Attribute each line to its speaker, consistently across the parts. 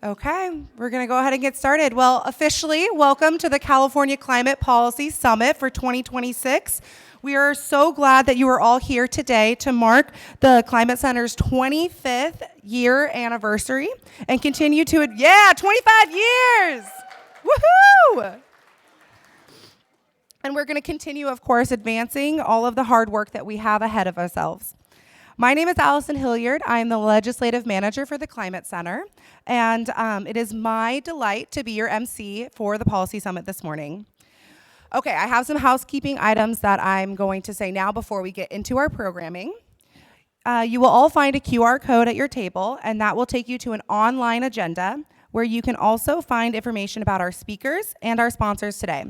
Speaker 1: Okay, we're going to go ahead and get started. Well, officially, welcome to the California Climate Policy Summit for 2026. We are so glad that you are all here today to mark the Climate Center's 25th year anniversary and continue to, 25 years! Woohoo! And we're going to continue, of course, advancing all of the hard work that we have ahead of ourselves. My name is Allison Hilliard. I am the Legislative Manager for the Climate Center, and it is my delight to be your MC for the Policy Summit this morning. Okay, I have some housekeeping items that I'm going to say now before we get into our programming. You will all find a QR code at your table, and that will take you to an online agenda where you can also find information about our speakers and our sponsors today.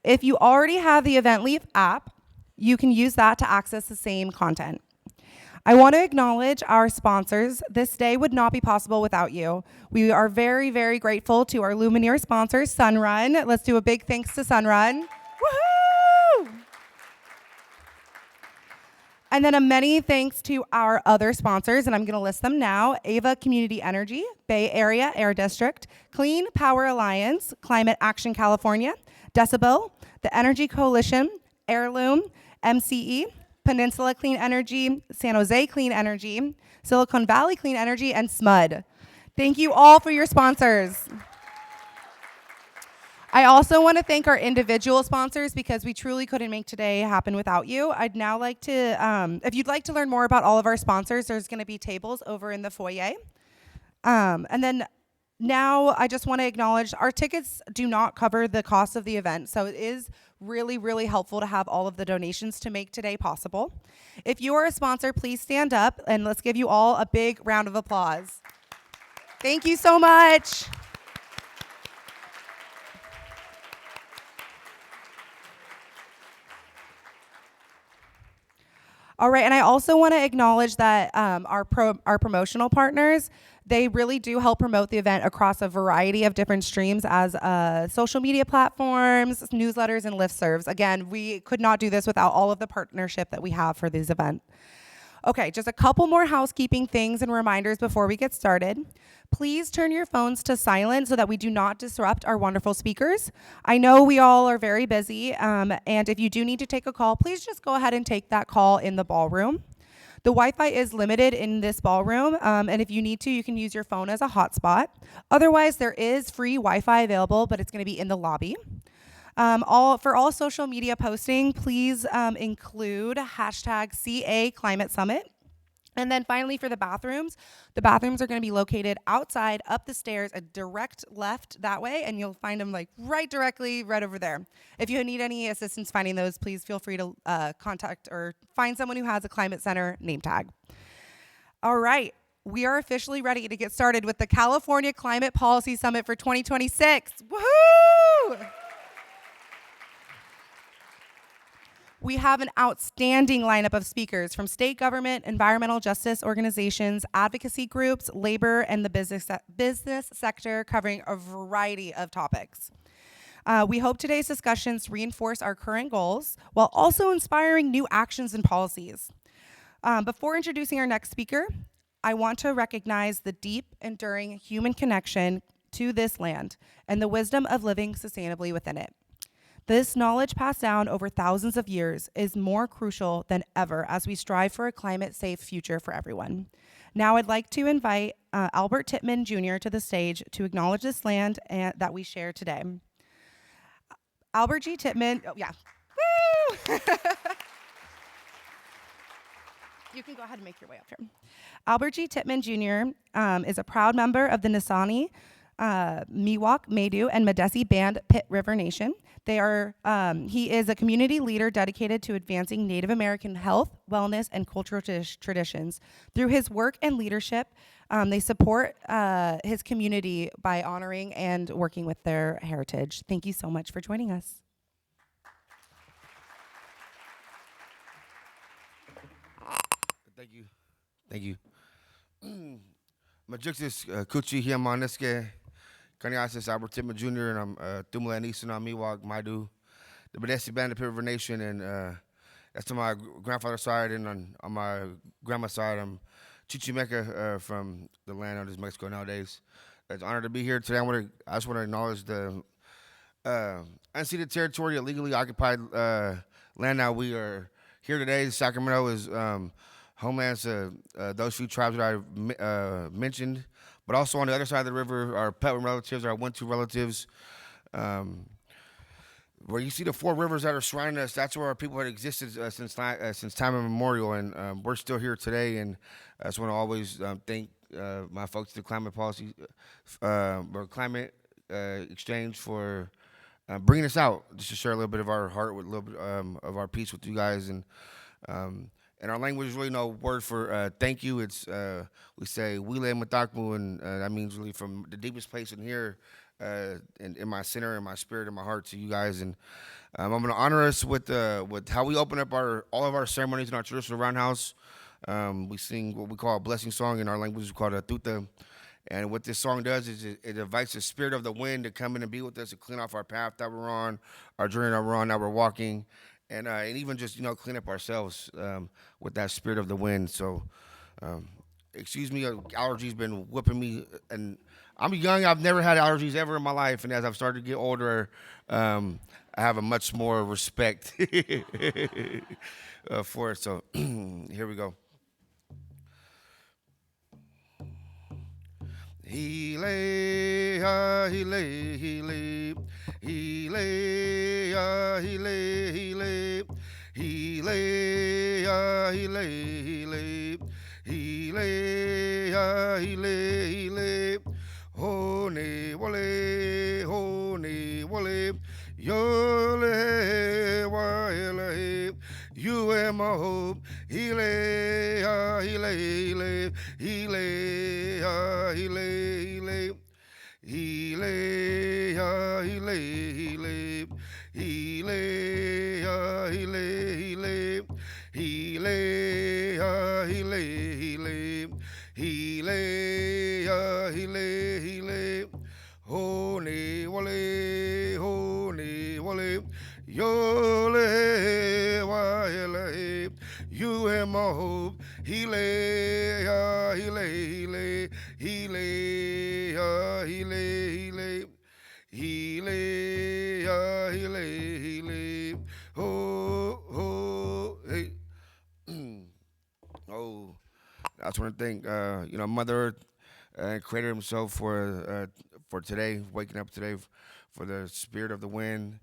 Speaker 1: If you already have the EventLeaf app, you can use that to access the same content. I want to acknowledge our sponsors. This day would not be possible without you. We are very, very grateful to our Lumineer sponsors, Sunrun. Let's do a big thanks to Sunrun. Woohoo! And then a many thanks to our other sponsors, and I'm going to list them now. Ava Community Energy, Bay Area Air District, Clean Power Alliance, Climate Action California, Decibel, the Energy Coalition, Heirloom, MCE, Peninsula Clean Energy, San Jose Clean Energy, Silicon Valley Clean Energy, and SMUD. Thank you all for your sponsors. I also want to thank our individual sponsors because we truly couldn't make today happen without you. I'd now like to, if you'd like to learn more about all of our sponsors, there's going to be tables over in the foyer. And then now I just want to acknowledge our tickets do not cover the cost of the event, so it is really, really helpful to have all of the donations to make today possible. If you are a sponsor, please stand up and let's give you all a big round of applause. Thank you so much. All right, and I also want to acknowledge that our promotional partners, they really do help promote the event across a variety of different streams as social media platforms, newsletters, and listservs. Again, we could not do this without all of the partnership that we have for this event. Okay, just a couple more housekeeping things and reminders before we get started. Please turn your phones to silent so that we do not disrupt our wonderful speakers. I know we all are very busy, and if you do need to take a call, please just go ahead and take that call in the ballroom. The Wi-Fi is limited in this ballroom, and if you need to, you can use your phone as a hotspot. Otherwise, there is free Wi-Fi available, but it's going to be in the lobby. For all social media posting, please include hashtag CA Climate Summit. And then finally, for the bathrooms are going to be located outside, up the stairs, a direct left that way, and you'll find them right over there. If you need any assistance finding those, please feel free to contact or find someone who has a Climate Center name tag. All right, we are officially ready to get started with the California Climate Policy Summit for 2026. Woohoo! We have an outstanding lineup of speakers from state government, environmental justice organizations, advocacy groups, labor, and the business sector, covering a variety of topics. We hope today's discussions reinforce our current goals while also inspiring new actions and policies. Before introducing our next speaker, I want to recognize the deep, enduring human connection to this land and the wisdom of living sustainably within it. This knowledge passed down over thousands of years is more crucial than ever as we strive for a climate-safe future for everyone. Now I'd like to invite Albert Titman Jr. to the stage to acknowledge this land that we share today. Albert G. Titman, Woo! You can go ahead and make your way up here. Albert G. Titman Jr. Is a proud member of the Nisani, Miwok, Maidu, and Madesi Band Pit River Nation. He is a community leader dedicated to advancing Native American health, wellness, and cultural traditions. Through his work and leadership, they support his community by honoring and working with their heritage. Thank you so much for joining us.
Speaker 2: Thank you. Majuxis Kuchi Hiamaneske. Kaniasis Albert Titman Jr. and I'm Tumula Nisana Miwok Maidu, the Madesi Band of River Nation, and that's on my grandfather's side, and on my grandma's side, I'm Chichimeca from the land known as Mexico nowadays. It's an honor to be here today. I just want to acknowledge the unceded territory, illegally occupied land. Now we are here today. Sacramento is homelands to those few tribes that I mentioned, but also on the other side of the river, our Petland relatives, our Wintu relatives. Where you see the four rivers that are surrounding us, that's where our people had existed since time immemorial, and we're still here today. And I just want to always thank my folks at the Climate Policy or Climate Exchange for bringing us out, just to share a little bit of our heart with a little bit of our peace with you guys. And our language is really no word for thank you. It's we say wile matakmu, and that means really from the deepest place in here. In my center, in my spirit, in my heart, to you guys, and I'm going to honor us with how we open up all of our ceremonies in our traditional roundhouse. We sing what we call a blessing song in our language. We call it a tuta, and what this song does is it invites the spirit of the wind to come in and be with us, to clean off our path that we're on, our journey that we're on, that we're walking, and even just clean up ourselves with that spirit of the wind. So, excuse me, allergies been whipping me, and I'm young. I've never had allergies ever in my life, and as I've started to get older, I have a much more respect for it. So here we go. He lay, he lay, he lay, he lay, he lay, he lay, he lay, he lay, he lay, he lay, he lay, he lay. Hone wale, yole waele. You am my hope. Hele, hele, hele, hele, hele, hele, hele, hele, hele, hele, hele, hele, hele, hele, hele, hele. Hone wale, yole waele. You am my hope. Hele, hele, hele, hele, hele, hele, hele, hele. Oh, hey. Oh, I just want to thank Mother Earth, Creator Himself for today, waking up today, for the spirit of the wind,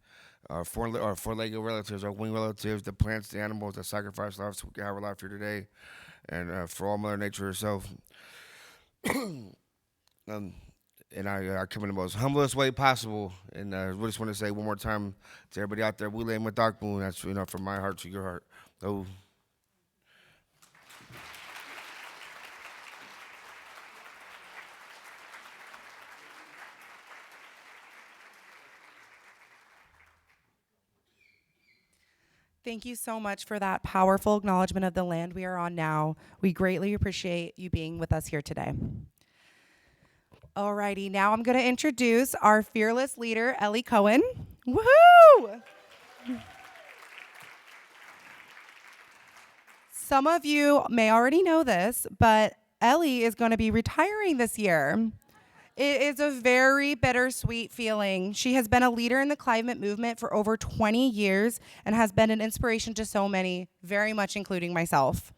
Speaker 2: our four-legged relatives, our winged relatives, the plants, the animals that sacrifice lives so we can have our life here today, and for all Mother Nature herself. And I come in the most humblest way possible, and I just want to say one more time to everybody out there, wile matakmu. That's from my heart to your heart. Oh.
Speaker 1: Thank you so much for that powerful acknowledgement of the land we are on now. We greatly appreciate you being with us here today. Alrighty, now I'm going to introduce our fearless leader, Ellie Cohen. Woohoo! Some of you may already know this, but Ellie is going to be retiring this year. It is a very bittersweet feeling. She has been a leader in the climate movement for over 20 years and has been an inspiration to so many, very much including myself.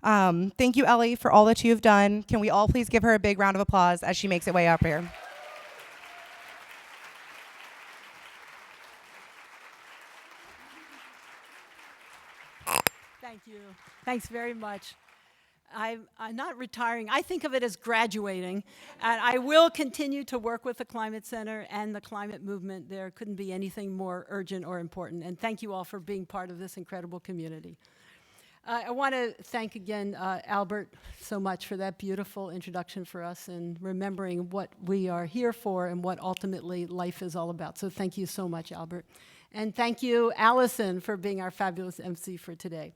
Speaker 1: Thank you, Ellie, for all that you've done. Can we all please give her a big round of applause as she makes her way up here?
Speaker 3: Thank you. Thanks very much. I'm not retiring. I think of it as graduating, and I will continue to work with the Climate Center and the climate movement. There couldn't be anything more urgent or important, and thank you all for being part of this incredible community. I want to thank again Albert so much for that beautiful introduction for us and remembering what we are here for and what ultimately life is all about. So thank you so much, Albert. And thank you, Allison, for being our fabulous MC for today.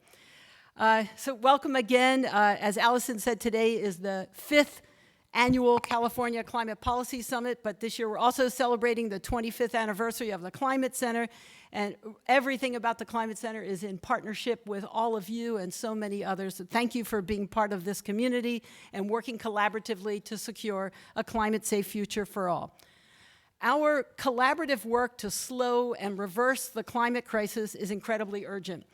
Speaker 3: So welcome again. As Allison said, today is the 5th annual California Climate Policy Summit, but this year we're also celebrating the 25th anniversary of the Climate Center, and everything about the Climate Center is in partnership with all of you and so many others. So thank you for being part of this community and working collaboratively to secure a climate-safe future for all. Our collaborative work to slow and reverse the climate crisis is incredibly urgent.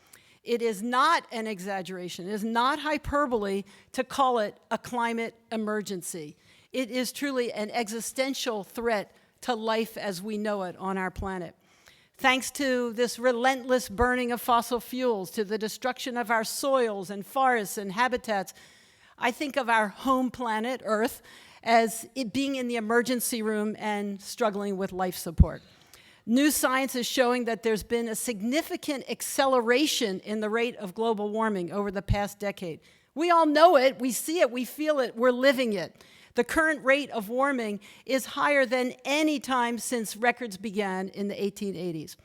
Speaker 3: It is not an exaggeration, it is not hyperbole to call it a climate emergency. It is truly an existential threat to life as we know it on our planet. Thanks to this relentless burning of fossil fuels, to the destruction of our soils and forests and habitats, I think of our home planet, Earth, as it being in the emergency room and struggling with life support. New science is showing that there's been a significant acceleration in the rate of global warming over the past decade. We all know it, we see it, we feel it, we're living it. The current rate of warming is higher than any time since records began in the 1880s.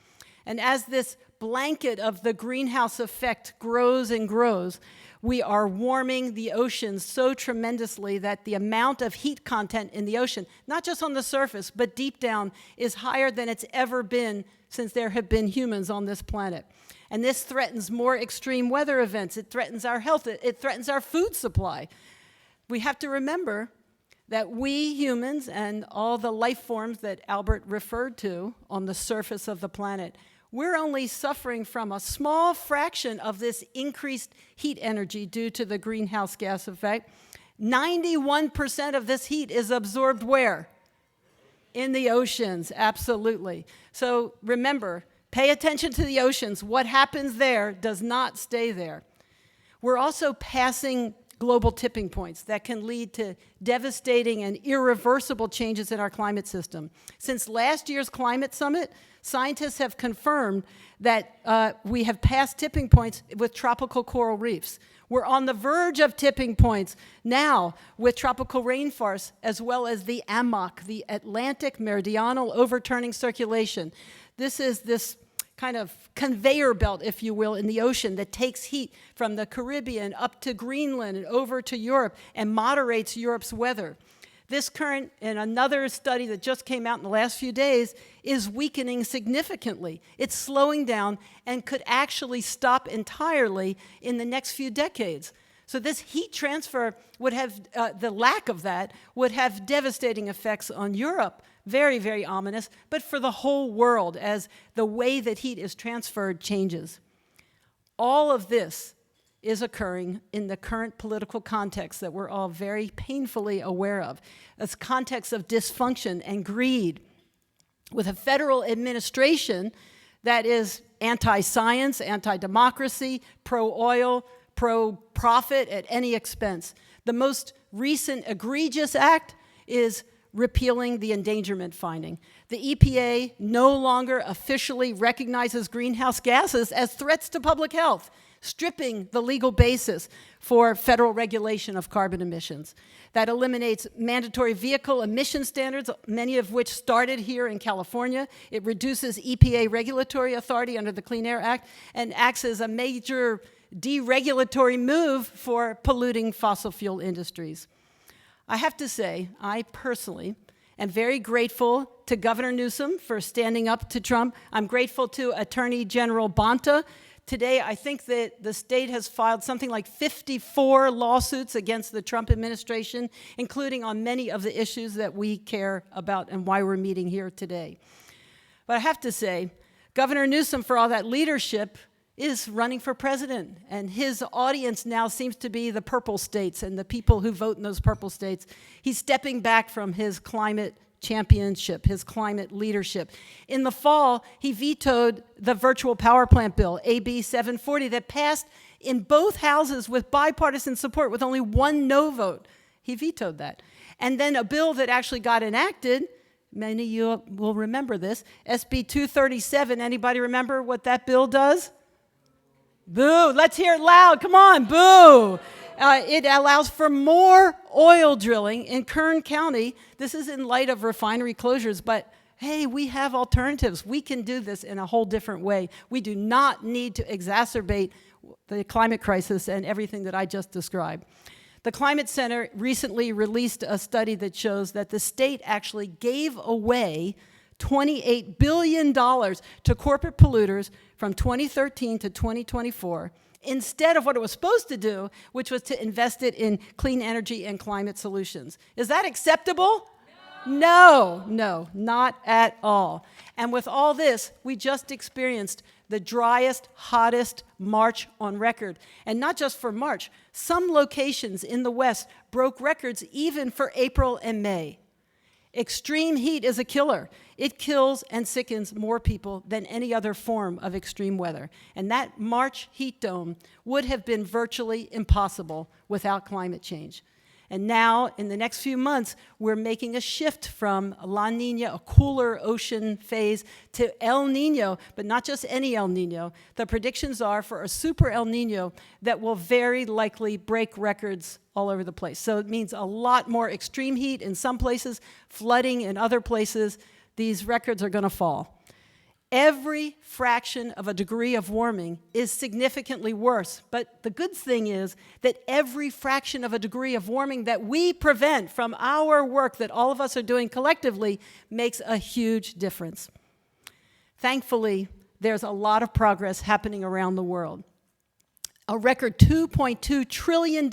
Speaker 3: And as this blanket of the greenhouse effect grows and grows, we are warming the oceans so tremendously that the amount of heat content in the ocean, not just on the surface, but deep down, is higher than it's ever been since there have been humans on this planet. And this threatens more extreme weather events. It threatens our health. It threatens our food supply. We have to remember that we humans and all the life forms that Albert referred to on the surface of the planet, we're only suffering from a small fraction of this increased heat energy due to the greenhouse gas effect. 91% of this heat is absorbed where? In the oceans, absolutely. So remember, pay attention to the oceans. What happens there does not stay there. We're also passing global tipping points that can lead to devastating and irreversible changes in our climate system. Since last year's climate summit, scientists have confirmed that we have passed tipping points with tropical coral reefs. We're on the verge of tipping points now with tropical rainforests, as well as the AMOC, the Atlantic Meridional Overturning Circulation. This is this kind of conveyor belt, if you will, in the ocean that takes heat from the Caribbean up to Greenland and over to Europe and moderates Europe's weather. This current, and another study that just came out in the last few days, is weakening significantly. It's slowing down and could actually stop entirely in the next few decades. So this heat transfer would have, the lack of that, would have devastating effects on Europe. Very, very ominous, but for the whole world as the way that heat is transferred changes. All of this is occurring in the current political context that we're all very painfully aware of. This context of dysfunction and greed, with a federal administration that is anti-science, anti-democracy, pro-oil, pro-profit at any expense. The most recent egregious act is repealing the endangerment finding. The EPA no longer officially recognizes greenhouse gases as threats to public health, stripping the legal basis for federal regulation of carbon emissions. That eliminates mandatory vehicle emission standards, many of which started here in California. It reduces EPA regulatory authority under the Clean Air Act and acts as a major deregulatory move for polluting fossil fuel industries. I have to say, I personally am very grateful to Governor Newsom for standing up to Trump. I'm grateful to Attorney General Bonta. Today, I think that the state has filed something like 54 lawsuits against the Trump administration, including on many of the issues that we care about and why we're meeting here today. But I have to say, Governor Newsom, for all that leadership, is running for president, and his audience now seems to be the purple states and the people who vote in those purple states. He's stepping back from his climate championship, his climate leadership. In the fall, he vetoed the virtual power plant bill, AB 740, that passed in both houses with bipartisan support with only one no vote. He vetoed that. And then a bill that actually got enacted, many of you will remember this, SB 237. Anybody remember what that bill does? Boo, let's hear it loud, come on, boo. It allows for more oil drilling in Kern County. This is in light of refinery closures, but hey, we have alternatives. We can do this in a whole different way. We do not need to exacerbate the climate crisis and everything that I just described. The Climate Center recently released a study that shows that the state actually gave away $28 billion to corporate polluters from 2013 to 2024, instead of what it was supposed to do, which was to invest it in clean energy and climate solutions. Is that acceptable? No, not at all. And with all this, we just experienced the driest, hottest March on record. And not just for March, some locations in the West broke records even for April and May. Extreme heat is a killer. It kills and sickens more people than any other form of extreme weather. And that March heat dome would have been virtually impossible without climate change. And now, in the next few months, we're making a shift from La Nina, a cooler ocean phase, to El Nino, but not just any El Nino. The predictions are for a super El Nino that will very likely break records all over the place. So it means a lot more extreme heat in some places, flooding in other places. These records are going to fall. Every fraction of a degree of warming is significantly worse. But the good thing is that every fraction of a degree of warming that we prevent from our work that all of us are doing collectively makes a huge difference. Thankfully, there's a lot of progress happening around the world. A record $2.2 trillion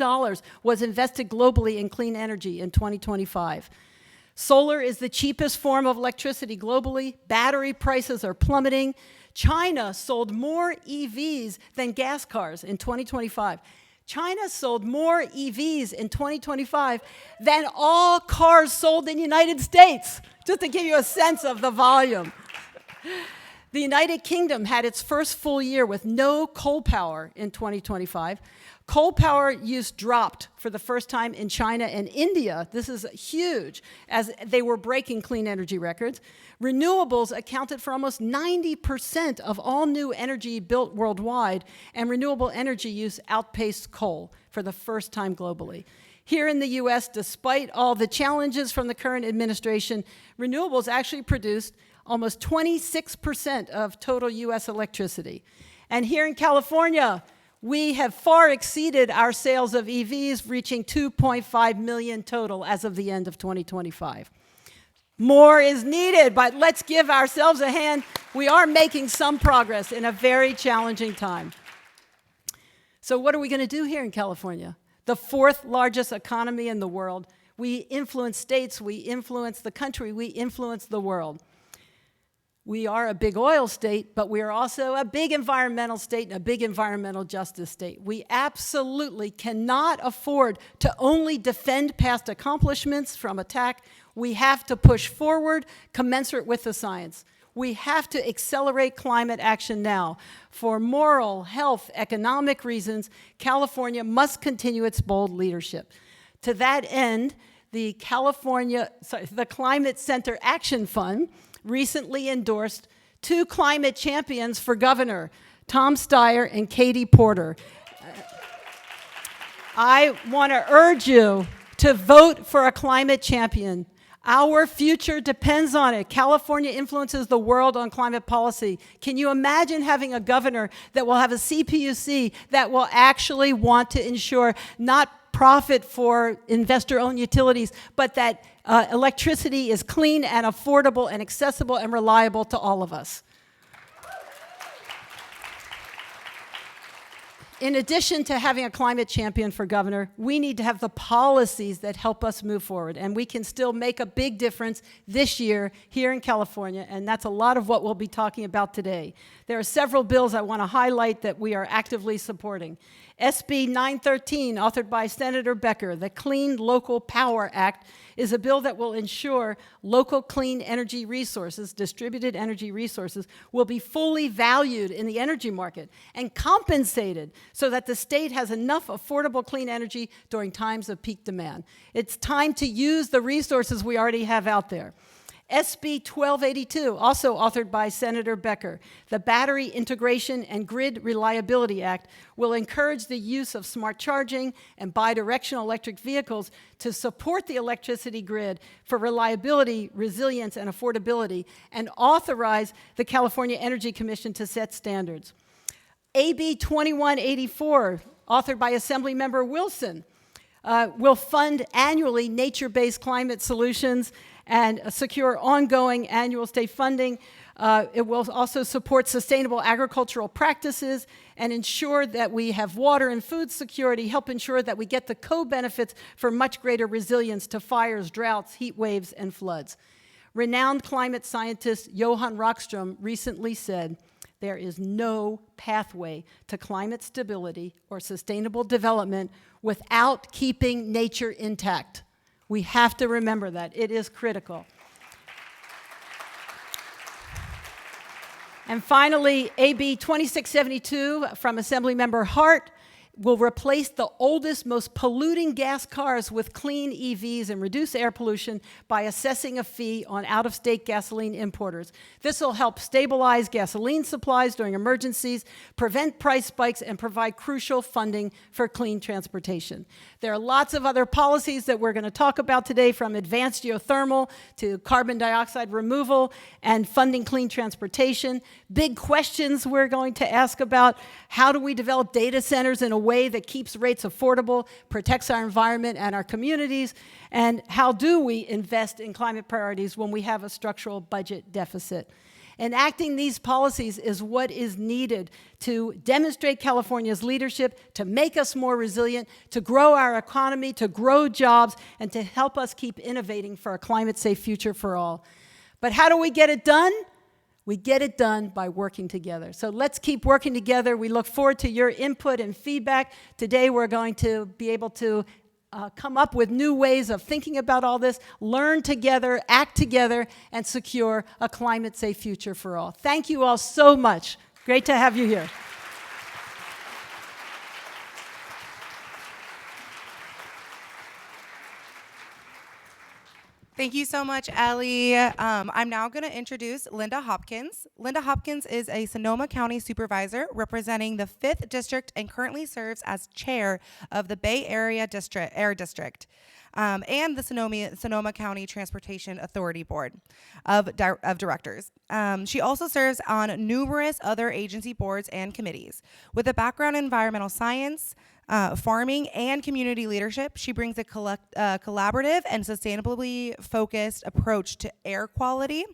Speaker 3: was invested globally in clean energy in 2025. Solar is the cheapest form of electricity globally. Battery prices are plummeting. China sold more EVs than gas cars in 2025. China sold more EVs in 2025 than all cars sold in the United States, just to give you a sense of the volume. The United Kingdom had its first full year with no coal power in 2025. Coal power use dropped for the first time in China and India. This is huge, as they were breaking clean energy records. Renewables accounted for almost 90% of all new energy built worldwide, and renewable energy use outpaced coal for the first time globally. Here in the US, despite all the challenges from the current administration, renewables actually produced almost 26% of total US electricity. And here in California, we have far exceeded our sales of EVs, reaching 2.5 million total as of the end of 2025. More is needed, but let's give ourselves a hand. We are making some progress in a very challenging time. So what are we going to do here in California? The fourth largest economy in the world. We influence states, we influence the country, we influence the world. We are a big oil state, but we are also a big environmental state and a big environmental justice state. We absolutely cannot afford to only defend past accomplishments from attack. We have to push forward, commensurate with the science. We have to accelerate climate action now. For moral, health, economic reasons, California must continue its bold leadership. To that end, the Climate Center Action Fund recently endorsed two climate champions for governor, Tom Steyer and Katie Porter. I want to urge you to vote for a climate champion. Our future depends on it. California influences the world on climate policy. Can you imagine having a governor that will have a CPUC that will actually want to ensure not profit for investor-owned utilities, but that electricity is clean and affordable and accessible and reliable to all of us? In addition to having a climate champion for governor, we need to have the policies that help us move forward. And we can still make a big difference this year here in California, and that's a lot of what we'll be talking about today. There are several bills I want to highlight that we are actively supporting. SB 913, authored by Senator Becker, the Clean Local Power Act, is a bill that will ensure local clean energy resources, distributed energy resources, will be fully valued in the energy market and compensated so that the state has enough affordable clean energy during times of peak demand. It's time to use the resources we already have out there. SB 1282, also authored by Senator Becker, the Battery Integration and Grid Reliability Act, will encourage the use of smart charging and bidirectional electric vehicles to support the electricity grid for reliability, resilience, and affordability, and authorize the California Energy Commission to set standards. AB 2184, authored by Assemblymember Wilson, will fund annually nature-based climate solutions and secure ongoing annual state funding. It will also support sustainable agricultural practices and ensure that we have water and food security, help ensure that we get the co-benefits for much greater resilience to fires, droughts, heat waves, and floods. Renowned climate scientist Johan Rockström recently said, "There is no pathway to climate stability or sustainable development without keeping nature intact." We have to remember that. It is critical. And finally, AB 2672 from Assemblymember Hart will replace the oldest, most polluting gas cars with clean EVs and reduce air pollution by assessing a fee on out-of-state gasoline importers. This will help stabilize gasoline supplies during emergencies, prevent price spikes, and provide crucial funding for clean transportation. There are lots of other policies that we're going to talk about today, from advanced geothermal to carbon dioxide removal and funding clean transportation. Big questions we're going to ask about: how do we develop data centers in a way that keeps rates affordable, protects our environment and our communities, and how do we invest in climate priorities when we have a structural budget deficit? Enacting these policies is what is needed to demonstrate California's leadership, to make us more resilient, to grow our economy, to grow jobs, and to help us keep innovating for a climate-safe future for all. But how do we get it done? We get it done by working together. So let's keep working together. We look forward to your input and feedback. Today we're going to be able to come up with new ways of thinking about all this, learn together, act together, and secure a climate-safe future for all. Thank you all so much. Great to have you here.
Speaker 1: Thank you so much, Ellie. I'm now going to introduce Lynda Hopkins. Lynda Hopkins is a Sonoma County supervisor representing the 5th District and currently serves as chair of the Bay Area Air District and the Sonoma County Transportation Authority Board of Directors. She also serves on numerous other agency boards and committees. With a background in environmental science, farming, and community leadership, she brings a collaborative and sustainably focused approach to air quality,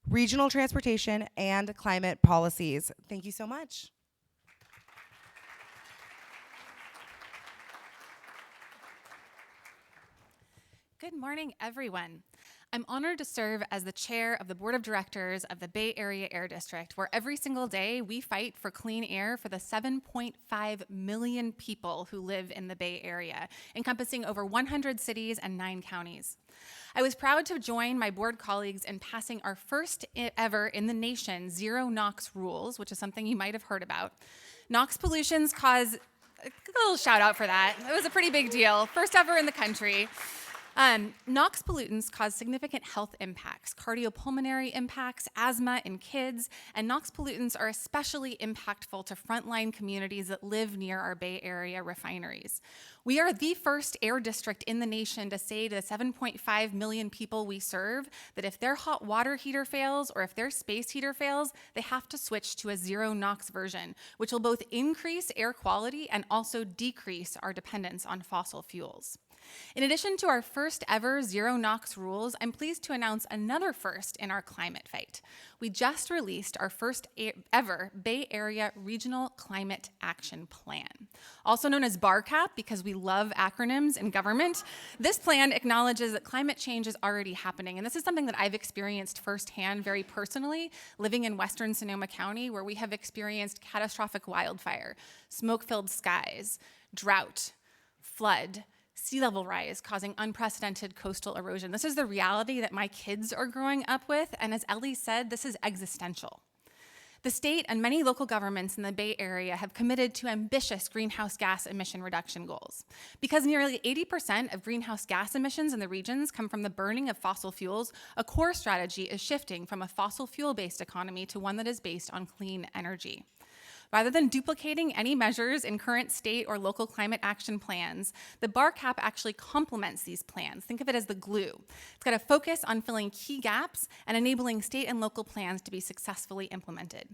Speaker 1: regional transportation, and climate policies. Thank you so much.
Speaker 4: Good morning, everyone. I'm honored to serve as the chair of the board of directors of the Bay Area Air District, where every single day we fight for clean air for the 7.5 million people who live in the Bay Area, encompassing over 100 cities and 9 counties. I was proud to join my board colleagues in passing our first ever in the nation zero NOx rules, which is something you might have heard about. NOx pollutions cause, a little shout out for that. It was a pretty big deal, first ever in the country. NOx pollutants cause significant health impacts, cardiopulmonary impacts, asthma in kids, and NOx pollutants are especially impactful to frontline communities that live near our Bay Area refineries. We are the first air district in the nation to say to the 7.5 million people we serve that if their hot water heater fails or if their space heater fails, they have to switch to a zero NOx version, which will both increase air quality and also decrease our dependence on fossil fuels. In addition to our first ever zero NOx rules, I'm pleased to announce another first in our climate fight. We just released our first ever Bay Area Regional Climate Action Plan, also known as BARCAP because we love acronyms in government. This plan acknowledges that climate change is already happening, and this is something that I've experienced firsthand very personally, living in Western Sonoma County, where we have experienced catastrophic wildfire, smoke-filled skies, drought, flood, sea level rise causing unprecedented coastal erosion. This is the reality that my kids are growing up with, and as Ellie said, this is existential. The state and many local governments in the Bay Area have committed to ambitious greenhouse gas emission reduction goals. Because nearly 80% of greenhouse gas emissions in the regions come from the burning of fossil fuels, a core strategy is shifting from a fossil fuel-based economy to one that is based on clean energy. Rather than duplicating any measures in current state or local climate action plans, the bar cap actually complements these plans. Think of it as the glue. It's got to focus on filling key gaps and enabling state and local plans to be successfully implemented.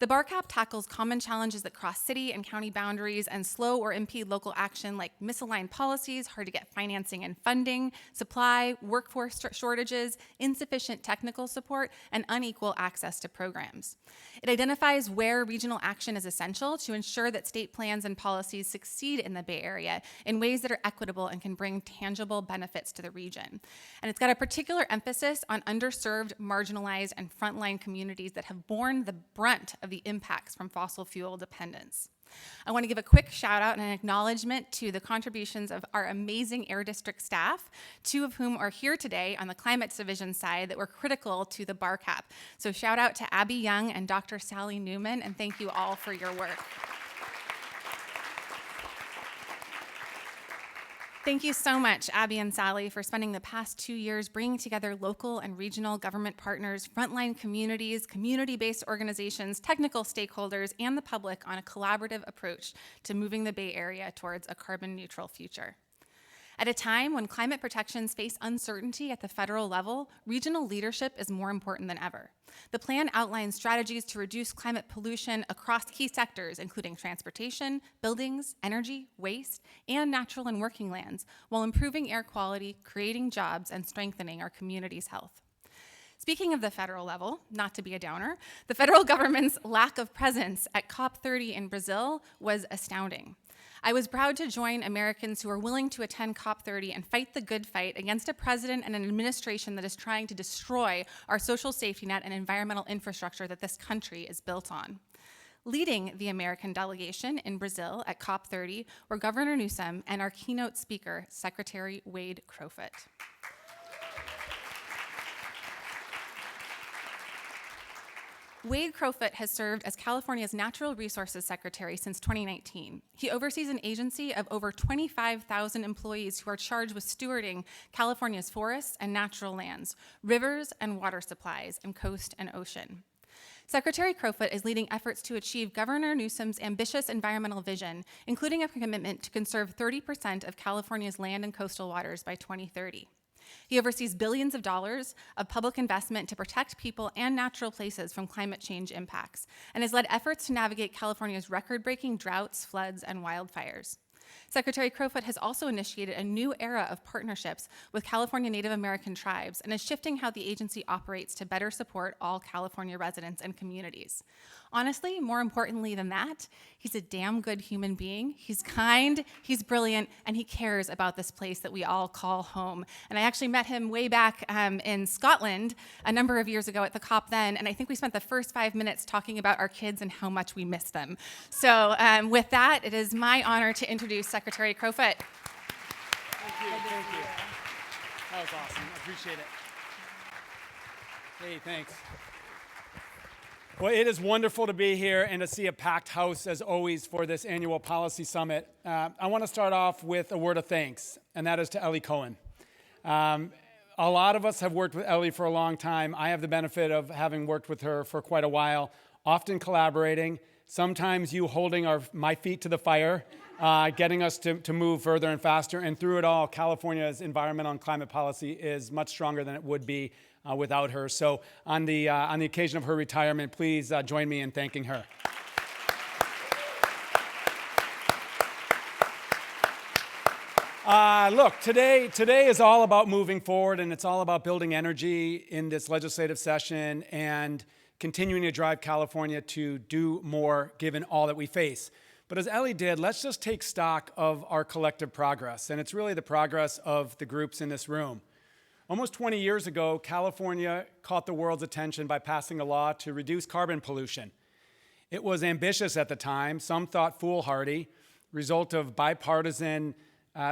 Speaker 4: The bar cap tackles common challenges that cross city and county boundaries and slow or impede local action, like misaligned policies, hard to get financing and funding, supply, workforce shortages, insufficient technical support, and unequal access to programs. It identifies where regional action is essential to ensure that state plans and policies succeed in the Bay Area in ways that are equitable and can bring tangible benefits to the region. And it's got a particular emphasis on underserved, marginalized, and frontline communities that have borne the brunt of the impacts from fossil fuel dependence. I want to give a quick shout out and an acknowledgement to the contributions of our amazing Air District staff, two of whom are here today on the Climate Division side that were critical to the bar cap. So shout out to Abby Young and Dr. Sally Newman, and thank you all for your work. Thank you so much, Abby and Sally, for spending the past 2 years bringing together local and regional government partners, frontline communities, community-based organizations, technical stakeholders, and the public on a collaborative approach to moving the Bay Area towards a carbon-neutral future. At a time when climate protections face uncertainty at the federal level, regional leadership is more important than ever. The plan outlines strategies to reduce climate pollution across key sectors, including transportation, buildings, energy, waste, and natural and working lands, while improving air quality, creating jobs, and strengthening our communities' health. Speaking of the federal level, not to be a downer, the federal government's lack of presence at COP30 in Brazil was astounding. I was proud to join Americans who are willing to attend COP30 and fight the good fight against a president and an administration that is trying to destroy our social safety net and environmental infrastructure that this country is built on. Leading the American delegation in Brazil at COP30 were Governor Newsom and our keynote speaker, Secretary Wade Crowfoot. Wade Crowfoot has served as California's Natural Resources Secretary since 2019. He oversees an agency of over 25,000 employees who are charged with stewarding California's forests and natural lands, rivers and water supplies, and coast and ocean. Secretary Crowfoot is leading efforts to achieve Governor Newsom's ambitious environmental vision, including a commitment to conserve 30% of California's land and coastal waters by 2030. He oversees billions of dollars of public investment to protect people and natural places from climate change impacts, and has led efforts to navigate California's record-breaking droughts, floods, and wildfires. Secretary Crowfoot has also initiated a new era of partnerships with California Native American tribes and is shifting how the agency operates to better support all California residents and communities. Honestly, more importantly than that, he's a damn good human being. He's kind, he's brilliant, and he cares about this place that we all call home. And I actually met him way back in Scotland a number of years ago at the COP then, and I think we spent the first 5 minutes talking about our kids and how much we miss them. So with that, it is my honor to introduce Secretary Crowfoot.
Speaker 5: Thank you. That was awesome. I appreciate it. Hey, thanks. Well, it is wonderful to be here and to see a packed house, as always, for this annual policy summit. I want to start off with a word of thanks, and that is to Ellie Cohen. A lot of us have worked with Ellie for a long time. I have the benefit of having worked with her for quite a while, often collaborating, sometimes you holding my feet to the fire, getting us to move further and faster. And through it all, California's environmental and climate policy is much stronger than it would be without her. So on the occasion of her retirement, please join me in thanking her. Look, today is all about moving forward, and it's all about building energy in this legislative session and continuing to drive California to do more given all that we face. But as Ellie did, let's just take stock of our collective progress, and it's really the progress of the groups in this room. Almost 20 years ago, California caught the world's attention by passing a law to reduce carbon pollution. It was ambitious at the time, some thought foolhardy, result of bipartisan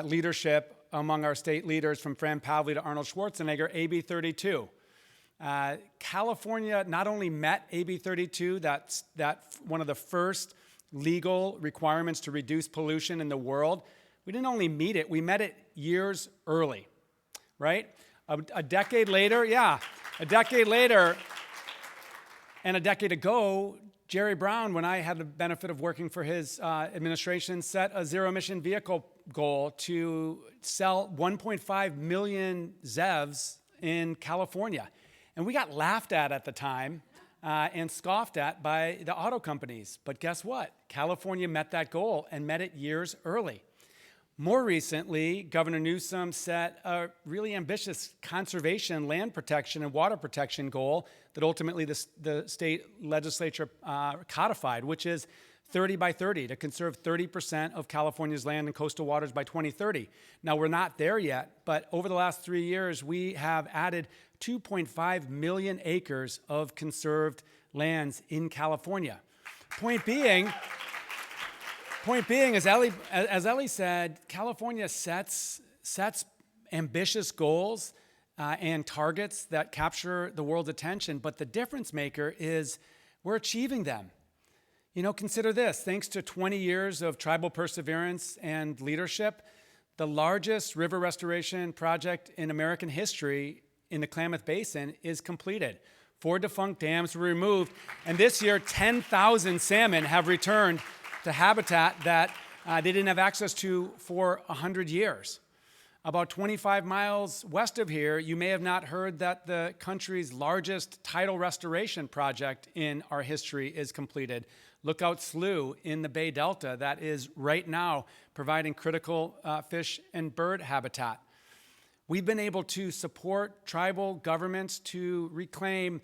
Speaker 5: leadership among our state leaders from Fran Pavley to Arnold Schwarzenegger, AB 32. California not only met AB 32, that's one of the first legal requirements to reduce pollution in the world. We didn't only meet it, we met it years early, right? A decade later, and a decade ago, Jerry Brown, when I had the benefit of working for his administration, set a zero-emission vehicle goal to sell 1.5 million ZEVs in California. And we got laughed at the time and scoffed at by the auto companies. But guess what? California met that goal and met it years early. More recently, Governor Newsom set a really ambitious conservation, land protection, and water protection goal that ultimately the state legislature codified, which is 30 by 30, to conserve 30% of California's land and coastal waters by 2030. Now, we're not there yet, but over the last 3 years, we have added 2.5 million acres of conserved lands in California. Point being, as Ellie said, California sets ambitious goals and targets that capture the world's attention, but the difference maker is we're achieving them. You know, consider this. Thanks to 20 years of tribal perseverance and leadership, the largest river restoration project in American history in the Klamath Basin is completed. 4 defunct dams were removed, and this year 10,000 salmon have returned to habitat that they didn't have access to for 100 years. About 25 miles west of here, you may have not heard that the country's largest tidal restoration project in our history is completed. Lookout Slough in the Bay Delta that is right now providing critical fish and bird habitat. We've been able to support tribal governments to reclaim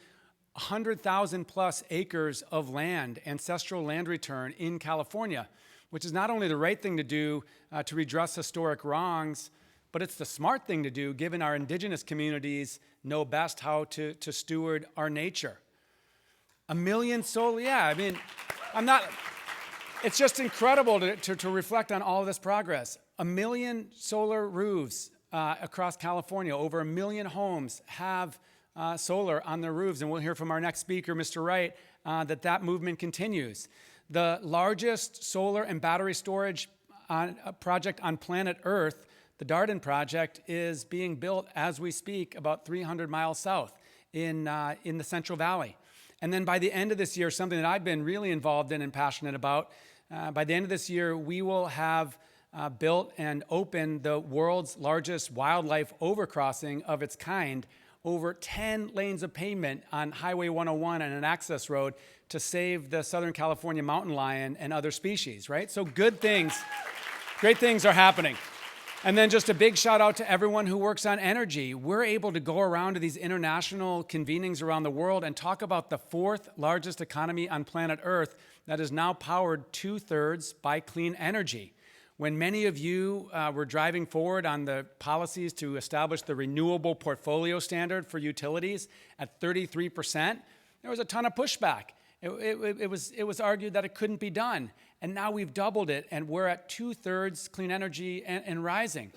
Speaker 5: 100,000 plus acres of land, ancestral land return in California, which is not only the right thing to do to redress historic wrongs, but it's the smart thing to do given our indigenous communities know best how to steward our nature. 1 million solar, it's just incredible to reflect on all of this progress. 1 million solar roofs across California, over 1 million homes have solar on their roofs, and we'll hear from our next speaker, Mr. Wright, that movement continues. The largest solar and battery storage project on planet Earth, the Darden Project, is being built as we speak about 300 miles south in the Central Valley. And then by the end of this year, something that I've been really involved in and passionate about, by the end of this year, we will have built and opened the world's largest wildlife overcrossing of its kind, over 10 lanes of pavement on Highway 101 and an access road to save the Southern California mountain lion and other species, right? So good things, great things are happening. And then just a big shout out to everyone who works on energy. We're able to go around to these international convenings around the world and talk about the 4th largest economy on planet Earth that is now powered 2/3 by clean energy. When many of you were driving forward on the policies to establish the renewable portfolio standard for utilities at 33%, there was a ton of pushback. It was argued that it couldn't be done. And now we've doubled it, and we're at 2/3 clean energy and rising.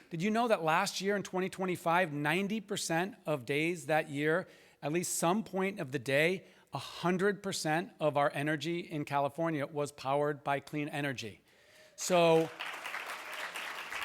Speaker 5: Did you know that last year in 2025, 90% of days that year, at least some point of the day, 100% of our energy in California was powered by clean energy. So,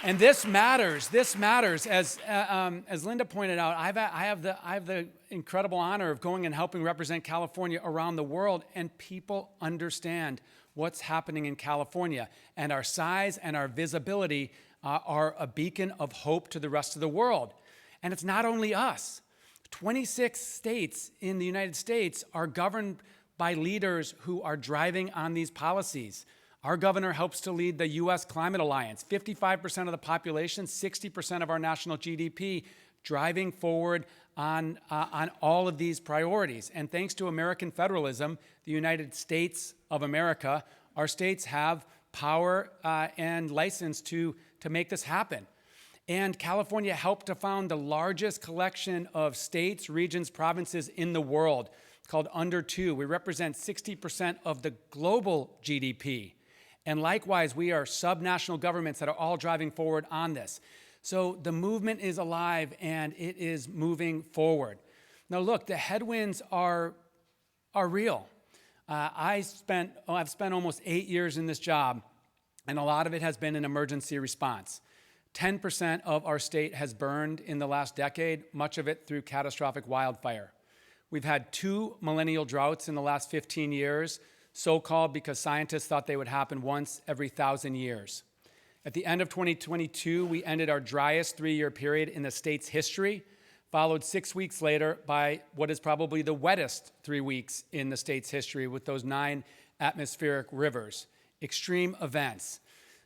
Speaker 5: and this matters. As Lynda pointed out, I have the incredible honor of going and helping represent California around the world, and people understand what's happening in California, and our size and our visibility are a beacon of hope to the rest of the world. And it's not only us. 26 states in the United States are governed by leaders who are driving on these policies. Our governor helps to lead the U.S. Climate Alliance, 55% of the population, 60% of our national GDP, driving forward on all of these priorities. And thanks to American federalism, the United States of America, our states have power and license to make this happen. And California helped to found the largest collection of states, regions, provinces in the world, called Under 2. We represent 60% of the global GDP. And likewise, we are subnational governments that are all driving forward on this. So the movement is alive and it is moving forward. Now look, the headwinds are real. I've spent almost 8 years in this job, and a lot of it has been an emergency response. 10% of our state has burned in the last decade, much of it through catastrophic wildfire. We've had 2 millennial droughts in the last 15 years. so-called because scientists thought they would happen once every 1,000 years. At the end of 2022, we ended our driest 3-year period in the state's history, followed 6 weeks later by what is probably the wettest 3 weeks in the state's history with those 9 atmospheric rivers. Extreme events.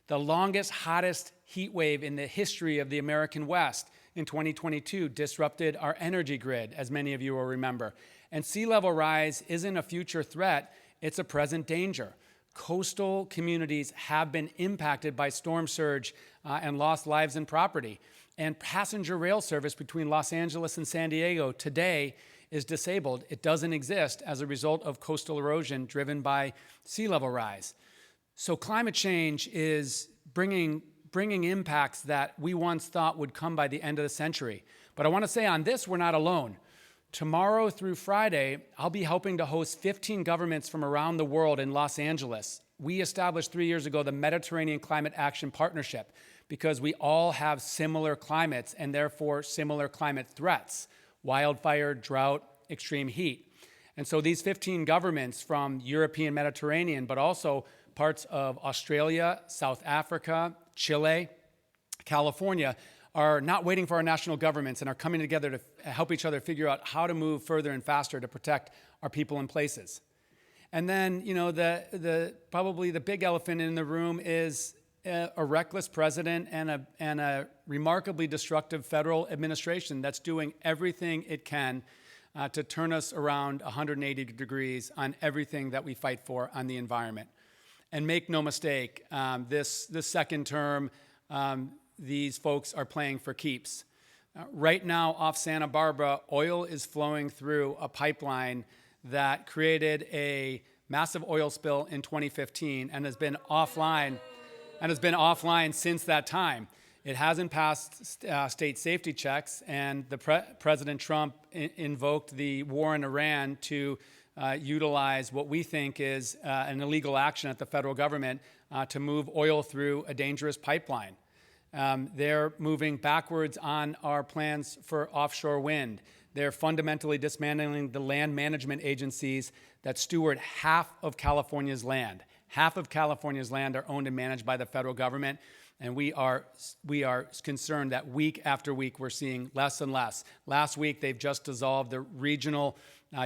Speaker 5: The longest, hottest heat wave in the history of the American West in 2022 disrupted our energy grid, as many of you will remember. And sea level rise isn't a future threat, it's a present danger. Coastal communities have been impacted by storm surge and lost lives and property. And passenger rail service between Los Angeles and San Diego today is disabled. It doesn't exist as a result of coastal erosion driven by sea level rise. So climate change is bringing impacts that we once thought would come by the end of the century. But I want to say on this, we're not alone. Tomorrow through Friday, I'll be helping to host 15 governments from around the world in Los Angeles. We established 3 years ago the Mediterranean Climate Action Partnership because we all have similar climates and therefore similar climate threats: wildfire, drought, extreme heat. And so these 15 governments from European Mediterranean, but also parts of Australia, South Africa, Chile, California, are not waiting for our national governments and are coming together to help each other figure out how to move further and faster to protect our people and places. And then, you know, probably the big elephant in the room is a reckless president and a remarkably destructive federal administration that's doing everything it can to turn us around 180 degrees on everything that we fight for on the environment. And make no mistake, this second term, these folks are playing for keeps. Right now, off Santa Barbara, oil is flowing through a pipeline that created a massive oil spill in 2015 and has been offline since that time. It hasn't passed state safety checks, and President Trump invoked the war in Iran to utilize what we think is an illegal action at the federal government to move oil through a dangerous pipeline. They're moving backwards on our plans for offshore wind. They're fundamentally dismantling the land management agencies that steward half of California's land. Half of California's land are owned and managed by the federal government, and we are concerned that week after week we're seeing less and less. Last week, they've just dissolved the regional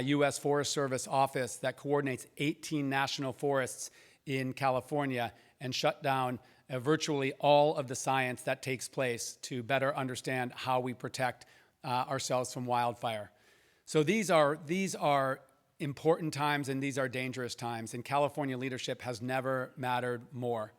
Speaker 5: U.S. Forest Service office that coordinates 18 national forests in California and shut down virtually all of the science that takes place to better understand how we protect ourselves from wildfire. So these are important times and these are dangerous times, and California leadership has never mattered more.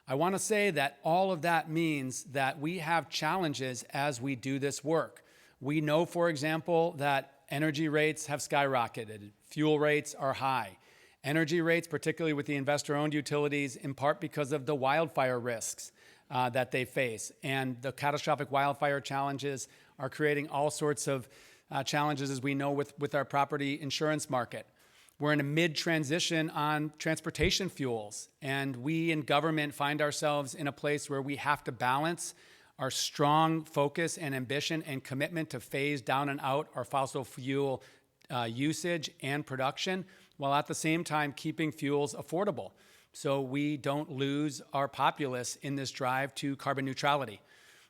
Speaker 5: I want to say that all of that means that we have challenges as we do this work. We know, for example, that energy rates have skyrocketed. Fuel rates are high. Energy rates, particularly with the investor-owned utilities, in part because of the wildfire risks that they face. And the catastrophic wildfire challenges are creating all sorts of challenges, as we know, with our property insurance market. We're in a mid-transition on transportation fuels, and we in government find ourselves in a place where we have to balance our strong focus and ambition and commitment to phase down and out our fossil fuel usage and production, while at the same time keeping fuels affordable so we don't lose our populace in this drive to carbon neutrality.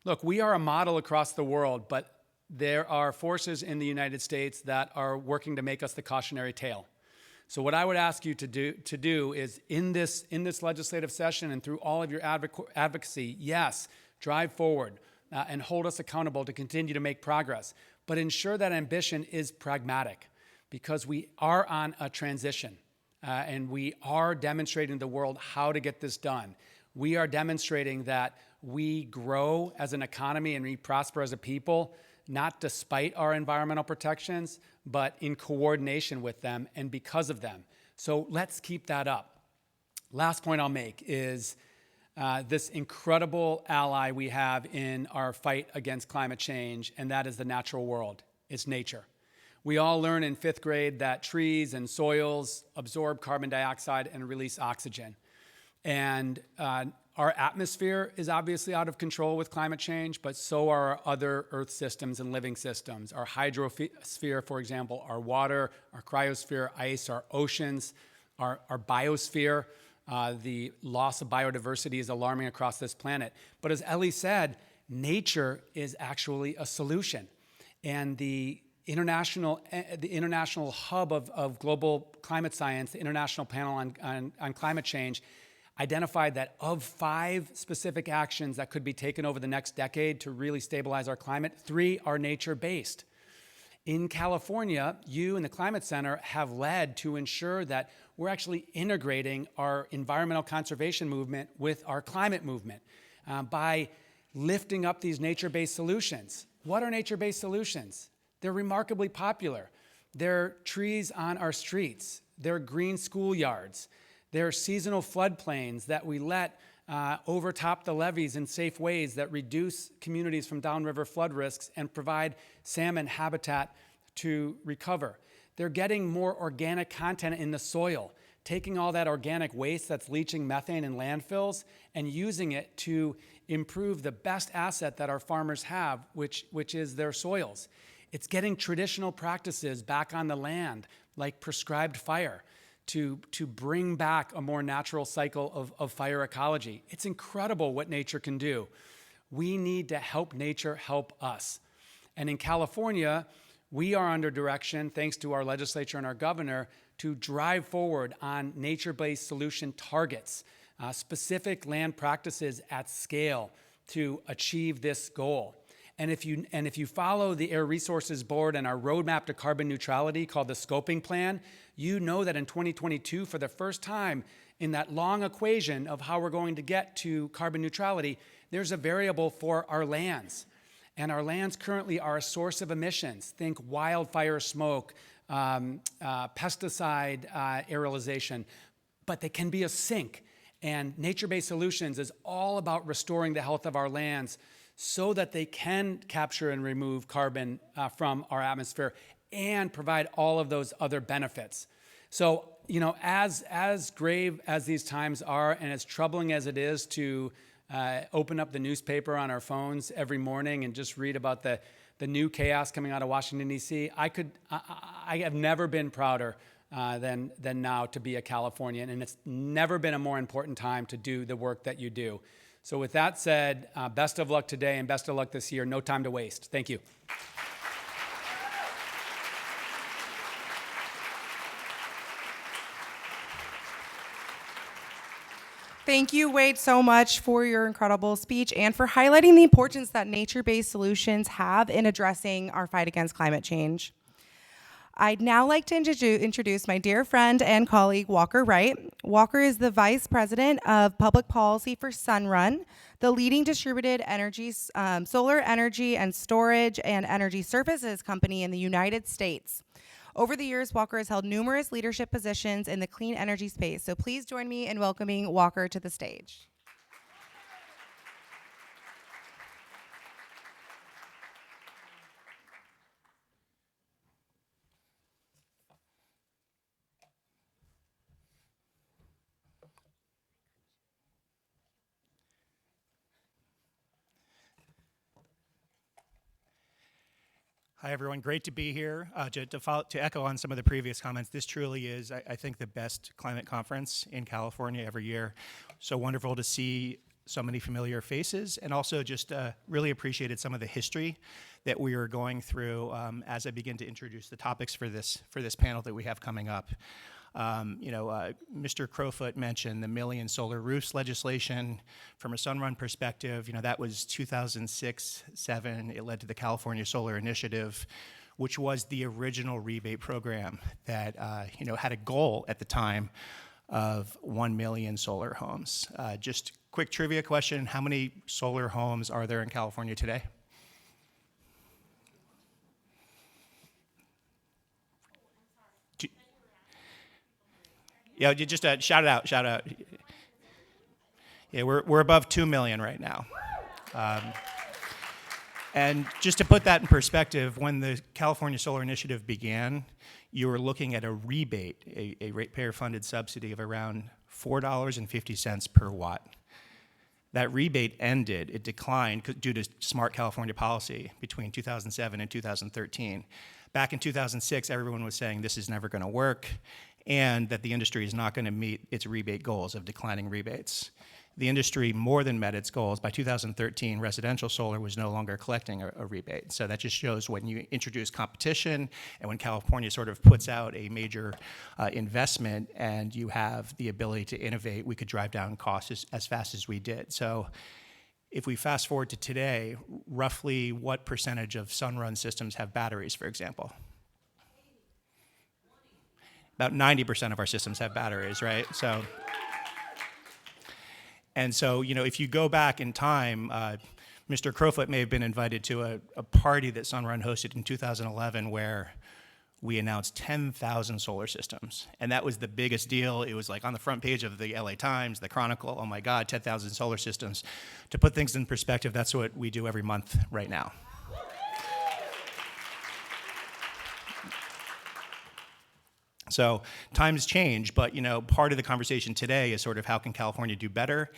Speaker 5: Look, we are a model across the world, but there are forces in the United States that are working to make us the cautionary tale. So what I would ask you to do is in this legislative session and through all of your advocacy, yes, drive forward and hold us accountable to continue to make progress, but ensure that ambition is pragmatic, because we are on a transition and we are demonstrating to the world how to get this done. We are demonstrating that we grow as an economy and we prosper as a people, not despite our environmental protections, but in coordination with them and because of them. So let's keep that up. Last point I'll make is this incredible ally we have in our fight against climate change, and that is the natural world. It's nature. We all learn in 5th grade that trees and soils absorb carbon dioxide and release oxygen. And our atmosphere is obviously out of control with climate change, but so are our other Earth systems and living systems. Our hydrosphere, for example, our water, our cryosphere, ice, our oceans, our biosphere. The loss of biodiversity is alarming across this planet. But as Ellie said, nature is actually a solution. And the international hub of global climate science, the International Panel on Climate Change, identified that of 5 specific actions that could be taken over the next decade to really stabilize our climate, 3 are nature-based. In California, you and the Climate Center have led to ensure that we're actually integrating our environmental conservation movement with our climate movement by lifting up these nature-based solutions. What are nature-based solutions? They're remarkably popular. They're trees on our streets. They're green schoolyards. They're seasonal floodplains that we let overtop the levees in safe ways that reduce communities from downriver flood risks and provide salmon habitat to recover. They're getting more organic content in the soil, taking all that organic waste that's leaching methane in landfills and using it to improve the best asset that our farmers have, which is their soils. It's getting traditional practices back on the land, like prescribed fire, to bring back a more natural cycle of fire ecology. It's incredible what nature can do. We need to help nature help us. And in California, we are under direction, thanks to our legislature and our governor, to drive forward on nature-based solution targets, specific land practices at scale to achieve this goal. And if you follow the Air Resources Board and our roadmap to carbon neutrality called the Scoping Plan, you know that in 2022, for the first time in that long equation of how we're going to get to carbon neutrality, there's a variable for our lands. And our lands currently are a source of emissions. Think wildfire smoke, pesticide aerosolization, but they can be a sink. And nature-based solutions is all about restoring the health of our lands so that they can capture and remove carbon from our atmosphere and provide all of those other benefits. So, you know, as grave as these times are and as troubling as it is to open up the newspaper on our phones every morning and just read about the new chaos coming out of Washington, D.C., I have never been prouder than now to be a Californian, and it's never been a more important time to do the work that you do. So with that said, best of luck today and best of luck this year. No time to waste. Thank you.
Speaker 1: Thank you, Wade, so much for your incredible speech and for highlighting the importance that nature-based solutions have in addressing our fight against climate change. I'd now like to introduce my dear friend and colleague, Walker Wright. Walker is the Vice President of Public Policy for Sunrun, the leading distributed energy, solar energy and storage and energy services company in the United States. Over the years, Walker has held numerous leadership positions in the clean energy space. So please join me in welcoming Walker to the stage.
Speaker 6: Hi, everyone. Great to be here. To echo on some of the previous comments, this truly is, I think, the best climate conference in California every year. So wonderful to see so many familiar faces, and also just really appreciated some of the history that we are going through as I begin to introduce the topics for this panel that we have coming up. Mr. Crowfoot mentioned the million solar roofs legislation. From a Sunrun perspective, that was 2006-07. It led to the California Solar Initiative, which was the original rebate program that had a goal at the time of 1 million solar homes. Just quick trivia question: how many solar homes are there in California today? Yeah, you just shout it out, shout out. Yeah, we're above 2 million right now. And just to put that in perspective, when the California Solar Initiative began, you were looking at a rebate, a ratepayer-funded subsidy of around $4.50 per watt. That rebate ended, it declined due to smart California policy between 2007 and 2013. Back in 2006, everyone was saying this is never going to work. and that the industry is not going to meet its rebate goals of declining rebates. The industry more than met its goals. By 2013, residential solar was no longer collecting a rebate. So that just shows when you introduce competition and when California sort of puts out a major investment and you have the ability to innovate, we could drive down costs as fast as we did. So if we fast forward to today, roughly what percentage of Sunrun systems have batteries, for example? About 90% of our systems have batteries, right? And so, you know, if you go back in time, Mr. Crowfoot may have been invited to a party that Sunrun hosted in 2011 where we announced 10,000 solar systems. And that was the biggest deal. It was like on the front page of the LA Times, the Chronicle, oh my God, 10,000 solar systems. To put things in perspective, that's what we do every month right now. So times change, but you know, part of the conversation today is sort of how can California do better?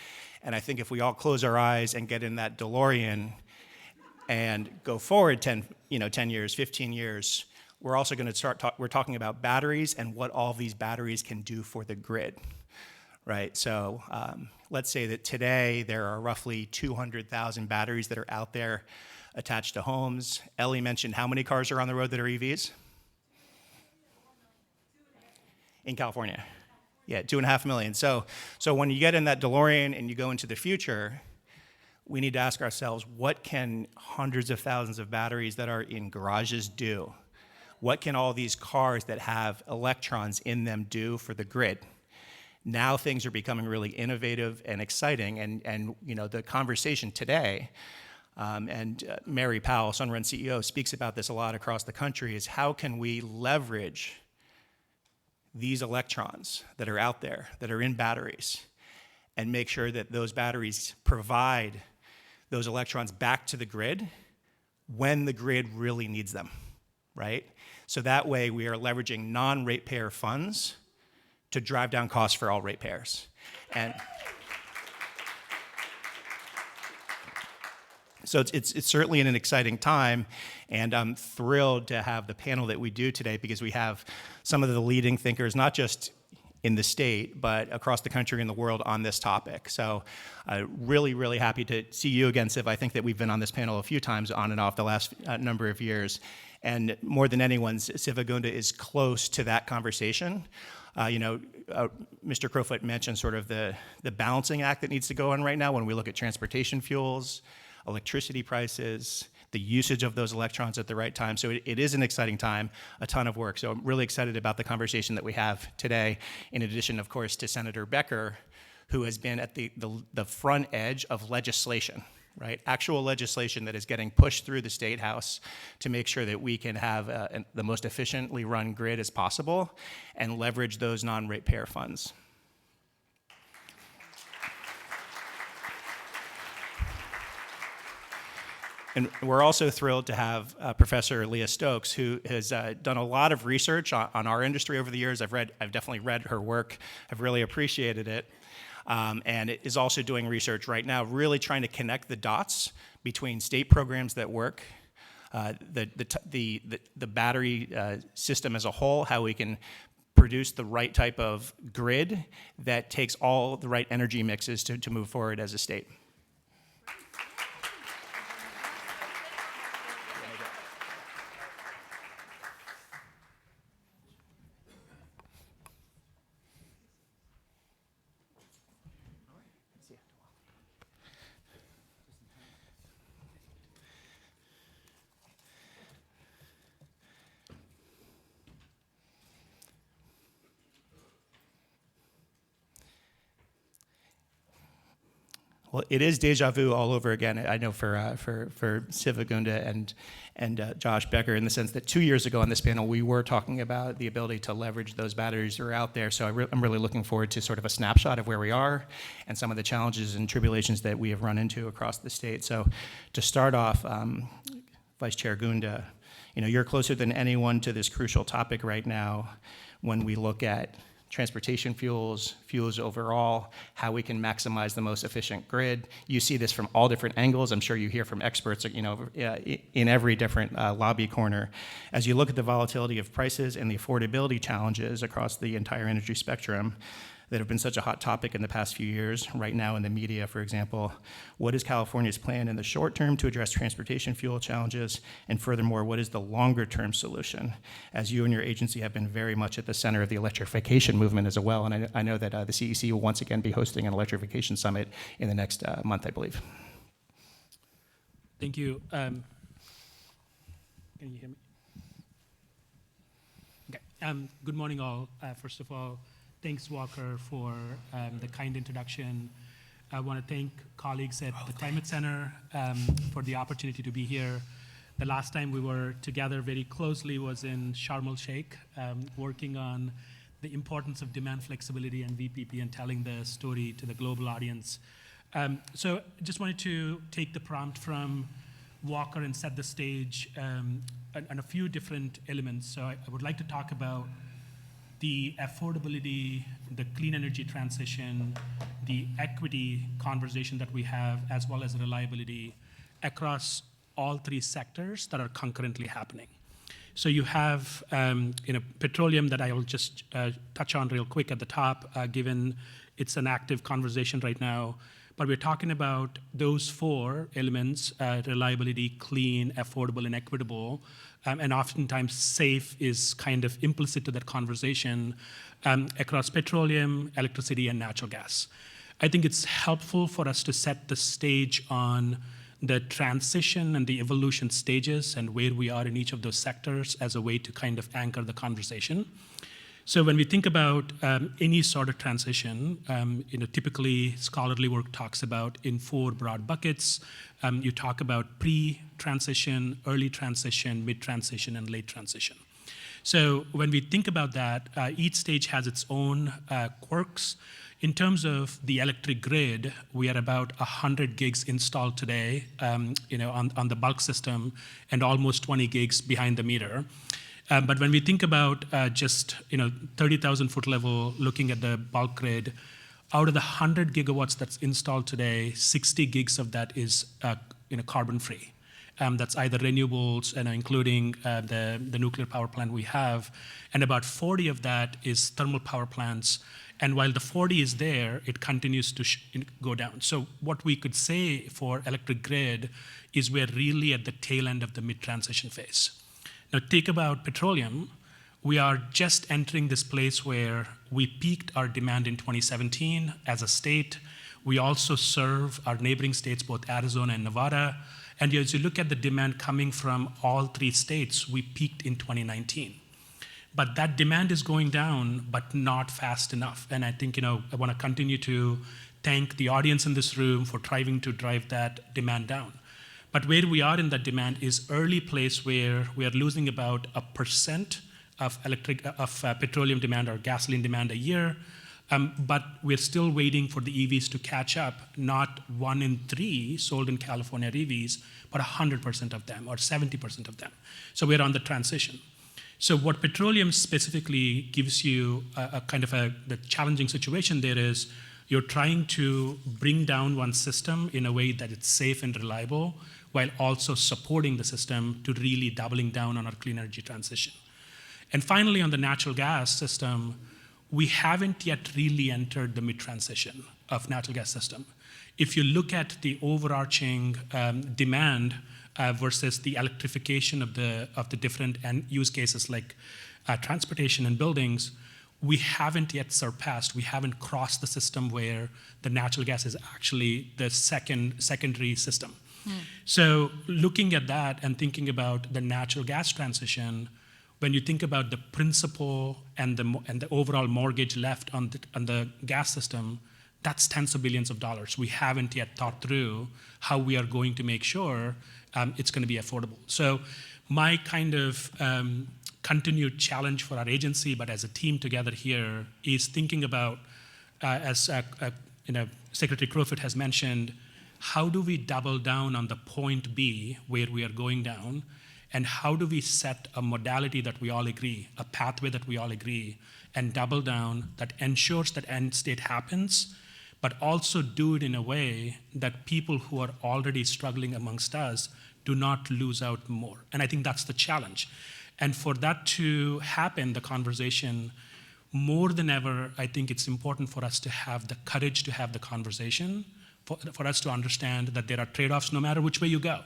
Speaker 6: And I think if we all close our eyes and get in that DeLorean and go forward 10 years, 15 years, we're also going to we're talking about batteries and what all these batteries can do for the grid, right? So let's say that today there are roughly 200,000 batteries that are out there attached to homes. Ellie mentioned how many cars are on the road that are EVs? In California. Yeah, 2.5 million. So when you get in that DeLorean and you go into the future, we need to ask ourselves, what can hundreds of thousands of batteries that are in garages do? What can all these cars that have electrons in them do for the grid? Now things are becoming really innovative and exciting, and you know, the conversation today, and Mary Powell, Sunrun CEO, speaks about this a lot across the country, is how can we leverage these electrons that are out there, that are in batteries, and make sure that those batteries provide those electrons back to the grid when the grid really needs them, right? So that way we are leveraging non-ratepayer funds to drive down costs for all ratepayers. And so it's certainly an exciting time, and I'm thrilled to have the panel that we do today because we have some of the leading thinkers, not just in the state, but across the country and the world on this topic. So really, really happy to see you again, Siva. I think that we've been on this panel a few times on and off the last number of years. And more than anyone, Siva Gunda is close to that conversation. Mr. Crowfoot mentioned sort of the balancing act that needs to go on right now when we look at transportation fuels, electricity prices, the usage of those electrons at the right time. So it is an exciting time, a ton of work. So I'm really excited about the conversation that we have today, in addition, of course, to Senator Becker, who has been at the front edge of legislation, right? Actual legislation that is getting pushed through the State House to make sure that we can have the most efficiently run grid as possible and leverage those non-ratepayer funds. And we're also thrilled to have Professor Leah Stokes, who has done a lot of research on our industry over the years. I've definitely read her work. I've really appreciated it. And it is also doing research right now, really trying to connect the dots between state programs that work, the battery system as a whole, how we can produce the right type of grid that takes all the right energy mixes to move forward as a state. Well, it is deja vu all over again. I know for Siva Gunda and Josh Becker, in the sense that 2 years ago on this panel, we were talking about the ability to leverage those batteries that are out there. So I'm really looking forward to sort of a snapshot of where we are and some of the challenges and tribulations that we have run into across the state. So to start off, Vice Chair Gunda, you're closer than anyone to this crucial topic right now when we look at transportation fuels, fuels overall, how we can maximize the most efficient grid. You see this from all different angles. I'm sure you hear from experts, in every different lobby corner. As you look at the volatility of prices and the affordability challenges across the entire energy spectrum that have been such a hot topic in the past few years, right now in the media, for example, what is California's plan in the short term to address transportation fuel challenges? And furthermore, what is the longer term solution? As you and your agency have been very much at the center of the electrification movement as well, and I know that the CEC will once again be hosting an electrification summit in the next month, I believe.
Speaker 7: Thank you. Can you hear me? Okay. Good morning, all. First of all, thanks, Walker, for the kind introduction. I want to thank colleagues at the Climate Center for the opportunity to be here. The last time we were together very closely was in Sharm el-Sheikh, working on the importance of demand flexibility and VPP and telling the story to the global audience. So just wanted to take the prompt from Walker and set the stage on a few different elements. So I would like to talk about the affordability, the clean energy transition, the equity conversation that we have, as well as reliability across all three sectors that are concurrently happening. So you have petroleum that I will just touch on real quick at the top, given it's an active conversation right now. But we're talking about those four elements: reliability, clean, affordable, and equitable. And oftentimes safe is kind of implicit to that conversation across petroleum, electricity, and natural gas. I think it's helpful for us to set the stage on the transition and the evolution stages and where we are in each of those sectors as a way to kind of anchor the conversation. So when we think about any sort of transition, typically scholarly work talks about in four broad buckets. You talk about pre-transition, early transition, mid-transition, and late transition. So when we think about that, each stage has its own quirks. In terms of the electric grid, we are about 100 gigs installed today, on the bulk system, and almost 20 gigs behind the meter. But when we think about just 30,000 foot level, looking at the bulk grid, out of the 100 gigawatts that's installed today, 60 gigs of that is carbon free. That's either renewables, including the nuclear power plant we have, and about 40 of that is thermal power plants. And while the 40 is there, it continues to go down. So what we could say for electric grid is we're really at the tail end of the mid-transition phase. Now, think about petroleum. We are just entering this place where we peaked our demand in 2017 as a state. We also serve our neighboring states, both Arizona and Nevada. And as you look at the demand coming from all three states, we peaked in 2019. But that demand is going down, but not fast enough. And I think, I want to continue to thank the audience in this room for trying to drive that demand down. But where we are in that demand is early place where we are losing about 1% of petroleum demand or gasoline demand a year. But we're still waiting for the EVs to catch up. Not 1 in 3 sold in California are EVs, but 100% of them or 70% of them. So we're on the transition. So what petroleum specifically gives you the challenging situation there is you're trying to bring down one system in a way that it's safe and reliable, while also supporting the system to really doubling down on our clean energy transition. And finally, on the natural gas system, we haven't yet really entered the mid-transition of natural gas system. If you look at the overarching demand versus the electrification of the different end use cases like transportation and buildings, we haven't yet surpassed, we haven't crossed the system where the natural gas is actually the secondary system. So looking at that and thinking about the natural gas transition, when you think about the principal and the overall mortgage left on the gas system, that's tens of billions of dollars. We haven't yet thought through how we are going to make sure it's going to be affordable. So my kind of continued challenge for our agency, but as a team together here, is thinking about, as Secretary Crowfoot has mentioned, how do we double down on the point B where we are going down And how do we set a modality that we all agree, a pathway that we all agree, and double down that ensures that end state happens, but also do it in a way that people who are already struggling amongst us do not lose out more. And I think that's the challenge. And for that to happen, the conversation, more than ever, I think it's important for us to have the courage to have the conversation, for us to understand that there are trade-offs no matter which way you go.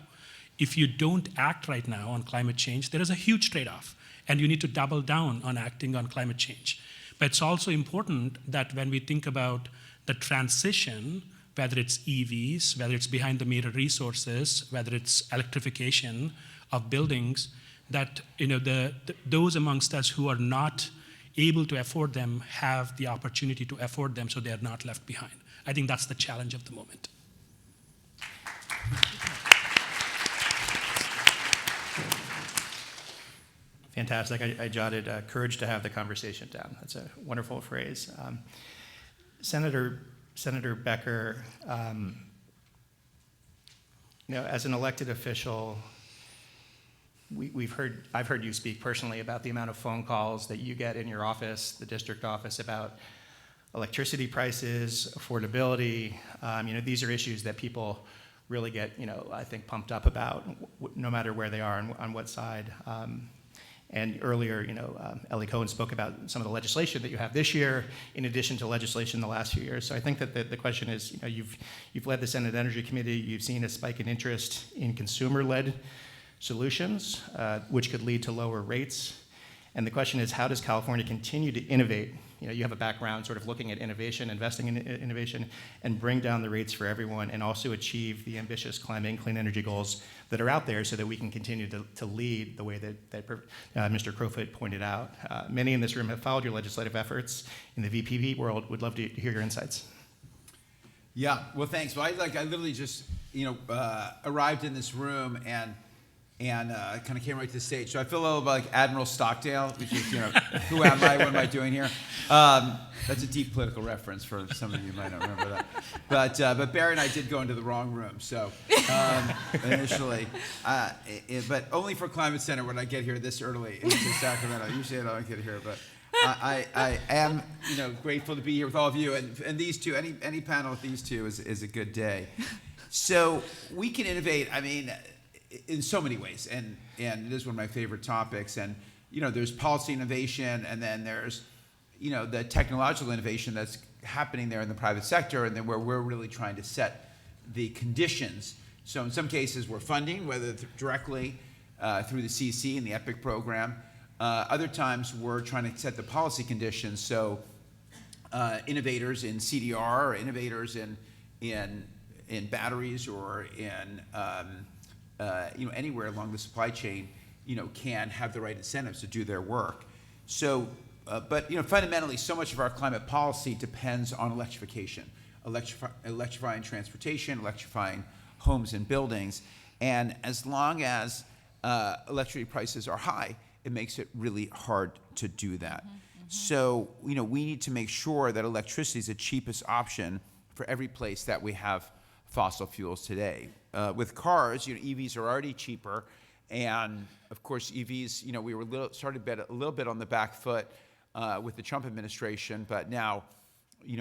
Speaker 7: If you don't act right now on climate change, there is a huge trade-off, and you need to double down on acting on climate change. But it's also important that when we think about the transition, whether it's EVs, whether it's behind-the-meter resources, whether it's electrification of buildings, that those amongst us who are not able to afford them have the opportunity to afford them so they are not left behind. I think that's the challenge of the moment.
Speaker 6: Fantastic. I jotted courage to have the conversation down. That's a wonderful phrase. Senator Becker, as an elected official, I've heard you speak personally about the amount of phone calls that you get in your office, the district office, about electricity prices, affordability. These are issues that people really get, I think, pumped up about, no matter where they are and on what side. And earlier, Ellie Cohen spoke about some of the legislation that you have this year, in addition to legislation the last few years. So I think that the question is, you've led the Senate Energy Committee, you've seen a spike in interest in consumer-led solutions, which could lead to lower rates. And the question is, how does California continue to innovate? You have a background sort of looking at innovation, investing in innovation, and bring down the rates for everyone, and also achieve the ambitious climate and clean energy goals that are out there so that we can continue to lead the way that Mr. Crowfoot pointed out. Many in this room have followed your legislative efforts in the VPP world. Would love to hear your insights.
Speaker 8: Yeah, well, thanks. Well, I literally just, arrived in this room and kind of came right to the stage. So I feel a little like Admiral Stockdale, which is, who am I, what am I doing here? That's a deep political reference for some of you might not remember that. But Barry and I did go into the wrong room, so initially. But only for Climate Center when I get here this early into Sacramento. Usually I don't get here, but I am, grateful to be here with all of you. And these two, any panel with these two is a good day. So we can innovate, in so many ways, and it is one of my favorite topics. And there's policy innovation, and then there's the technological innovation that's happening there in the private sector, and then where we're really trying to set the conditions. So in some cases we're funding, whether directly through the CC and the EPIC program. Other times we're trying to set the policy conditions. So innovators in CDR, or innovators in batteries, or in anywhere along the supply chain, can have the right incentives to do their work. So, but fundamentally, so much of our climate policy depends on electrification, electrifying transportation, electrifying homes and buildings. And as long as electricity prices are high, it makes it really hard to do that. So, we need to make sure that electricity is the cheapest option for every place that we have fossil fuels today. With cars, EVs are already cheaper, and of course EVs, we were started a little bit on the back foot with the Trump administration, but now,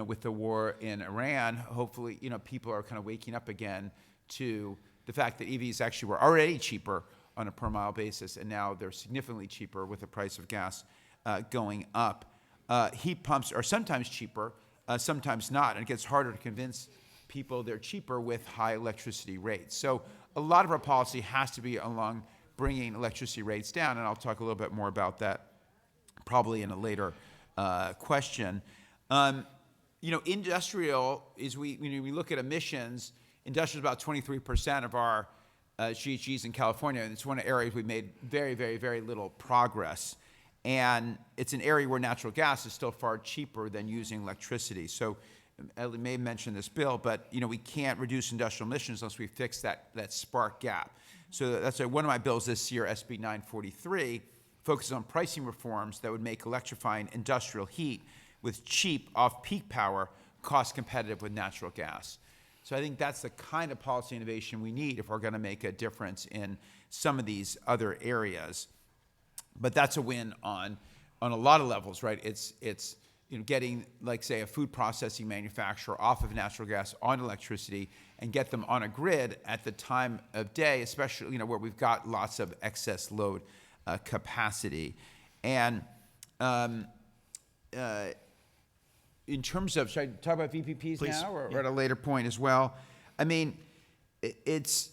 Speaker 8: with the war in Iran, hopefully, people are kind of waking up again to the fact that EVs actually were already cheaper on a per mile basis, and now they're significantly cheaper with the price of gas going up. Heat pumps are sometimes cheaper, sometimes not, and it gets harder to convince people they're cheaper with high electricity rates. So a lot of our policy has to be along bringing electricity rates down, and I'll talk a little bit more about that probably in a later question. Industrial is, we look at emissions, industrial is about 23% of our GHGs in California, and it's one of the areas we've made very, very, very little progress. And it's an area where natural gas is still far cheaper than using electricity. So Ellie may mention this bill, but we can't reduce industrial emissions unless we fix that spark gap. So that's one of my bills this year, SB 943, focuses on pricing reforms that would make electrifying industrial heat with cheap off-peak power cost competitive with natural gas. So I think that's the kind of policy innovation we need if we're going to make a difference in some of these other areas. But that's a win on a lot of levels, right? It's getting, like, say, a food processing manufacturer off of natural gas on electricity and get them on a grid at the time of day, especially where we've got lots of excess load capacity. And in terms of, should I talk about VPPs
Speaker 6: Please.
Speaker 8: now, or at a later point as well? I mean, it's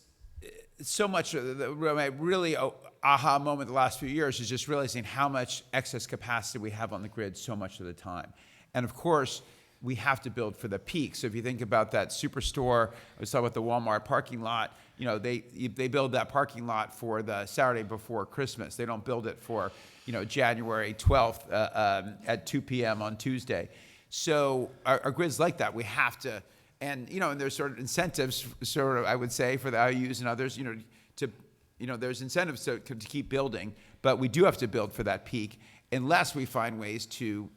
Speaker 8: so much. Really, aha moment the last few years is just realizing how much excess capacity we have on the grid so much of the time. And of course, we have to build for the peak. So if you think about that superstore, I was talking about the Walmart parking lot, they build that parking lot for the Saturday before Christmas. They don't build it for, January 12th at 2 p.m. on Tuesday. So our grid's like that. We have to, and there's sort of incentives, I would say, for the IOUs and others, there's incentives to keep building, but we do have to build for that peak unless we find ways to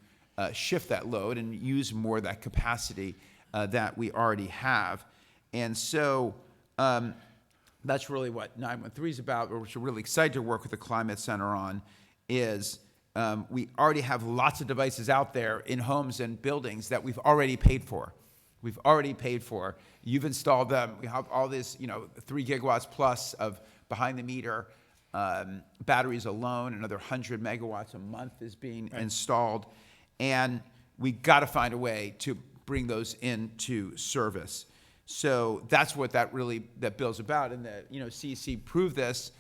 Speaker 8: shift that load and use more of that capacity that we already have. And so that's really what 913 is about, which we're really excited to work with the Climate Center on, is we already have lots of devices out there in homes and buildings that we've already paid for. We've already paid for. You've installed them. We have all this, 3 gigawatts plus of behind-the-meter batteries alone. Another 100 megawatts a month is being installed. And we got to find a way to bring those into service. So that's what that bill's about. And the CEC proved this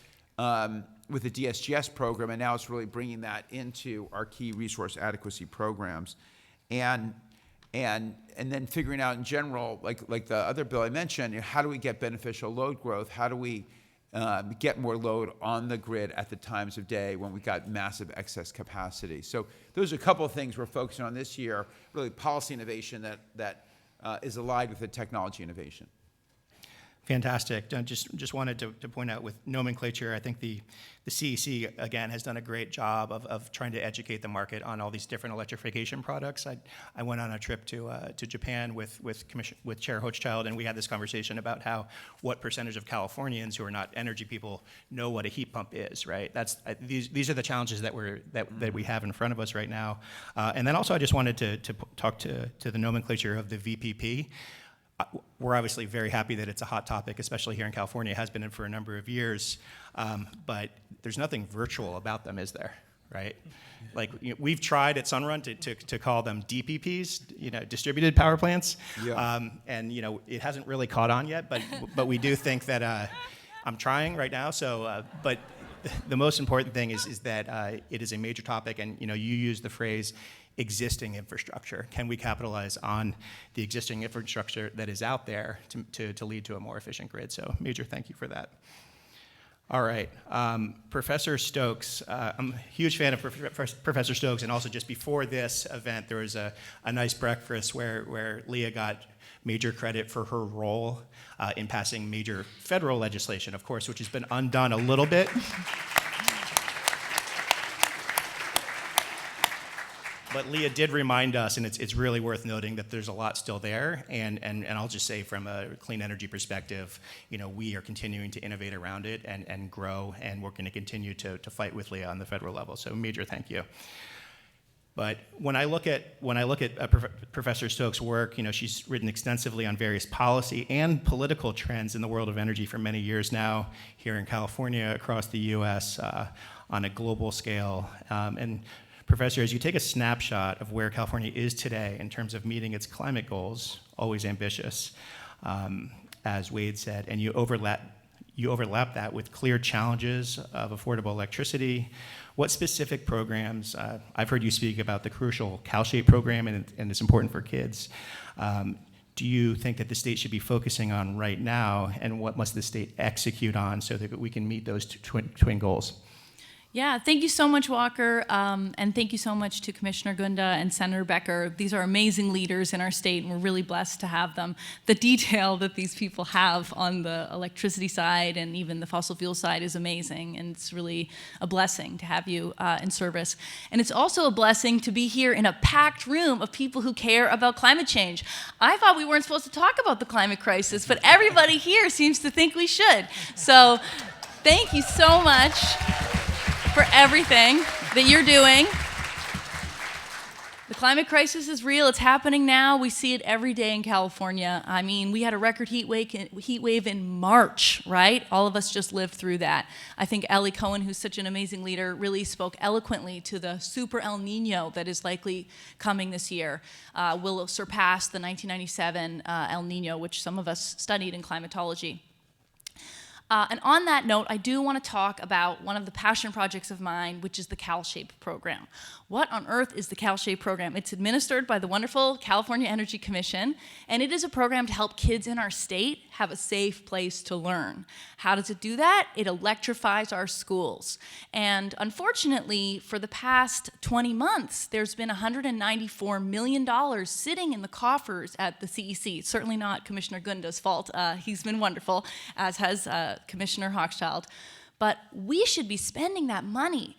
Speaker 8: with the DSGS program, and now it's really bringing that into our key resource adequacy programs, and then figuring out in general, like the other bill I mentioned, how do we get beneficial load growth? How do we get more load on the grid at the times of day when we've got massive excess capacity? So those are a couple of things we're focusing on this year, really policy innovation that is aligned with the technology innovation.
Speaker 6: Fantastic. Just wanted to point out with nomenclature, I think the CEC, again, has done a great job of trying to educate the market on all these different electrification products. I went on a trip to Japan with Chair Hochschild, and we had this conversation about what percentage of Californians who are not energy people know what a heat pump is, right? These are the challenges that we have in front of us right now. And then also I just wanted to talk to the nomenclature of the VPP. We're obviously very happy that it's a hot topic, especially here in California. It has been for a number of years, but there's nothing virtual about them, is there? Right? Like we've tried at Sunrun to call them DPPs, distributed power plants, and it hasn't really caught on yet. But we do think that I'm trying right now. So, but the most important thing is that it is a major topic, and you use the phrase existing infrastructure. Can we capitalize on the existing infrastructure that is out there to lead to a more efficient grid? So major thank you for that. All right, Professor Stokes. I'm a huge fan of Professor Stokes, and also just before this event, there was a nice breakfast where Leah got major credit for her role in passing major federal legislation, of course, which has been undone a little bit. But Leah did remind us, and it's really worth noting that there's a lot still there, and I'll just say from a clean energy perspective, we are continuing to innovate around it and grow, and we're going to continue to fight with Leah on the federal level. So major thank you. But when I look at Professor Stokes' work, she's written extensively on various policy and political trends in the world of energy for many years now, here in California, across the U.S., on a global scale, and Professor, as you take a snapshot of where California is today in terms of meeting its climate goals, always ambitious, as Wade said, and you overlap that with clear challenges of affordable electricity, what specific programs, I've heard you speak about the crucial CalShape program, and it's important for kids. Do you think that the state should be focusing on right now, and what must the state execute on so that we can meet those twin goals?
Speaker 9: Yeah, thank you so much, Walker, and thank you so much to Commissioner Gunda and Senator Becker. These are amazing leaders in our state, and we're really blessed to have them. The detail that these people have on the electricity side and even the fossil fuel side is amazing, and it's really a blessing to have you in service. And it's also a blessing to be here in a packed room of people who care about climate change. I thought we weren't supposed to talk about the climate crisis, but everybody here seems to think we should. So thank you so much for everything that you're doing. The climate crisis is real. It's happening now. We see it every day in California. I mean, we had a record heat wave in March, right? All of us just lived through that. I think Ellie Cohen, who's such an amazing leader, really spoke eloquently to the super El Nino that is likely coming this year. Will surpass the 1997 El Nino, which some of us studied in climatology. And on that note, I do want to talk about one of the passion projects of mine, which is the CalShape program. What on earth is the CalShape program? It's administered by the wonderful California Energy Commission, and it is a program to help kids in our state have a safe place to learn. How does it do that? It electrifies our schools. And unfortunately, for the past 20 months, there's been $194 million sitting in the coffers at the CEC. It's certainly not Commissioner Gunda's fault. He's been wonderful, as has Commissioner Hochschild. But we should be spending that money.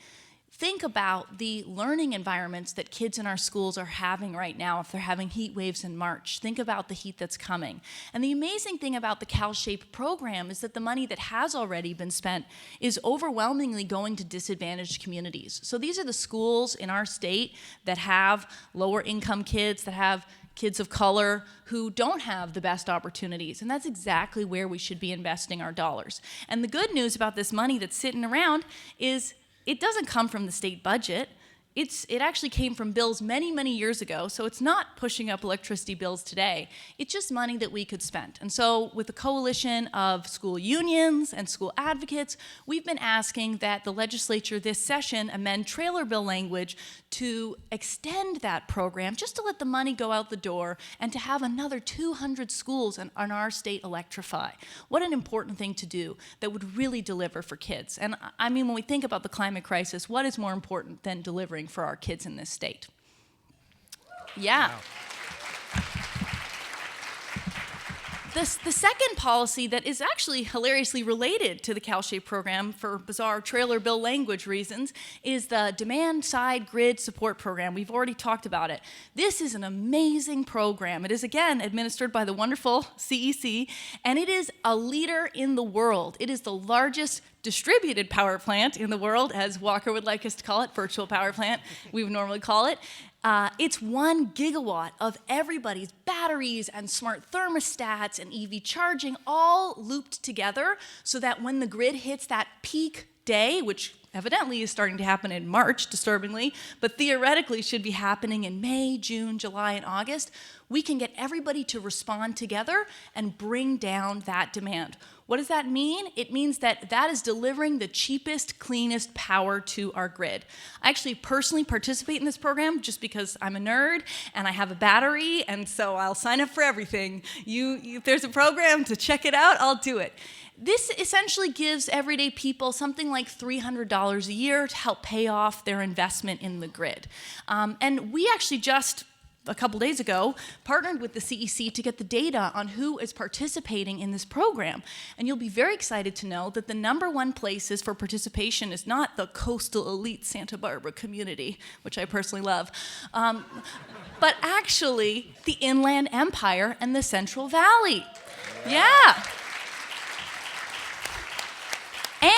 Speaker 9: Think about the learning environments that kids in our schools are having right now if they're having heat waves in March. Think about the heat that's coming. And the amazing thing about the CalShape program is that the money that has already been spent is overwhelmingly going to disadvantaged communities. So these are the schools in our state that have lower income kids, that have kids of color who don't have the best opportunities. And that's exactly where we should be investing our dollars. And the good news about this money that's sitting around is it doesn't come from the state budget. It actually came from bills many, many years ago, so it's not pushing up electricity bills today. It's just money that we could spend. And so with a coalition of school unions and school advocates, we've been asking that the legislature this session amend trailer bill language to extend that program, just to let the money go out the door and to have another 200 schools in our state electrify. What an important thing to do that would really deliver for kids. And I mean, when we think about the climate crisis, what is more important than delivering for our kids in this state? Yeah. Wow. The second policy that is actually hilariously related to the CalShape program for bizarre trailer bill language reasons is the Demand Side Grid Support Program. We've already talked about it. This is an amazing program. It is, again, administered by the wonderful CEC, and it is a leader in the world. It is the largest distributed power plant in the world, as Walker would like us to call it, virtual power plant, we would normally call it. It's 1 gigawatt of everybody's batteries and smart thermostats and EV charging all looped together so that when the grid hits that peak day, which evidently is starting to happen in March, disturbingly, but theoretically should be happening in May, June, July, and August, we can get everybody to respond together and bring down that demand. What does that mean? It means that that is delivering the cheapest, cleanest power to our grid. I actually personally participate in this program just because I'm a nerd and I have a battery, and so I'll sign up for everything. If there's a program to check it out, I'll do it. This essentially gives everyday people something like $300 a year to help pay off their investment in the grid. And we actually just a couple days ago, partnered with the CEC to get the data on who is participating in this program. And you'll be very excited to know that the #1 places for participation is not the coastal elite Santa Barbara community, which I personally love, but actually the Inland Empire and the Central Valley. Yeah.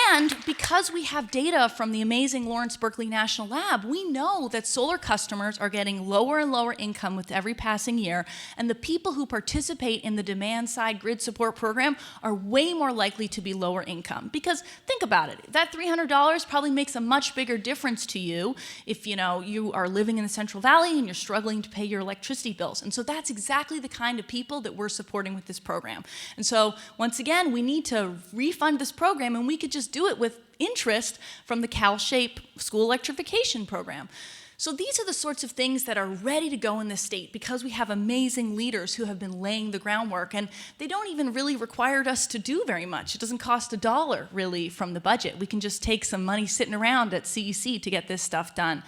Speaker 9: And because we have data from the amazing Lawrence Berkeley National Lab, we know that solar customers are getting lower and lower income with every passing year, and the people who participate in the Demand Side Grid Support Program are way more likely to be lower income. Because think about it, that $300 probably makes a much bigger difference to you if you are living in the Central Valley and you're struggling to pay your electricity bills. And so that's exactly the kind of people that we're supporting with this program. And so once again, we need to refund this program, and we could just do it with interest from the CalShape school electrification program. So these are the sorts of things that are ready to go in the state because we have amazing leaders who have been laying the groundwork, and they don't even really require us to do very much. It doesn't cost $1 really from the budget. We can just take some money sitting around at CEC to get this stuff done.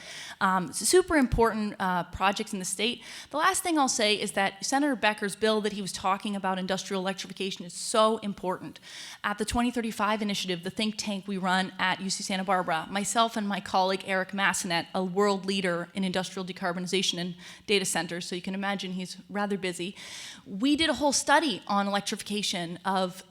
Speaker 9: Super important projects in the state. The last thing I'll say is that Senator Becker's bill that he was talking about, industrial electrification, is so important. At the 2035 initiative, the think tank we run at UC Santa Barbara, myself and my colleague Eric Massenet, a world leader in industrial decarbonization and data centers, so you can imagine he's rather busy. We did a whole study on electrification of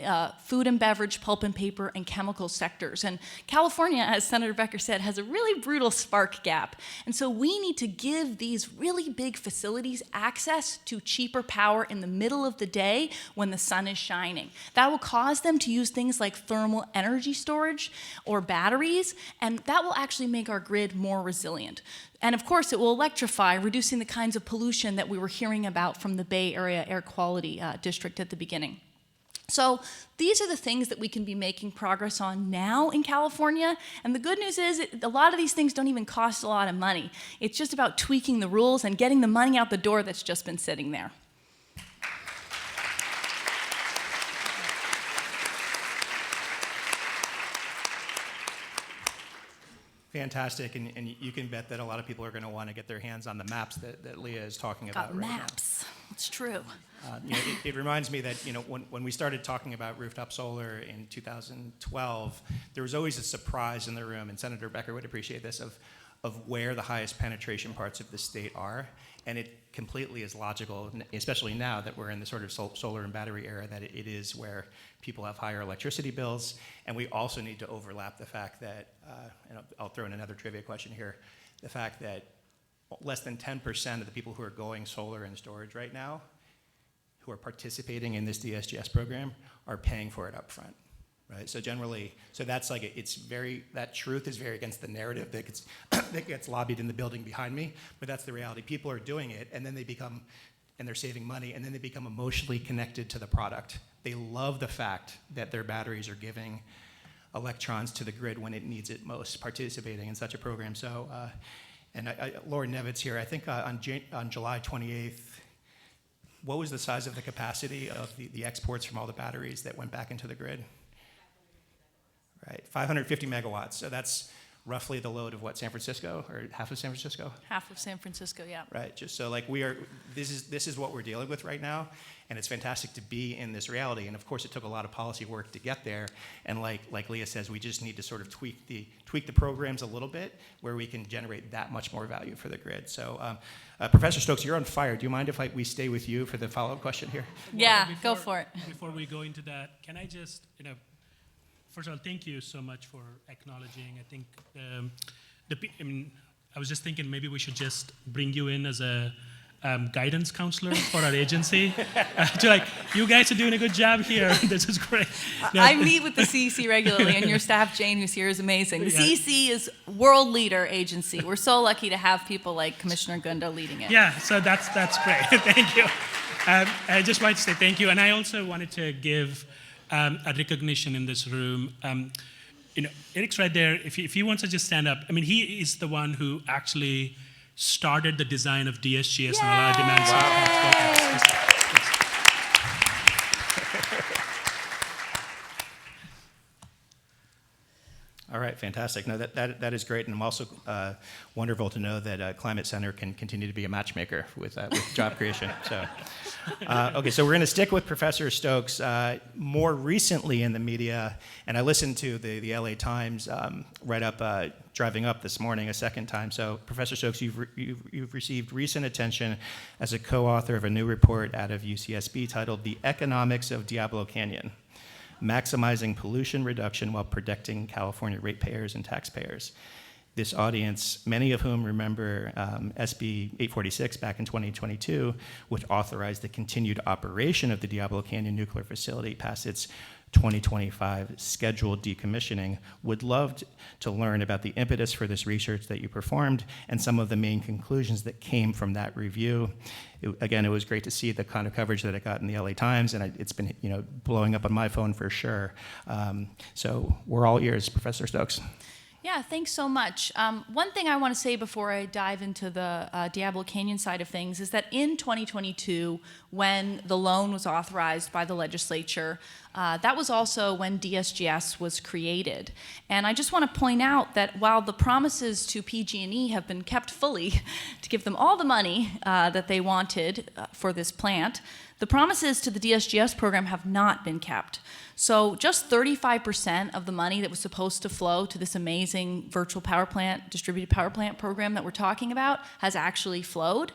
Speaker 9: food and beverage, pulp and paper, and chemical sectors. And California, as Senator Becker said, has a really brutal spark gap. And so we need to give these really big facilities access to cheaper power in the middle of the day when the sun is shining. That will cause them to use things like thermal energy storage or batteries, and that will actually make our grid more resilient. And of course, it will electrify, reducing the kinds of pollution that we were hearing about from the Bay Area Air Quality District at the beginning. So these are the things that we can be making progress on now in California. And the good news is a lot of these things don't even cost a lot of money. It's just about tweaking the rules and getting the money out the door that's just been sitting there.
Speaker 6: Fantastic, and you can bet that a lot of people are going to want to get their hands on the maps that Leah is talking about right
Speaker 9: maps. It's true.
Speaker 6: It reminds me that when we started talking about rooftop solar in 2012, there was always a surprise in the room, and Senator Becker would appreciate this, of where the highest penetration parts of the state are. And it completely is logical, especially now that we're in the sort of solar and battery era, that it is where people have higher electricity bills. And we also need to overlap the fact that, and I'll throw in another trivia question here, the fact that less than 10% of the people who are going solar and storage right now, who are participating in this DSGS program, are paying for it up front. Right, so generally, that's like that truth is very against the narrative that gets lobbied in the building behind me, but that's the reality. People are doing it, and then they're saving money, and then they become emotionally connected to the product. They love the fact that their batteries are giving electrons to the grid when it needs it most, participating in such a program. So, Lauren Nevitz here, I think on July 28th, what was the size of the capacity of the exports from all the batteries that went back into the grid? Right, 550 megawatts. So that's roughly the load of what, San Francisco, or half of San Francisco?
Speaker 9: Half of San Francisco, yeah.
Speaker 6: Right. Just so this is what we're dealing with right now, and it's fantastic to be in this reality. And of course, it took a lot of policy work to get there. And like Leah says, we just need to sort of tweak the programs a little bit where we can generate that much more value for the grid. So, Professor Stokes, you're on fire. Do you mind if we stay with you for the follow-up question here?
Speaker 9: Yeah, go for it.
Speaker 7: Before we go into that, can I just, first of all, thank you so much for acknowledging. I think I was just thinking maybe we should just bring you in as a guidance counselor for our agency. You guys are doing a good job here. This is great.
Speaker 9: I meet with the CEC regularly, and your staff, Jane, who's here, is amazing. The CEC is world leader agency. We're so lucky to have people like Commissioner Gunda leading it.
Speaker 7: Yeah, so that's great. Thank you. I just wanted to say thank you, and I also wanted to give a recognition in this room. Eric's right there. If he wants to just stand up, he is the one who actually started the design of DSGS and a lot of demands. Wow.
Speaker 6: All right, fantastic. No, that is great, and I'm also wonderful to know that Climate Center can continue to be a matchmaker with job creation. So, okay, so we're going to stick with Professor Stokes. More recently in the media, and I listened to the LA Times write-up driving up this morning a second time. So, Professor Stokes, you've received recent attention as a co-author of a new report out of UCSB titled "The Economics of Diablo Canyon: Maximizing Pollution Reduction While Protecting California Ratepayers and Taxpayers." This audience, many of whom remember SB 846 back in 2022, which authorized the continued operation of the Diablo Canyon nuclear facility past its 2025 scheduled decommissioning, would love to learn about the impetus for this research that you performed and some of the main conclusions that came from that review. It was great to see the kind of coverage that it got in the LA Times, and it's been blowing up on my phone for sure. So we're all ears, Professor Stokes.
Speaker 9: Yeah, thanks so much. One thing I want to say before I dive into the Diablo Canyon side of things is that in 2022, when the loan was authorized by the legislature, that was also when DSGS was created. And I just want to point out that while the promises to PG&E have been kept fully to give them all the money that they wanted for this plant, the promises to the DSGS program have not been kept. So just 35% of the money that was supposed to flow to this amazing virtual power plant, distributed power plant program that we're talking about has actually flowed.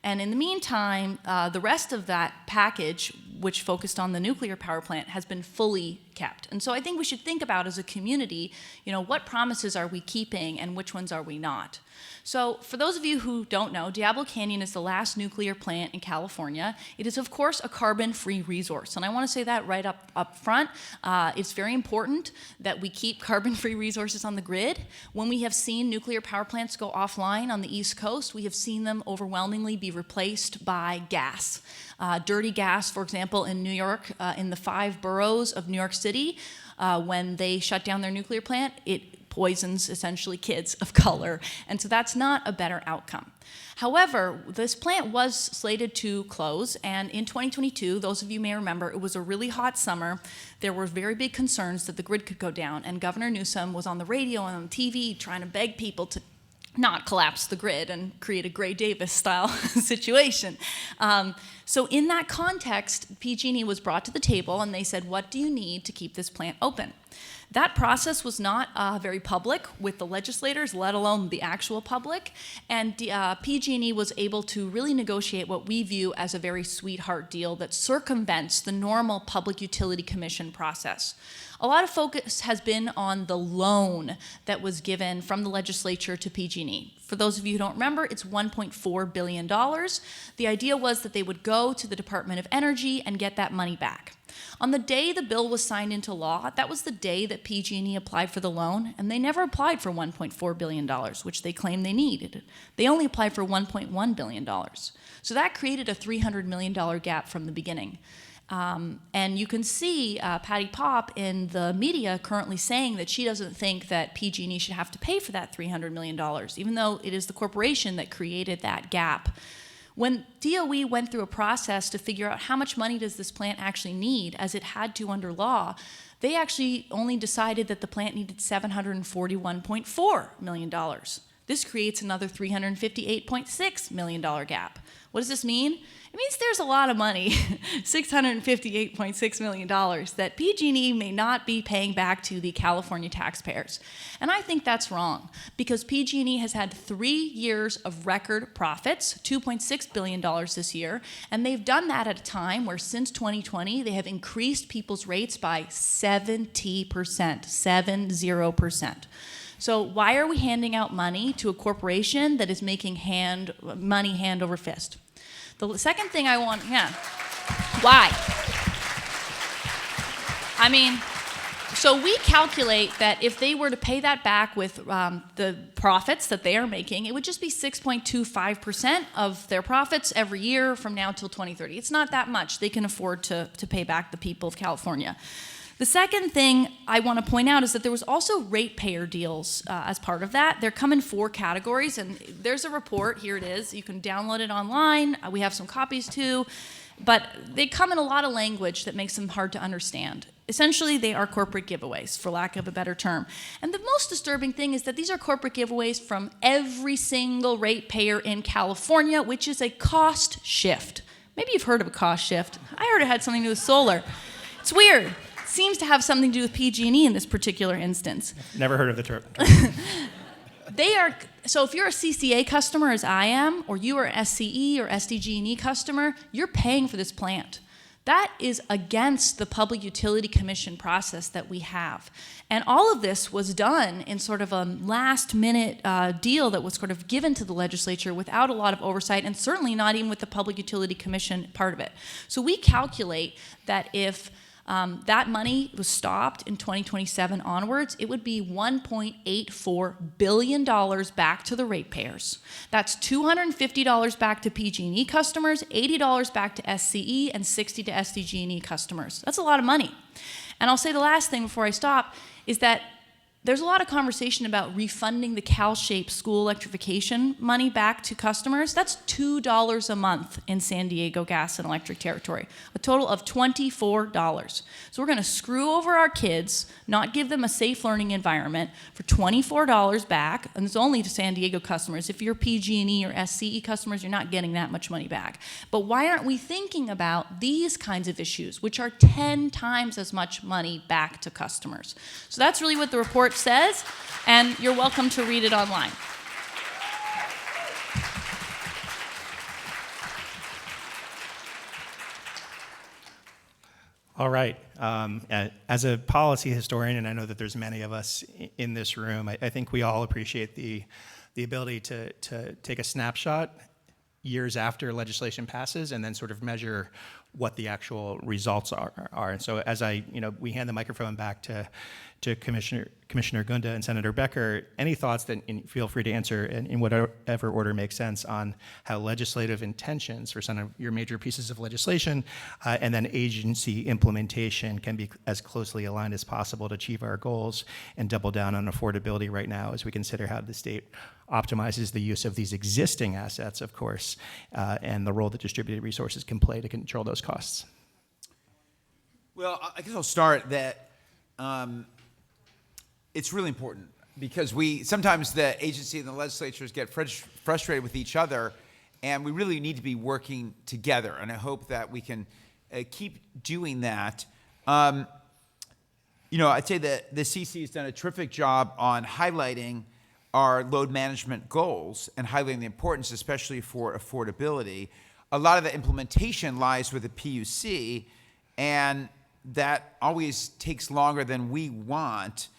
Speaker 9: And in the meantime, the rest of that package, which focused on the nuclear power plant, has been fully kept. And so I think we should think about as a community, what promises are we keeping and which ones are we not? So for those of you who don't know, Diablo Canyon is the last nuclear plant in California. It is, of course, a carbon-free resource. And I want to say that right up front. It's very important that we keep carbon-free resources on the grid. When we have seen nuclear power plants go offline on the East Coast, we have seen them overwhelmingly be replaced by gas. Dirty gas, for example, in New York, in the 5 boroughs of New York City, when they shut down their nuclear plant, it poisons essentially kids of color. And so that's not a better outcome. However, this plant was slated to close, and in 2022, those of you may remember, it was a really hot summer. There were very big concerns that the grid could go down, and Governor Newsom was on the radio and on TV trying to beg people to not collapse the grid and create a Gray Davis-style situation. So in that context, PG&E was brought to the table, and they said, what do you need to keep this plant open? That process was not very public with the legislators, let alone the actual public, and PG&E was able to really negotiate what we view as a very sweetheart deal that circumvents the normal Public Utility Commission process. A lot of focus has been on the loan that was given from the legislature to PG&E. For those of you who don't remember, it's $1.4 billion. The idea was that they would go to the Department of Energy and get that money back. On the day the bill was signed into law, that was the day that PG&E applied for the loan, and they never applied for $1.4 billion, which they claimed they needed. They only applied for $1.1 billion. So that created a $300 million gap from the beginning. And you can see Patty Pop in the media currently saying that she doesn't think that PG&E should have to pay for that $300 million, even though it is the corporation that created that gap. When DOE went through a process to figure out how much money does this plant actually need, as it had to under law, they actually only decided that the plant needed $741.4 million. This creates another $358.6 million gap. What does this mean? It means there's a lot of money, $658.6 million, that PG&E may not be paying back to the California taxpayers. And I think that's wrong, because PG&E has had 3 years of record profits, $2.6 billion this year, and they've done that at a time where since 2020, they have increased people's rates by 70%, 70%. So why are we handing out money to a corporation that is making money hand over fist? The second thing I want, why? I mean, so we calculate that if they were to pay that back with the profits that they are making, it would just be 6.25% of their profits every year from now till 2030. It's not that much. They can afford to pay back the people of California. The second thing I want to point out is that there was also ratepayer deals as part of that. They're come in 4 categories, and there's a report. Here it is. You can download it online. We have some copies too. But they come in a lot of language that makes them hard to understand. Essentially, they are corporate giveaways, for lack of a better term. And the most disturbing thing is that these are corporate giveaways from every single ratepayer in California, which is a cost shift. Maybe you've heard of a cost shift. I heard it had something to do with solar. It's weird. Seems to have something to do with PG&E in this particular instance.
Speaker 6: Never heard of the term.
Speaker 9: So if you're a CCA customer, as I am, or you are an SCE or SDG&E customer, you're paying for this plant. That is against the Public Utility Commission process that we have. And all of this was done in sort of a last-minute deal that was sort of given to the legislature without a lot of oversight, and certainly not even with the Public Utility Commission part of it. So we calculate that if that money was stopped in 2027 onwards, it would be $1.84 billion back to the ratepayers. That's $250 back to PG&E customers, $80 back to SCE, and $60 to SDG&E customers. That's a lot of money. And I'll say the last thing before I stop is that there's a lot of conversation about refunding the CalShape school electrification money back to customers. That's $2 a month in San Diego gas and electric territory, a total of $24. So we're going to screw over our kids, not give them a safe learning environment for $24 back, and it's only to San Diego customers. If you're PG&E or SCE customers, you're not getting that much money back. But why aren't we thinking about these kinds of issues, which are 10 times as much money back to customers? So that's really what the report says, and you're welcome to read it online.
Speaker 6: All right. As a policy historian, and I know that there's many of us in this room, I think we all appreciate the ability to take a snapshot years after legislation passes and then sort of measure what the actual results are. And so as we hand the microphone back to Commissioner Gunda and Senator Becker, any thoughts that, and feel free to answer in whatever order makes sense, on how legislative intentions for some of your major pieces of legislation and then agency implementation can be as closely aligned as possible to achieve our goals and double down on affordability right now as we consider how the state optimizes the use of these existing assets, of course, and the role that distributed resources can play to control those costs.
Speaker 8: Well, I guess I'll start that it's really important because sometimes the agency and the legislatures get frustrated with each other, and we really need to be working together. And I hope that we can keep doing that. I'd say that the CC has done a terrific job on highlighting our load management goals and highlighting the importance, especially for affordability. A lot of the implementation lies with the PUC, and that always takes longer than we want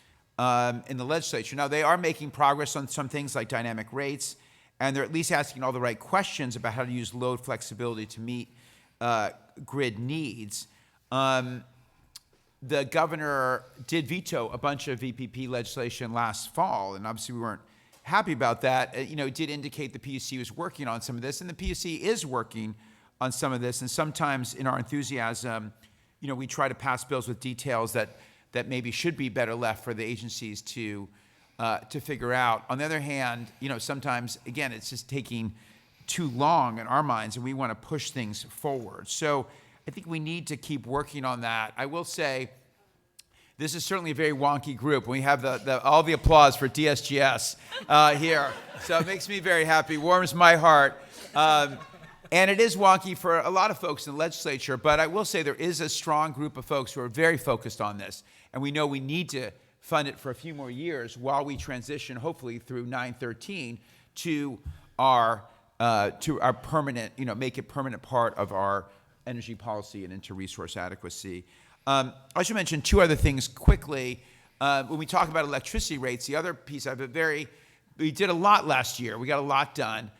Speaker 8: in the legislature. Now, they are making progress on some things like dynamic rates, and they're at least asking all the right questions about how to use load flexibility to meet grid needs. The governor did veto a bunch of VPP legislation last fall, and obviously we weren't happy about that. It did indicate the PUC was working on some of this, and the PUC is working on some of this, and sometimes in our enthusiasm, we try to pass bills with details that maybe should be better left for the agencies to figure out. On the other hand, sometimes, again, it's just taking too long in our minds, and we want to push things forward. So I think we need to keep working on that. I will say, this is certainly a very wonky group. We have all the applause for DSGS here. So it makes me very happy, warms my heart. And it is wonky for a lot of folks in the legislature, but I will say there is a strong group of folks who are very focused on this. And we know we need to fund it for a few more years while we transition, hopefully through 913, to our permanent, make it permanent part of our energy policy and into resource adequacy. I should mention two other things quickly. When we talk about electricity rates, the other piece of it, we did a lot last year. We got a lot done.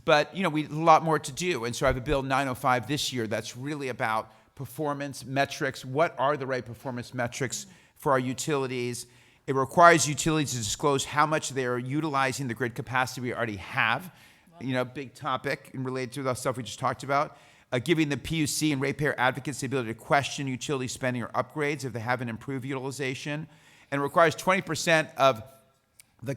Speaker 8: But, we have a lot more to do. And so I have a Bill 905 this year that's really about performance metrics. What are the right performance metrics for our utilities? It requires utilities to disclose how much they are utilizing the grid capacity we already have. Big topic and related to the stuff we just talked about. Giving the PUC and ratepayer advocates the ability to question utility spending or upgrades if they haven't improved utilization. And it requires 20% of the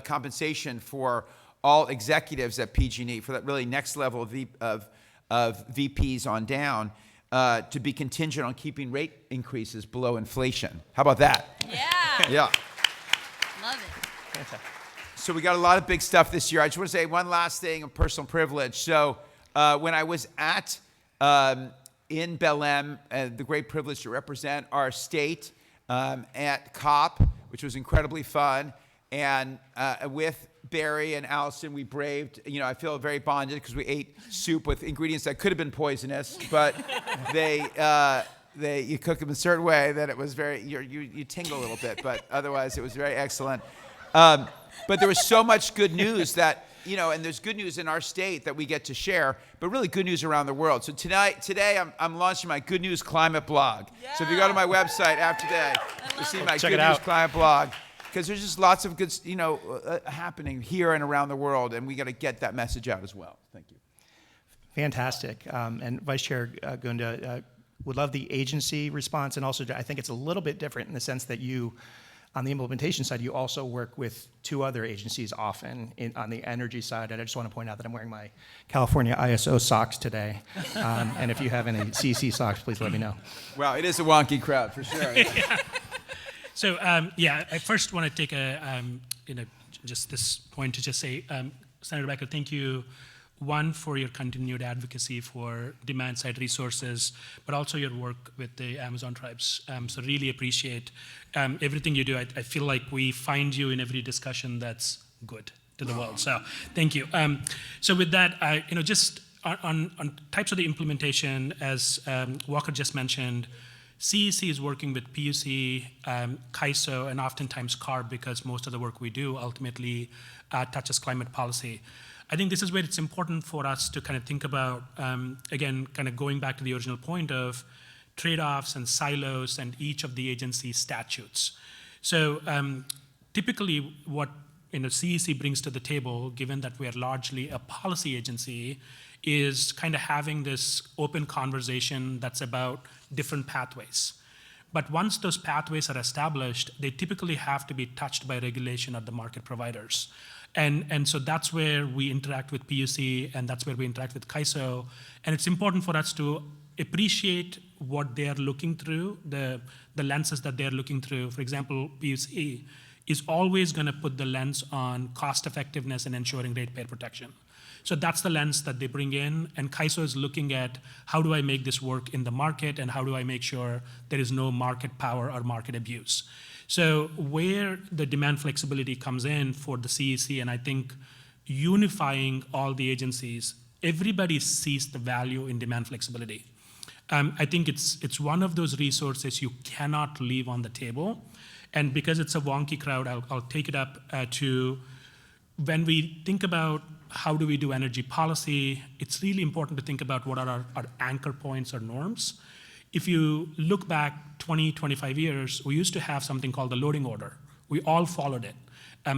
Speaker 8: compensation for all executives at PG&E, for that really next level of VPs on down, to be contingent on keeping rate increases below inflation. How about that?
Speaker 9: Yeah.
Speaker 8: Yeah.
Speaker 9: Love it.
Speaker 6: Fantastic.
Speaker 8: So we got a lot of big stuff this year. I just want to say one last thing of personal privilege. So when I was in Bel-Em, the great privilege to represent our state at COP, which was incredibly fun, and with Barry and Allison, we braved, I feel very bonded because we ate soup with ingredients that could have been poisonous, but you cook them in a certain way that it was very, you tingle a little bit, but otherwise it was very excellent. But there was so much good news that, and there's good news in our state that we get to share, but really good news around the world. So today I'm launching my Good News Climate blog. Yeah. So if you go to my website after today, you'll see my Good News Climate blog. Because there's just lots of good, happening here and around the world, and we got to get that message out as well. Thank you.
Speaker 6: Fantastic. And Vice Chair Gunda, would love the agency response, and also I think it's a little bit different in the sense that you, on the implementation side, you also work with 2 other agencies often on the energy side. And I just want to point out that I'm wearing my California ISO socks today. And if you have any CC socks, please let me know.
Speaker 8: Wow, it is a wonky crowd for sure.
Speaker 7: So I first want to take just this point to just say, Senator Becker, thank you. One, for your continued advocacy for demand-side resources, but also your work with the Amazon tribes. So really appreciate everything you do. I feel like we find you in every discussion that's good to the world. So thank you. So with that, just on types of the implementation, as Walker just mentioned, CEC is working with PUC, CAISO, and oftentimes CARB, because most of the work we do ultimately touches climate policy. I think this is where it's important for us to kind of think about, again, kind of going back to the original point of trade-offs and silos and each of the agency statutes. So typically what CEC brings to the table, given that we are largely a policy agency, is kind of having this open conversation that's about different pathways. But once those pathways are established, they typically have to be touched by regulation of the market providers. And so that's where we interact with PUC, and that's where we interact with CAISO. And it's important for us to appreciate what they're looking through, the lenses that they're looking through. For example, PUC is always going to put the lens on cost effectiveness and ensuring ratepayer protection. So that's the lens that they bring in, and CAISO is looking at how do I make this work in the market, and how do I make sure there is no market power or market abuse. So where the demand flexibility comes in for the CEC, and I think unifying all the agencies, everybody sees the value in demand flexibility. I think it's one of those resources you cannot leave on the table. And because it's a wonky crowd, I'll take it up to when we think about how do we do energy policy, it's really important to think about what are our anchor points or norms. If you look back 20, 25 years, we used to have something called the loading order. We all followed it.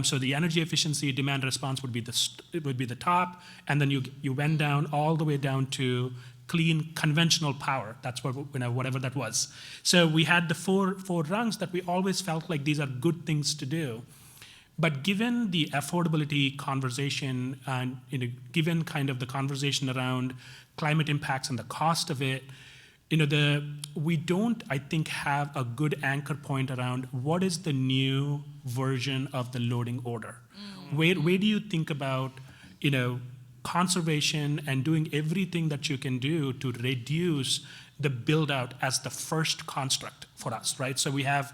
Speaker 7: So the energy efficiency demand response would be the top, and then you went down all the way down to clean conventional power. That's what, whatever that was. So we had the four rungs that we always felt like these are good things to do. But given the affordability conversation and given kind of the conversation around climate impacts and the cost of it, we don't, I think, have a good anchor point around what is the new version of the loading order. Where do you think about, conservation and doing everything that you can do to reduce the build out as the first construct for us, right? So we have,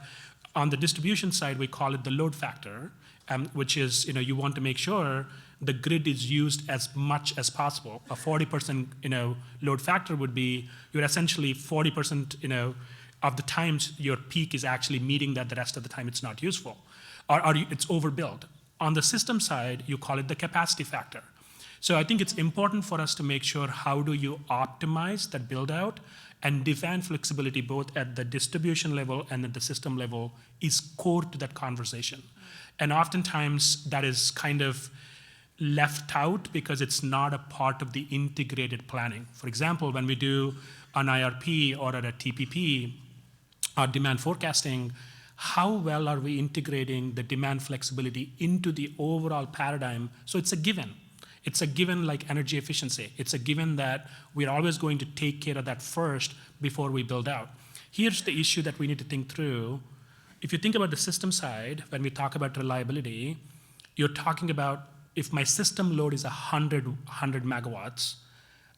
Speaker 7: on the distribution side, we call it the load factor, which is, you want to make sure the grid is used as much as possible. A 40%, load factor would be you're essentially 40%, of the times your peak is actually meeting that. The rest of the time it's not useful, or it's overbuilt. On the system side, you call it the capacity factor. So I think it's important for us to make sure how do you optimize that build out, and demand flexibility both at the distribution level and at the system level is core to that conversation. And oftentimes that is kind of left out because it's not a part of the integrated planning. For example, when we do an IRP or at a TPP, or demand forecasting, how well are we integrating the demand flexibility into the overall paradigm? So it's a given. It's a given like energy efficiency. It's a given that we're always going to take care of that first before we build out. Here's the issue that we need to think through. If you think about the system side, when we talk about reliability, you're talking about if my system load is 100 megawatts,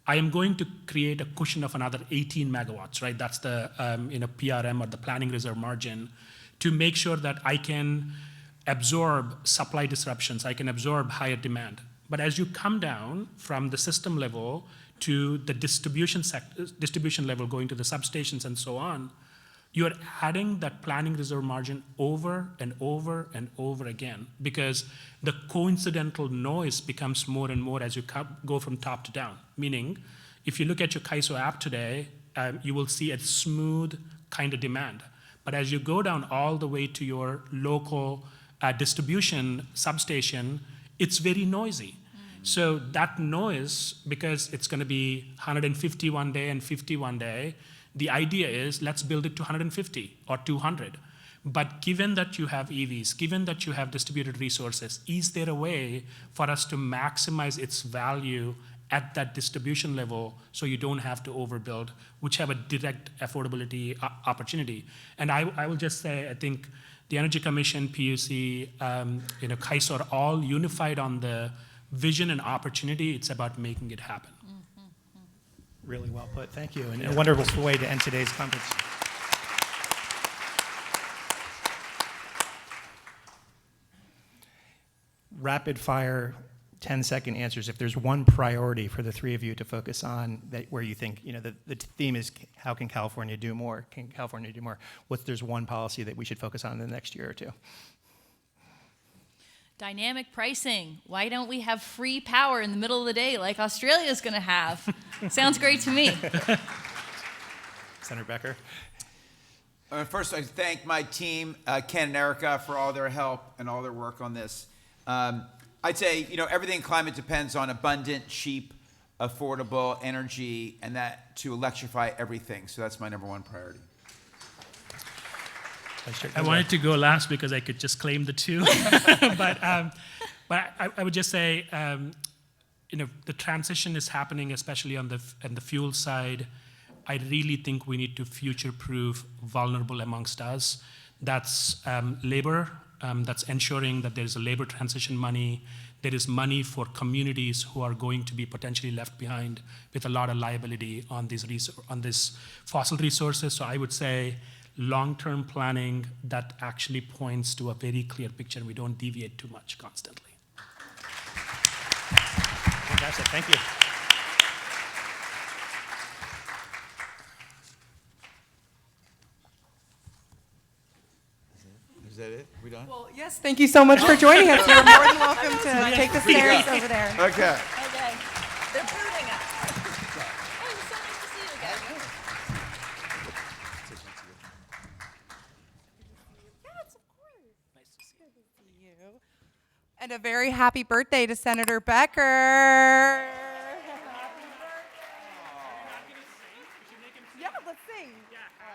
Speaker 7: I am going to create a cushion of another 18 megawatts, right? That's the PRM or the planning reserve margin to make sure that I can absorb supply disruptions, I can absorb higher demand. But as you come down from the system level to the distribution level, going to the substations and so on, you're adding that planning reserve margin over and over and over again because the coincidental noise becomes more and more as you go from top to down. Meaning, if you look at your CAISO app today, you will see a smooth kind of demand. But as you go down all the way to your local distribution substation, it's very noisy. So that noise, because it's going to be 150 one day and 50 one day, The idea is let's build it to 150 or 200. But given that you have EVs, given that you have distributed resources, is there a way for us to maximize its value at that distribution level so you don't have to overbuild, which have a direct affordability opportunity? And I will just say, I think the Energy Commission, PUC, CAISO are all unified on the vision and opportunity. It's about making it happen.
Speaker 6: Really well put, thank you. And a wonderful way to end today's conference. Rapid fire, 10-second answers. If there's one priority for the three of you to focus on, that where you think, the theme is how can California do more? Can California do more? There's one policy that we should focus on in the next year or two?
Speaker 9: Dynamic pricing. Why don't we have free power in the middle of the day like Australia's going to have? Sounds great to me.
Speaker 6: Senator Becker.
Speaker 8: First, I thank my team, Ken and Erica, for all their help and all their work on this. I'd say, everything in climate depends on abundant, cheap, affordable energy, and that to electrify everything. So that's my number one priority.
Speaker 7: I wanted to go last because I could just claim the two, but I would just say, the transition is happening, especially on the fuel side. I really think we need to future-proof vulnerable amongst us. That's labor. That's ensuring that there's a labor transition money. There is money for communities who are going to be potentially left behind with a lot of liability on these fossil resources. So I would say long-term planning that actually points to a very clear picture and we don't deviate too much constantly.
Speaker 6: Fantastic, thank you.
Speaker 8: Is that it? We done?
Speaker 1: Well, yes, thank you so much for joining us. You're more than welcome to take the stairs over there.
Speaker 8: Okay.
Speaker 9: Okay. They're booting us. Oh, it's so nice to see you again.
Speaker 1: Yes, of course. Nice to see you. And a very happy birthday to Senator Becker. Yeah, let's sing.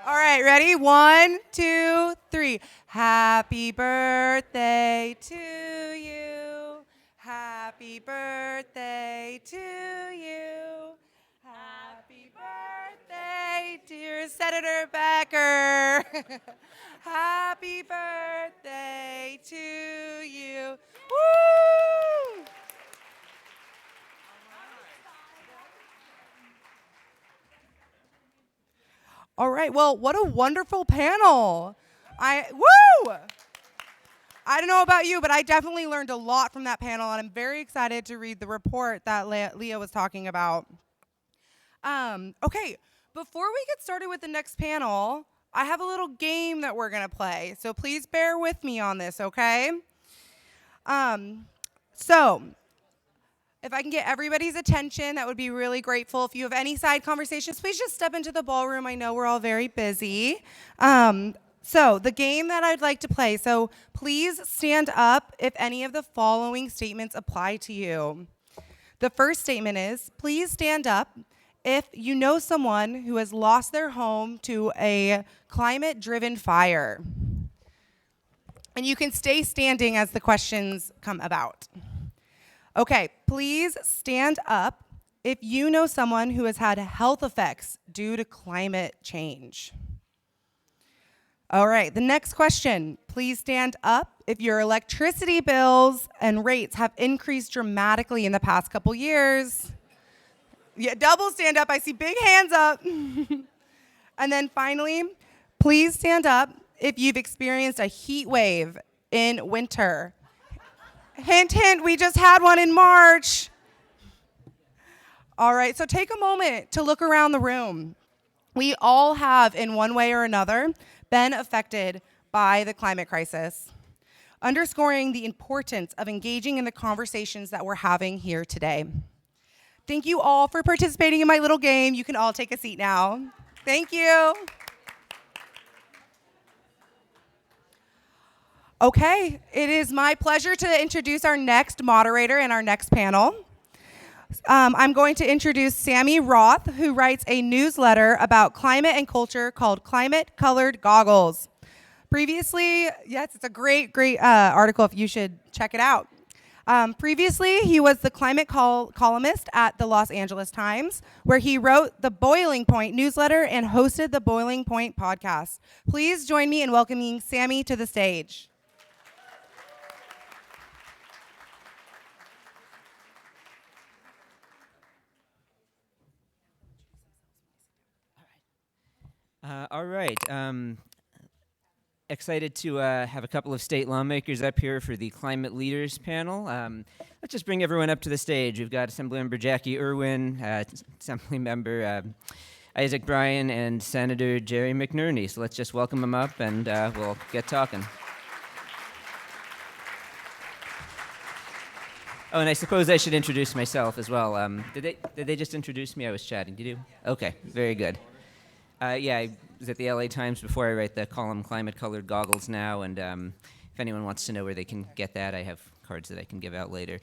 Speaker 1: All right, ready? 1, 2, 3. Happy birthday to you. Happy birthday to you. Happy birthday, dear Senator Becker. Happy birthday to you. Woo! All right, well, what a wonderful panel. Woo! I don't know about you, but I definitely learned a lot from that panel, and I'm very excited to read the report that Leah was talking about. Okay, before we get started with the next panel, I have a little game that we're gonna play, so please bear with me on this, okay? So, if I can get everybody's attention, that would be really grateful. If you have any side conversations, please just step into the ballroom. I know we're all very busy. So the game that I'd like to play, so please stand up if any of the following statements apply to you. The first statement is, please stand up if you know someone who has lost their home to a climate-driven fire. And you can stay standing as the questions come about. Okay, please stand up if you know someone who has had health effects due to climate change. All right, the next question. Please stand up if your electricity bills and rates have increased dramatically in the past couple years. Yeah, double stand up. I see big hands up. And then finally, please stand up if you've experienced a heat wave in winter. Hint, hint, we just had one in March. All right, so take a moment to look around the room. We all have, in one way or another, been affected by the climate crisis, underscoring the importance of engaging in the conversations that we're having here today. Thank you all for participating in my little game. You can all take a seat now. Thank you. Okay, it is my pleasure to introduce our next moderator and our next panel. I'm going to introduce Sammy Roth, who writes a newsletter about climate and culture called Climate Colored Goggles. Previously, yes, it's a great article if you should check it out. Previously, he was the climate columnist at the Los Angeles Times, where he wrote the Boiling Point newsletter and hosted the Boiling Point podcast. Please join me in welcoming Sammy to the stage.
Speaker 10: All right. Excited to have a couple of state lawmakers up here for the Climate Leaders panel. Let's just bring everyone up to the stage. We've got Assemblymember Jacqui Irwin, Assemblymember Isaac Bryan, and Senator Jerry McNerney. So let's just welcome them up, and we'll get talking. Oh, and I suppose I should introduce myself as well. Did they just introduce me? I was chatting. Did you? Okay, very good. I was at the LA Times before. I write the column Climate Colored Goggles now, and if anyone wants to know where they can get that, I have cards that I can give out later.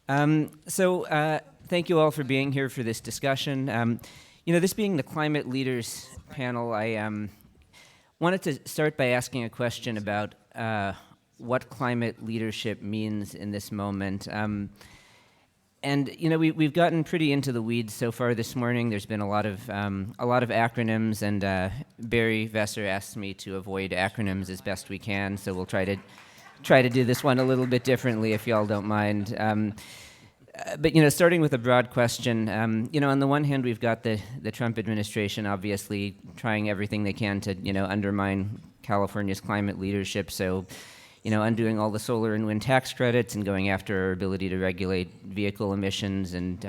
Speaker 10: Thank you all for being here for this discussion. This being the Climate Leaders panel, I wanted to start by asking a question about what climate leadership means in this moment. We've gotten pretty into the weeds so far this morning. There's been a lot of acronyms, and Barry Vesser asked me to avoid acronyms as best we can. So we'll try to do this one a little bit differently, if y'all don't mind. Starting with a broad question, on the one hand, we've got the Trump administration obviously trying everything they can to undermine California's climate leadership. So, undoing all the solar and wind tax credits and going after our ability to regulate vehicle emissions. And,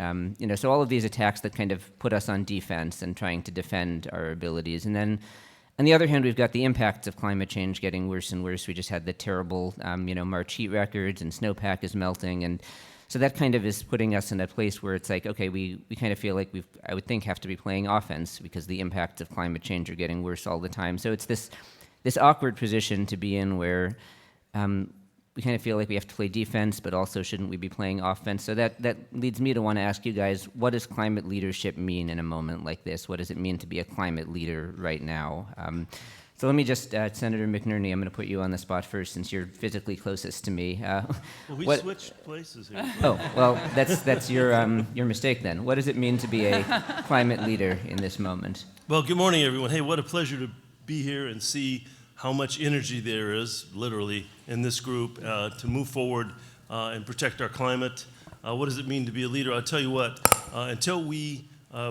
Speaker 10: so all of these attacks that kind of put us on defense and trying to defend our abilities. And then on the other hand, we've got the impacts of climate change getting worse and worse. We just had the terrible, March heat records, and snowpack is melting. And so that kind of is putting us in a place where it's like, okay, we kind of feel like I would think, have to be playing offense because the impacts of climate change are getting worse all the time. So it's this awkward position to be in where we kind of feel like we have to play defense, but also shouldn't we be playing offense? So that leads me to want to ask you guys, what does climate leadership mean in a moment like this? What does it mean to be a climate leader right now? So let me just, Senator McNerney, I'm going to put you on the spot first since you're physically closest to me.
Speaker 11: We switched places here.
Speaker 10: Oh, well, that's your mistake then. What does it mean to be a climate leader in this moment?
Speaker 11: Well, good morning, everyone. Hey, what a pleasure to be here and see how much energy there is, literally, in this group to move forward and protect our climate. What does it mean to be a leader? I'll tell you what, until we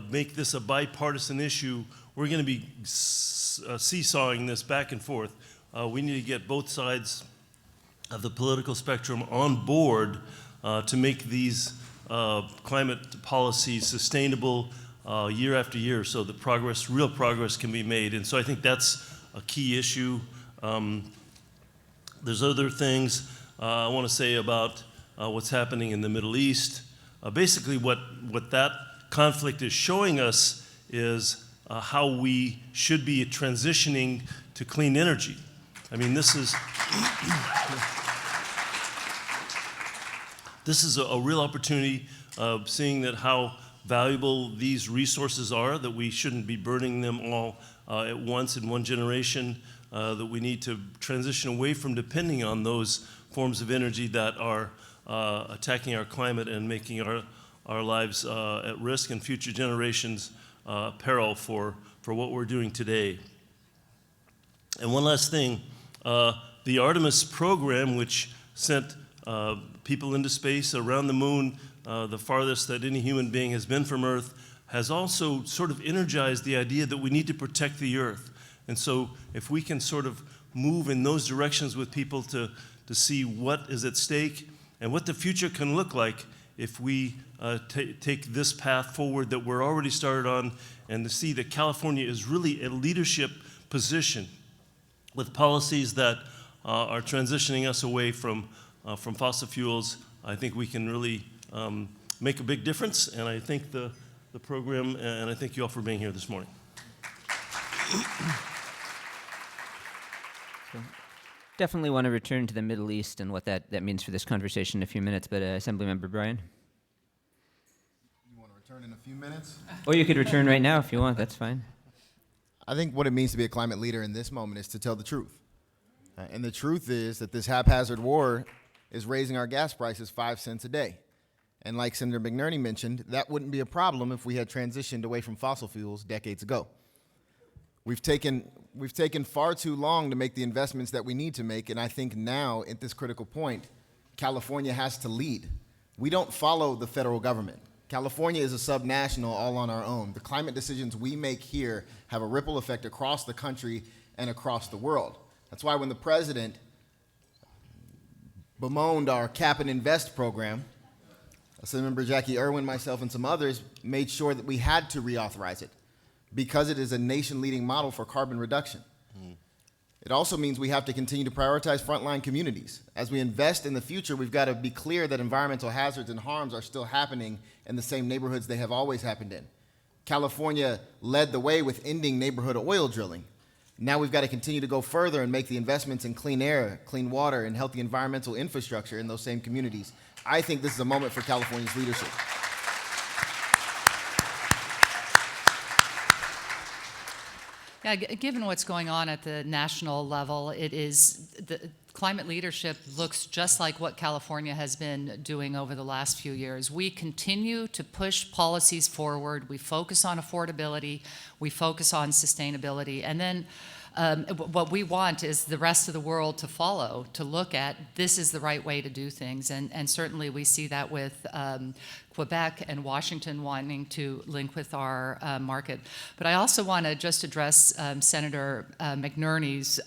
Speaker 11: make this a bipartisan issue, we're going to be seesawing this back and forth. We need to get both sides of the political spectrum on board to make these climate policies sustainable year after year so that real progress can be made. And so I think that's a key issue. There's other things I want to say about what's happening in the Middle East. Basically, what that conflict is showing us is how we should be transitioning to clean energy. I mean, this is a real opportunity of seeing that how valuable these resources are, that we shouldn't be burning them all at once in one generation, that we need to transition away from depending on those forms of energy that are attacking our climate and making our lives at risk and future generations peril for what we're doing today. And one last thing, the Artemis program, which sent people into space around the moon, the farthest that any human being has been from Earth, has also sort of energized the idea that we need to protect the Earth. And so if we can sort of move in those directions with people to see what is at stake and what the future can look like if we take this path forward that we're already started on, and to see that California is really a leadership position with policies that are transitioning us away from fossil fuels, I think we can really make a big difference. And I thank the program, and I thank you all for being here this morning.
Speaker 10: Definitely want to return to the Middle East and what that means for this conversation in a few minutes, but Assemblymember Bryan.
Speaker 12: return in a few minutes.
Speaker 10: Or you could return right now if you want. That's fine.
Speaker 12: I think what it means to be a climate leader in this moment is to tell the truth. And the truth is that this haphazard war is raising our gas prices 5 cents a day. And like Senator McNerney mentioned, that wouldn't be a problem if we had transitioned away from fossil fuels decades ago. We've taken far too long to make the investments that we need to make, and I think now, at this critical point, California has to lead. We don't follow the federal government. California is a subnational all on our own. The climate decisions we make here have a ripple effect across the country and across the world. That's why when the president bemoaned our Cap and Invest program, Assemblymember Jacqui, Irwin, myself, and some others made sure that we had to reauthorize it because it is a nation-leading model for carbon reduction. It also means we have to continue to prioritize frontline communities. As we invest in the future, we've got to be clear that environmental hazards and harms are still happening in the same neighborhoods they have always happened in. California led the way with ending neighborhood oil drilling. Now we've got to continue to go further and make the investments in clean air, clean water, and healthy environmental infrastructure in those same communities. I think this is a moment for California's leadership.
Speaker 13: Yeah, given what's going on at the national level, the climate leadership looks just like what California has been doing over the last few years. We continue to push policies forward. We focus on affordability. We focus on sustainability. And then what we want is the rest of the world to follow, to look at this is the right way to do things. And certainly we see that with Quebec and Washington wanting to link with our market. But I also want to just address Senator McNerney's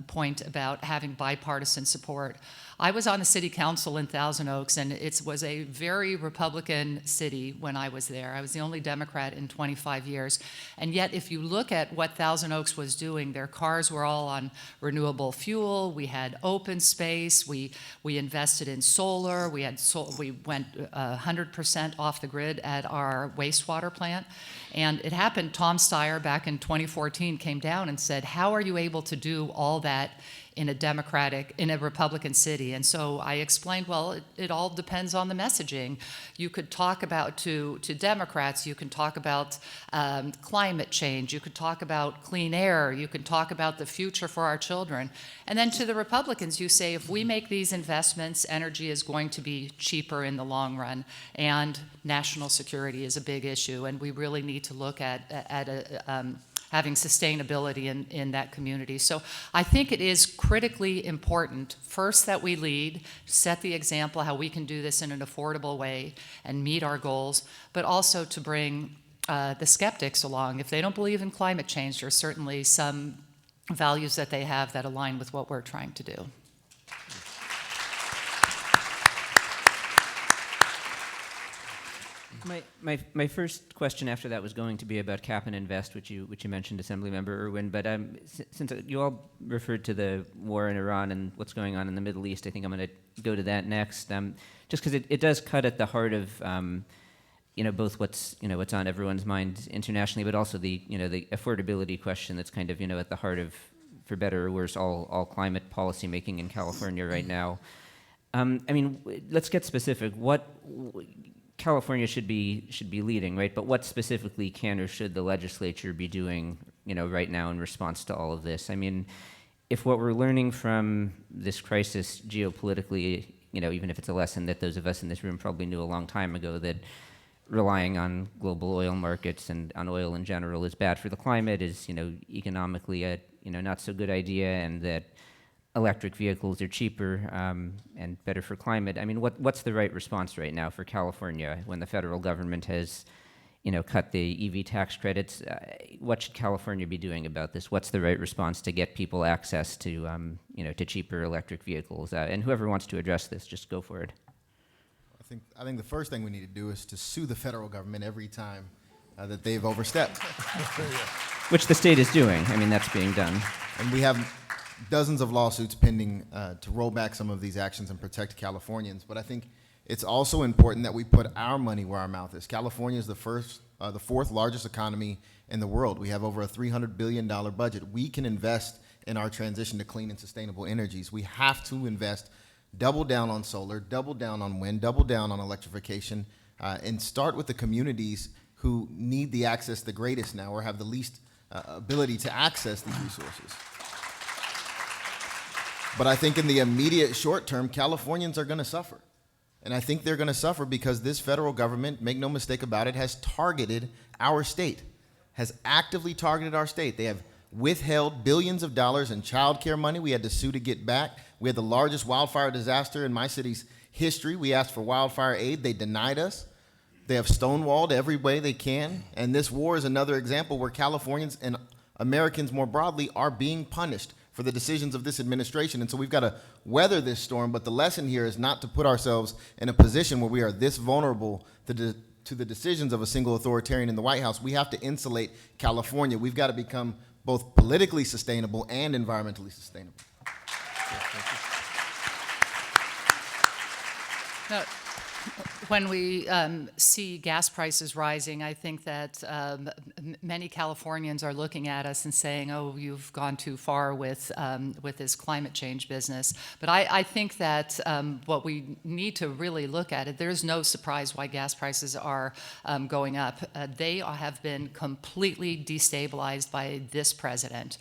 Speaker 13: point about having bipartisan support. I was on the city council in Thousand Oaks, and it was a very Republican city when I was there. I was the only Democrat in 25 years. And yet, if you look at what Thousand Oaks was doing, their cars were all on renewable fuel. We had open space. We invested in solar. We went 100% off the grid at our wastewater plant. And it happened, Tom Steyer back in 2014 came down and said, how are you able to do all that in a Republican city? And so I explained, well, it all depends on the messaging. You could talk about, to Democrats, you can talk about climate change, you could talk about clean air, you can talk about the future for our children. And then to the Republicans, you say, if we make these investments, energy is going to be cheaper in the long run, and national security is a big issue, and we really need to look at having sustainability in that community. So I think it is critically important, first, that we lead, set the example how we can do this in an affordable way and meet our goals, but also to bring the skeptics along. If they don't believe in climate change, there are certainly some values that they have that align with what we're trying to do.
Speaker 10: My first question after that was going to be about Cap and Invest, which you mentioned, Assemblymember Irwin. But since you all referred to the war in Iran and what's going on in the Middle East, I think I'm going to go to that next. Just because it does cut at the heart of both what's on everyone's mind internationally, but also the affordability question that's kind of at the heart of, for better or worse, all climate policy making in California right now. Let's get specific. What California should be leading, right? But what specifically can or should the legislature be doing, right now in response to all of this? If what we're learning from this crisis geopolitically, even if it's a lesson that those of us in this room probably knew a long time ago, that relying on global oil markets and on oil in general is bad for the climate, is economically a not so good idea, and that electric vehicles are cheaper and better for climate. What's the right response right now for California when the federal government has, cut the EV tax credits? What should California be doing about this? What's the right response to get people access to, to cheaper electric vehicles? And whoever wants to address this, just go for it.
Speaker 12: I think the first thing we need to do is to sue the federal government every time that they've overstepped.
Speaker 10: Which the state is doing. That's being done.
Speaker 12: And we have dozens of lawsuits pending to roll back some of these actions and protect Californians. But I think it's also important that we put our money where our mouth is. California is the fourth largest economy in the world. We have over a $300 billion budget. We can invest in our transition to clean and sustainable energies. We have to invest, double down on solar, double down on wind, double down on electrification. and start with the communities who need the access the greatest now or have the least ability to access these resources. But I think in the immediate short term, Californians are going to suffer. And I think they're going to suffer because this federal government, make no mistake about it, has targeted our state, has actively targeted our state. They have withheld billions of dollars in child care money we had to sue to get back. We had the largest wildfire disaster in my city's history. We asked for wildfire aid. They denied us. They have stonewalled every way they can. And this war is another example where Californians and Americans more broadly are being punished for the decisions of this administration. And so we've got to weather this storm. But the lesson here is not to put ourselves in a position where we are this vulnerable to the decisions of a single authoritarian in the White House. We have to insulate California. We've got to become both politically sustainable and environmentally sustainable.
Speaker 13: No, when we see gas prices rising, I think that many Californians are looking at us and saying, "Oh, you've gone too far with this climate change business." But I think that what we need to really look at it. There's no surprise why gas prices are going up. They have been completely destabilized by this president.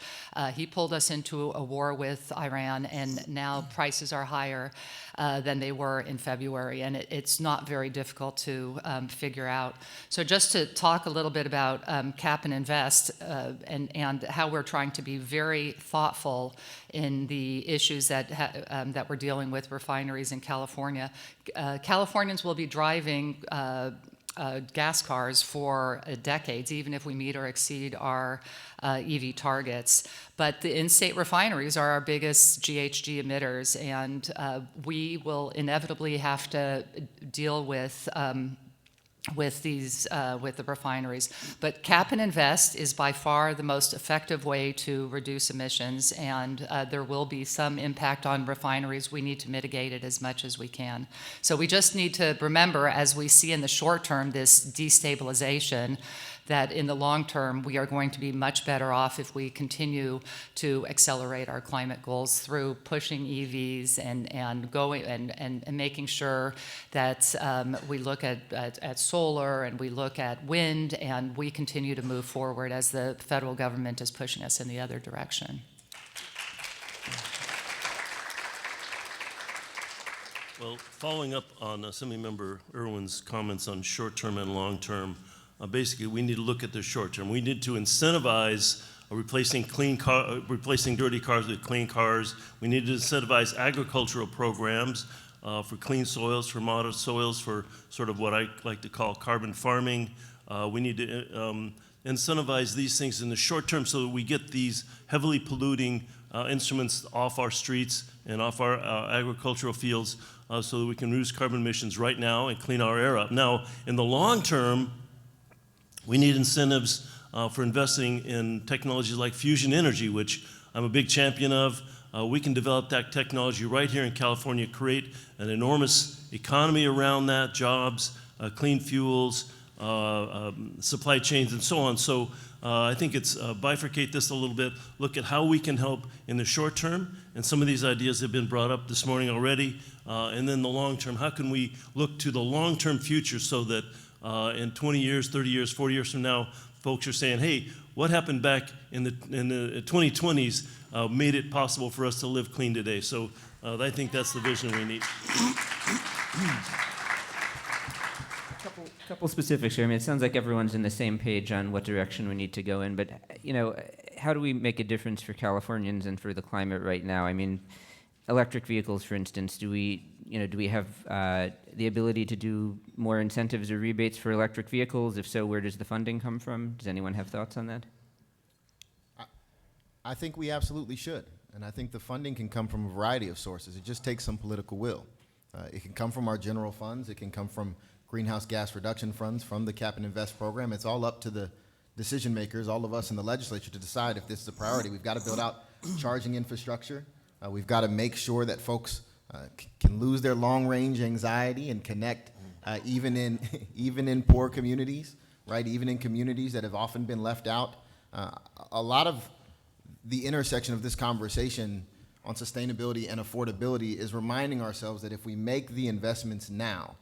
Speaker 13: He pulled us into a war with Iran, and now prices are higher than they were in February, and it's not very difficult to figure out. So just to talk a little bit about cap and invest and how we're trying to be very thoughtful in the issues that we're dealing with refineries in California. Californians will be driving gas cars for decades, even if we meet or exceed our EV targets. But the in-state refineries are our biggest GHG emitters, and we will inevitably have to deal with the refineries. But cap and invest is by far the most effective way to reduce emissions, and there will be some impact on refineries. We need to mitigate it as much as we can. So we just need to remember, as we see in the short term, this destabilization, that in the long term, we are going to be much better off if we continue to accelerate our climate goals through pushing EVs and going and making sure that we look at solar and we look at wind, and we continue to move forward as the federal government is pushing us in the other direction.
Speaker 11: Well, following up on Assemblymember Irwin's comments on short-term and long-term, basically, we need to look at the short term. We need to incentivize replacing dirty cars with clean cars. We need to incentivize agricultural programs for clean soils, for modern soils, for sort of what I like to call carbon farming. We need to incentivize these things in the short term so that we get these heavily polluting instruments off our streets and off our agricultural fields so that we can reduce carbon emissions right now and clean our air up. Now, in the long term, we need incentives for investing in technologies like fusion energy, which I'm a big champion of. We can develop that technology right here in California, create an enormous economy around that, jobs, clean fuels, supply chains, and so on. So I think it's bifurcate this a little bit, look at how we can help in the short term, and some of these ideas have been brought up this morning already, and then the long term, how can we look to the long-term future so that in 20 years, 30 years, 40 years from now, folks are saying, hey, what happened back in the 2020s made it possible for us to live clean today. So I think that's the vision we need.
Speaker 10: Couple specifics here. I mean, it sounds like everyone's in the same page on what direction we need to go in, but, how do we make a difference for Californians and for the climate right now? I mean, electric vehicles, for instance, do we have the ability to do more incentives or rebates for electric vehicles? If so, where does the funding come from? Does anyone have thoughts on that?
Speaker 12: I think we absolutely should. And I think the funding can come from a variety of sources. It just takes some political will. It can come from our general funds. It can come from greenhouse gas reduction funds, from the Cap and Invest program. It's all up to the decision makers, all of us in the legislature, to decide if this is a priority. We've got to build out charging infrastructure. We've got to make sure that folks can lose their long-range anxiety and connect even in poor communities, right? Even in communities that have often been left out. A lot of the intersection of this conversation on sustainability and affordability is reminding ourselves that if we make the investments now,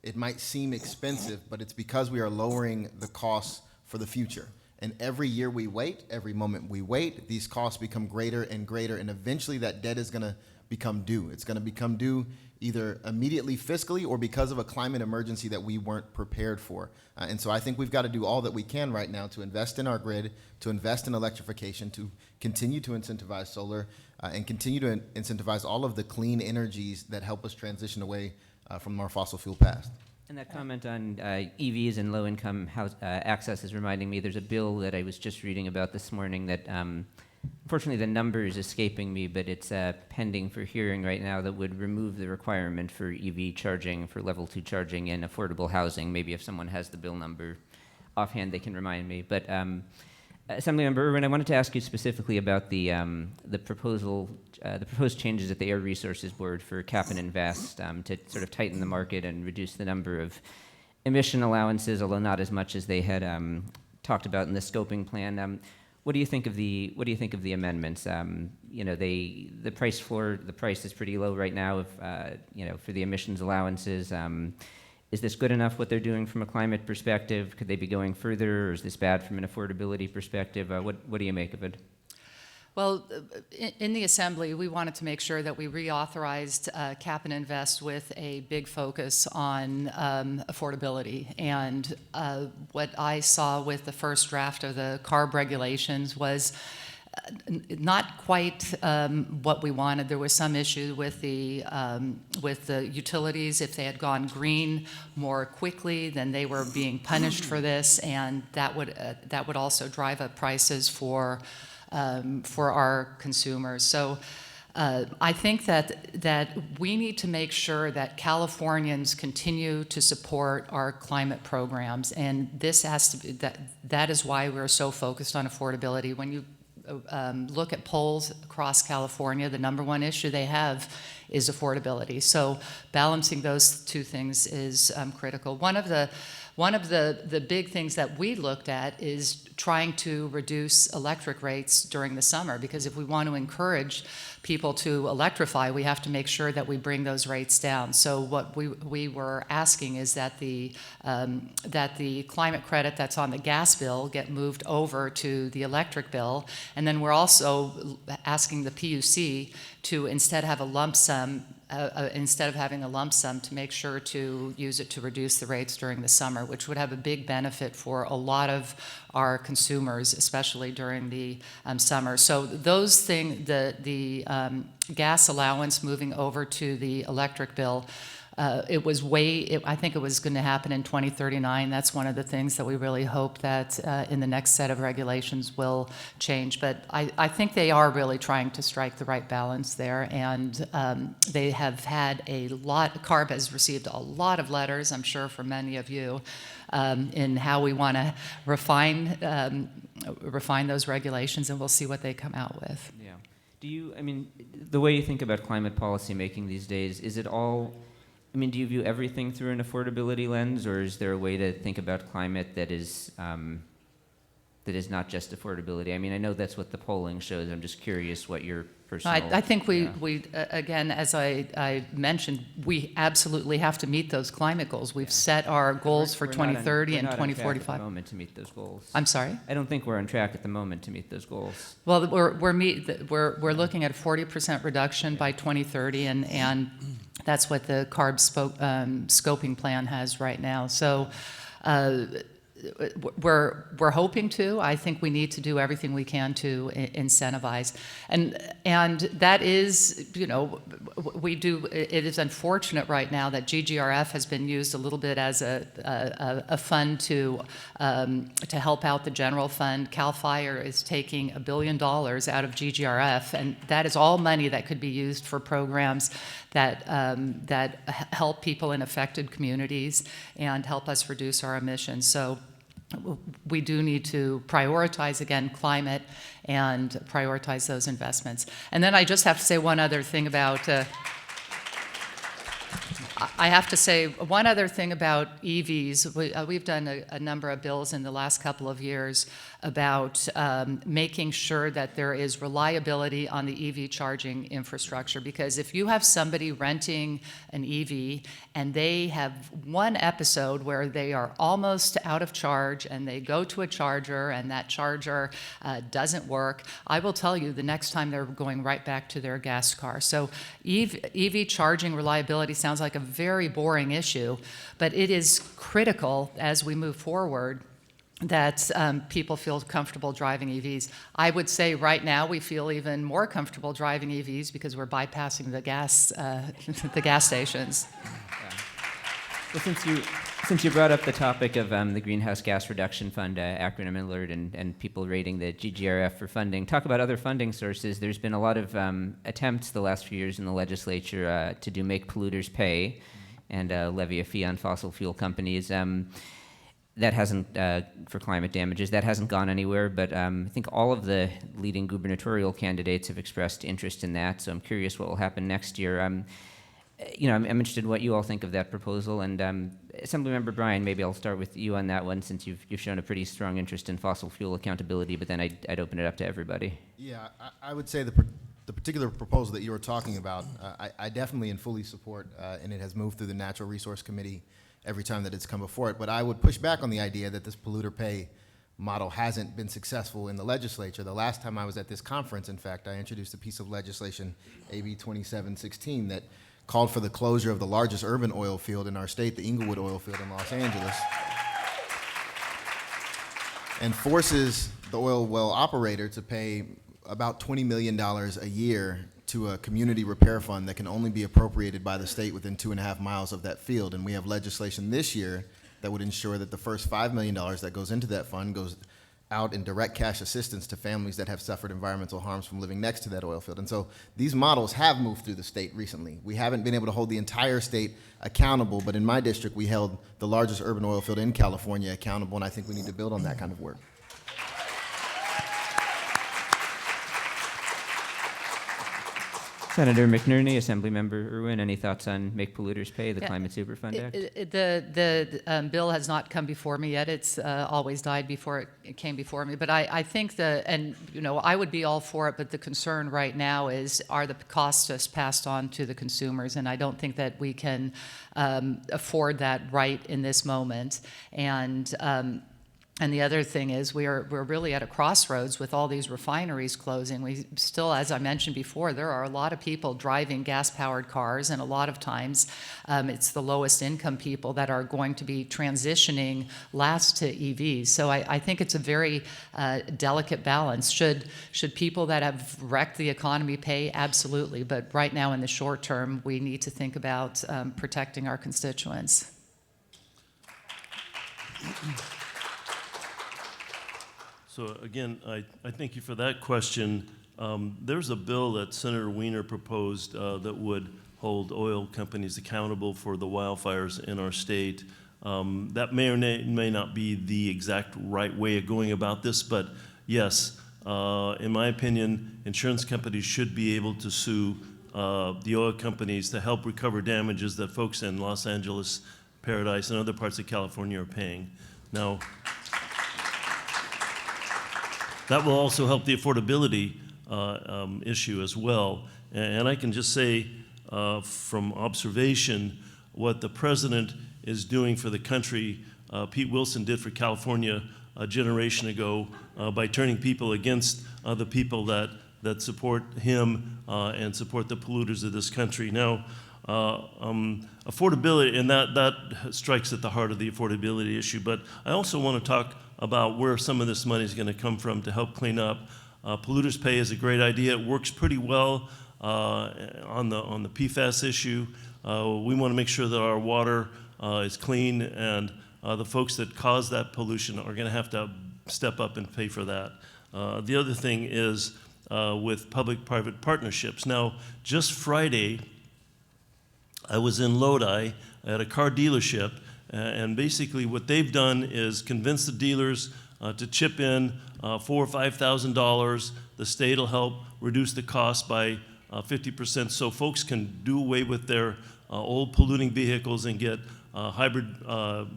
Speaker 12: it might seem expensive, but it's because we are lowering the costs for the future. And every year we wait, every moment we wait, these costs become greater and greater, and eventually that debt is going to become due. It's going to become due either immediately fiscally or because of a climate emergency that we weren't prepared for. And so I think we've got to do all that we can right now to invest in our grid, to invest in electrification, to continue to incentivize solar, and continue to incentivize all of the clean energies that help us transition away from our fossil fuel past.
Speaker 10: And that comment on EVs and low-income access is reminding me there's a bill that I was just reading about this morning that, unfortunately, the number is escaping me, but it's pending for hearing right now that would remove the requirement for EV charging, for level 2 charging in affordable housing. Maybe if someone has the bill number offhand, they can remind me. But Assemblymember Irwin, I wanted to ask you specifically about the proposed changes at the Air Resources Board for cap and invest to sort of tighten the market and reduce the number of emission allowances, although not as much as they had talked about in the scoping plan. What do you think of the amendments? The price floor, the price is pretty low right now for the emissions allowances. Is this good enough what they're doing from a climate perspective? Could they be going further, or is this bad from an affordability perspective? What do you make of it?
Speaker 13: Well, in the Assembly, we wanted to make sure that we reauthorized cap and invest with a big focus on affordability. And what I saw with the first draft of the CARB regulations was not quite what we wanted. There was some issue with the utilities. If they had gone green more quickly, then they were being punished for this, and that would also drive up prices for our consumers. So I think that we need to make sure that Californians continue to support our climate programs, and this has to be that is why we're so focused on affordability. When you look at polls across California, the number one issue they have is affordability. So balancing those two things is critical. One of the big things that we looked at is trying to reduce electric rates during the summer, because if we want to encourage people to electrify, we have to make sure that we bring those rates down. So what we were asking is that the climate credit that's on the gas bill get moved over to the electric bill, and then we're also asking the PUC to instead have a lump sum. Instead of having a lump sum, to make sure to use it to reduce the rates during the summer, which would have a big benefit for a lot of our consumers, especially during the summer. So those things, the gas allowance moving over to the electric bill, I think it was going to happen in 2039. That's one of the things that we really hope that in the next set of regulations will change. But I think they are really trying to strike the right balance there. And they have had CARB has received a lot of letters, I'm sure, from many of you, in how we want to refine those regulations, and we'll see what they come out with.
Speaker 10: Yeah. The way you think about climate policy making these days, is it all... do you view everything through an affordability lens, or is there a way to think about climate that is not just affordability? I know that's what the polling shows. I'm just curious what your personal...
Speaker 13: I think we again, as I mentioned, we absolutely have to meet those climate goals. We've set our goals for 2030 and 2045.
Speaker 10: We're not on track at the moment to meet those goals.
Speaker 13: I'm sorry?
Speaker 10: I don't think we're on track at the moment to meet those goals.
Speaker 13: Well, we're looking at a 40% reduction by 2030, and that's what the CARB scoping plan has right now. So we're hoping to. I think we need to do everything we can to incentivize, and that is, we do. It is unfortunate right now that GGRF has been used a little bit as a fund to help out the general fund. CAL FIRE is taking $1 billion out of GGRF, and that is all money that could be used for programs that help people in affected communities and help us reduce our emissions. So we do need to prioritize, again, climate and prioritize those investments. And then I just have to say one other thing about I have to say one other thing about EVs. We've done a number of bills in the last couple of years about making sure that there is reliability on the EV charging infrastructure, because if you have somebody renting an EV and they have one episode where they are almost out of charge and they go to a charger and that charger doesn't work, I will tell you the next time they're going right back to their gas car. So EV charging reliability sounds like a very boring issue, but it is critical as we move forward that people feel comfortable driving EVs. I would say right now we feel even more comfortable driving EVs because we're bypassing the gas, the gas stations.
Speaker 10: Well, since you brought up the topic of the Greenhouse Gas Reduction Fund, acronym alert, and people rating the GGRF for funding, talk about other funding sources. There's been a lot of attempts the last few years in the legislature to do make polluters pay and levy a fee on fossil fuel companies. That hasn't, for climate damages, that hasn't gone anywhere, but I think all of the leading gubernatorial candidates have expressed interest in that, so I'm curious what will happen next year. I'm interested in what you all think of that proposal, and Assemblymember Bryan, maybe I'll start with you on that one, since you've shown a pretty strong interest in fossil fuel accountability, but then I'd open it up to everybody.
Speaker 12: Yeah, I would say the particular proposal that you were talking about, I definitely and fully support, and it has moved through the Natural Resource Committee every time that it's come before it. But I would push back on the idea that this polluter pay model hasn't been successful in the legislature. The last time I was at this conference, in fact, I introduced a piece of legislation, AB 2716, that called for the closure of the largest urban oil field in our state, the Inglewood oil field in Los Angeles, and forces the oil well operator to pay about $20 million a year to a community repair fund that can only be appropriated by the state within 2.5 miles of that field. And we have legislation this year that would ensure that the first $5 million that goes into that fund goes out in direct cash assistance to families that have suffered environmental harms from living next to that oil field. And so these models have moved through the state recently. We haven't been able to hold the entire state accountable, but in my district, we held the largest urban oil field in California accountable, and I think we need to build on that kind of work.
Speaker 10: Senator McNerney, Assemblymember Irwin, any thoughts on Make Polluters Pay, the Climate Superfund Act?
Speaker 13: The bill has not come before me yet. It's always died before it came before me. But I think I would be all for it, but the concern right now is, are the costs just passed on to the consumers? And I don't think that we can afford that right in this moment. And the other thing is we're really at a crossroads with all these refineries closing. We still, as I mentioned before, there are a lot of people driving gas-powered cars, and a lot of times it's the lowest income people that are going to be transitioning last to EVs. So I think it's a very delicate balance. Should people that have wrecked the economy pay? Absolutely. But right now in the short term, we need to think about protecting our constituents.
Speaker 11: So again, I thank you for that question. There's a bill that Senator Wiener proposed that would hold oil companies accountable for the wildfires in our state. That may or may not be the exact right way of going about this, but yes, in my opinion, insurance companies should be able to sue the oil companies to help recover damages that folks in Los Angeles, Paradise, and other parts of California are paying. Now, that will also help the affordability issue as well. And I can just say from observation what the president is doing for the country, Pete Wilson did for California a generation ago by turning people against the people that support him and support the polluters of this country. Now, affordability, and that strikes at the heart of the affordability issue, but I also want to talk about where some of this money is going to come from to help clean up. Polluters Pay is a great idea. It works pretty well on the PFAS issue. We want to make sure that our water is clean, and the folks that cause that pollution are going to have to step up and pay for that. The other thing is with public-private partnerships. Now, just Friday, I was in Lodi at a car dealership, and basically what they've done is convince the dealers to chip in $4,000 or $5,000. The state will help reduce the cost by 50% so folks can do away with their old polluting vehicles and get hybrid,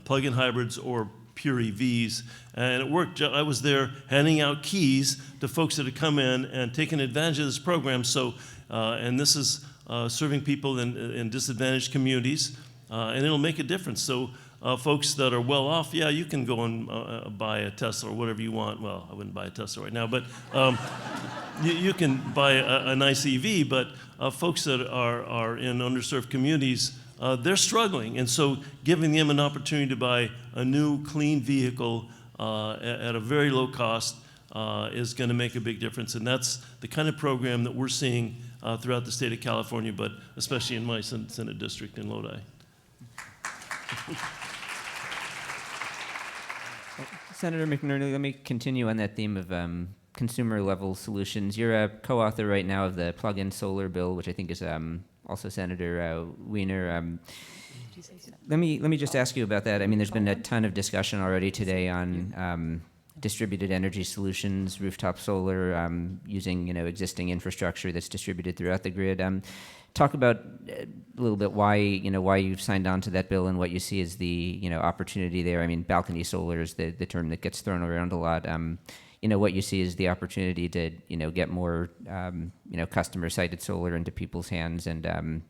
Speaker 11: plug-in hybrids or pure EVs. And it worked. I was there handing out keys to folks that had come in and taken advantage of this program. So, and this is serving people in disadvantaged communities, and it'll make a difference. So folks that are well off, yeah, you can go and buy a Tesla or whatever you want. Well, I wouldn't buy a Tesla right now, but you can buy a nice EV, but folks that are in underserved communities, they're struggling. And so giving them an opportunity to buy a new clean vehicle at a very low cost is going to make a big difference. And that's the kind of program that we're seeing throughout the state of California, but especially in my Senate district in Lodi.
Speaker 10: Senator McNerney, let me continue on that theme of consumer level solutions. You're a co-author right now of the plug-in solar bill, which I think is also Senator Wiener. Let me just ask you about that. I mean, there's been a ton of discussion already today on distributed energy solutions, rooftop solar, using existing infrastructure that's distributed throughout the grid. Talk about a little bit why you've signed on to that bill and what you see as the opportunity there. I mean, balcony solar is the term that gets thrown around a lot. What you see is the opportunity to get more customer-sited solar into people's hands and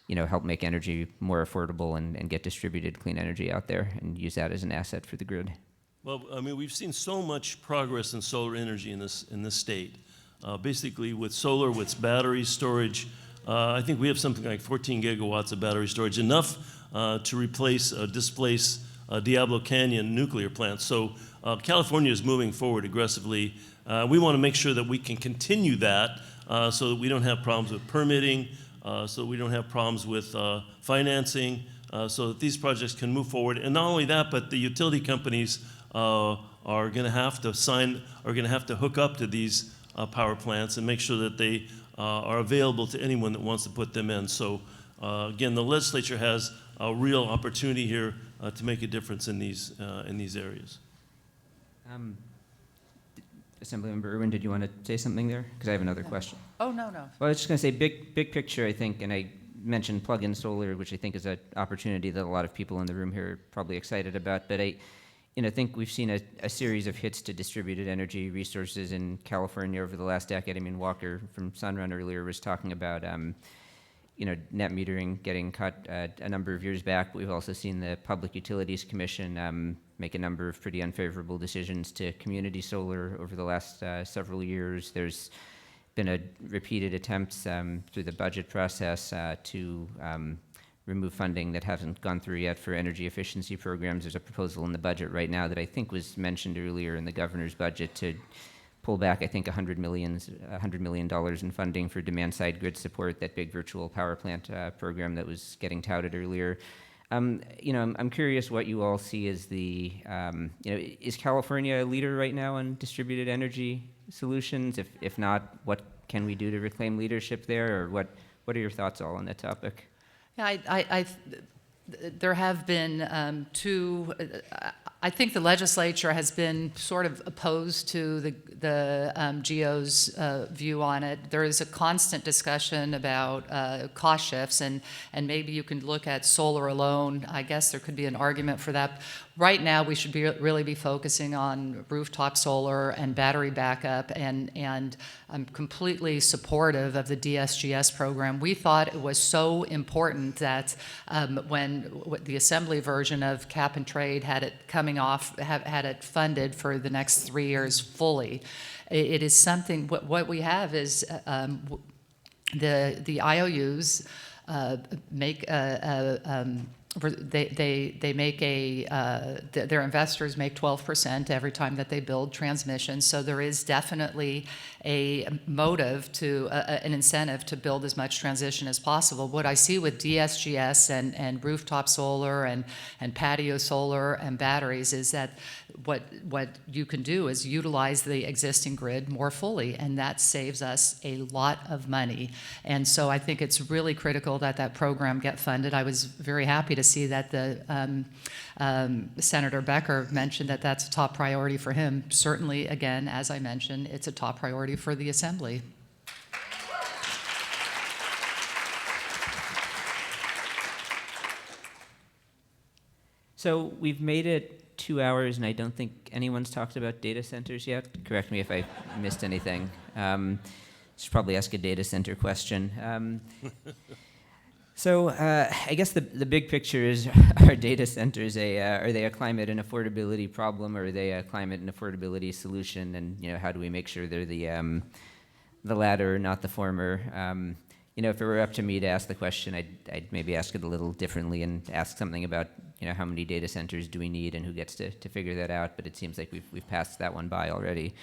Speaker 10: help make energy more affordable and get distributed clean energy out there and use that as an asset for the grid.
Speaker 11: Well, I mean, we've seen so much progress in solar energy in this state. Basically, with solar, with battery storage, I think we have something like 14 gigawatts of battery storage, enough to displace Diablo Canyon nuclear plants. So California is moving forward aggressively. We want to make sure that we can continue that so that we don't have problems with permitting, so that we don't have problems with financing, so that these projects can move forward. And not only that, but the utility companies are going to have to hook up to these power plants and make sure that they are available to anyone that wants to put them in. So again, the legislature has a real opportunity here to make a difference in these areas.
Speaker 10: Assemblymember Irwin, did you want to say something there? Because I have another question.
Speaker 13: Oh, no.
Speaker 10: Well, I was just going to say big picture, I think, and I mentioned plug-in solar, which I think is an opportunity that a lot of people in the room here are probably excited about. But I think we've seen a series of hits to distributed energy resources in California over the last decade. I mean, Walker from Sunrun earlier was talking about net metering getting cut a number of years back. We've also seen the Public Utilities Commission make a number of pretty unfavorable decisions to community solar over the last several years. There's been repeated attempts through the budget process to remove funding that hasn't gone through yet for energy efficiency programs. There's a proposal in the budget right now that I think was mentioned earlier in the governor's budget to pull back, I think, $100 million in funding for demand-side grid support, that big virtual power plant program that was getting touted earlier. I'm curious what you all see as is California a leader right now on distributed energy solutions? If not, what can we do to reclaim leadership there, or what are your thoughts all on that topic?
Speaker 13: Yeah, there have been two. I think the legislature has been sort of opposed to the GO's view on it. There is a constant discussion about cost shifts, and maybe you can look at solar alone. I guess there could be an argument for that. Right now, we should really be focusing on rooftop solar and battery backup, and I'm completely supportive of the DSGS program. We thought it was so important that when the Assembly version of cap and trade had it coming off, had it funded for the next 3 years fully. It is something, what we have is the IOUs make their investors make 12% every time that they build transmission. So there is definitely a motive to an incentive to build as much transition as possible. What I see with DSGS and rooftop solar and patio solar and batteries is that what you can do is utilize the existing grid more fully, and that saves us a lot of money. And so I think it's really critical that that program get funded. I was very happy to see that the Senator Becker mentioned that that's a top priority for him. Certainly, again, as I mentioned, it's a top priority for the Assembly.
Speaker 10: So we've made it 2 hours, and I don't think anyone's talked about data centers yet. Correct me if I missed anything. Should probably ask a data center question. So I guess the big picture is, are data centers are they a climate and affordability problem, or are they a climate and affordability solution? And how do we make sure they're the latter, not the former? If it were up to me to ask the question, I'd maybe ask it a little differently and ask something about how many data centers do we need and who gets to figure that out. But it seems like we've passed that one by already.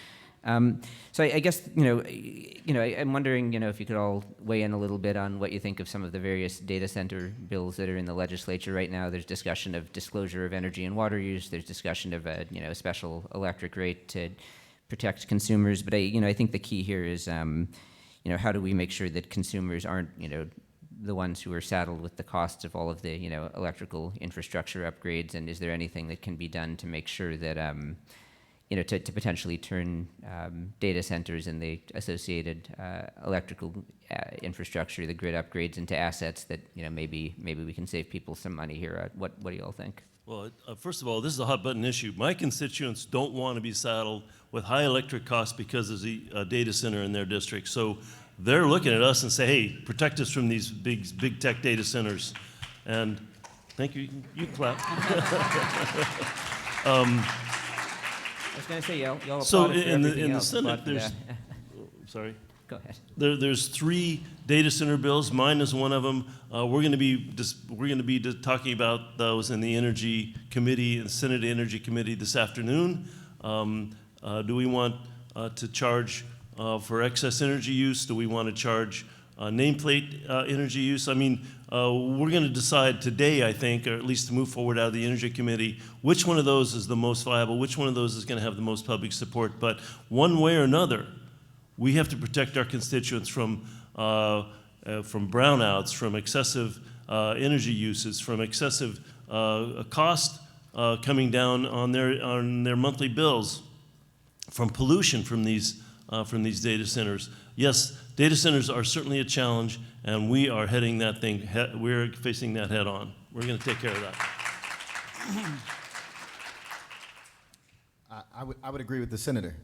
Speaker 10: So I guess I'm wondering if you could all weigh in a little bit on what you think of some of the various data center bills that are in the legislature right now. There's discussion of disclosure of energy and water use. There's discussion of a special electric rate to protect consumers. But I think the key here is how do we make sure that consumers aren't the ones who are saddled with the costs of all of the electrical infrastructure upgrades, and is there anything that can be done to make sure that to potentially turn data centers and the associated electrical infrastructure, the grid upgrades, into assets that maybe we can save people some money here. What do you all think?
Speaker 11: Well, first of all, this is a hot button issue. My constituents don't want to be saddled with high electric costs because there's a data center in their district. So they're looking at us and say, hey, protect us from these big tech data centers. And thank you. You can clap.
Speaker 10: I was going to say, y'all
Speaker 11: so
Speaker 10: in
Speaker 11: the Senate, there's, sorry.
Speaker 10: Go ahead.
Speaker 11: There's 3 data center bills. Mine is one of them. We're going to be talking about those in the Energy Committee and Senate Energy Committee this afternoon. Do we want to charge for excess energy use? Do we want to charge nameplate energy use? I mean, we're going to decide today, I think, or at least to move forward out of the Energy Committee, which one of those is the most viable, which one of those is going to have the most public support. But one way or another, we have to protect our constituents from brownouts, from excessive energy uses, from excessive cost coming down on their monthly bills, from pollution from these data centers. Yes, data centers are certainly a challenge, and we are heading that thing. We're facing that head on. We're going to take care of that.
Speaker 12: I would agree with the senator.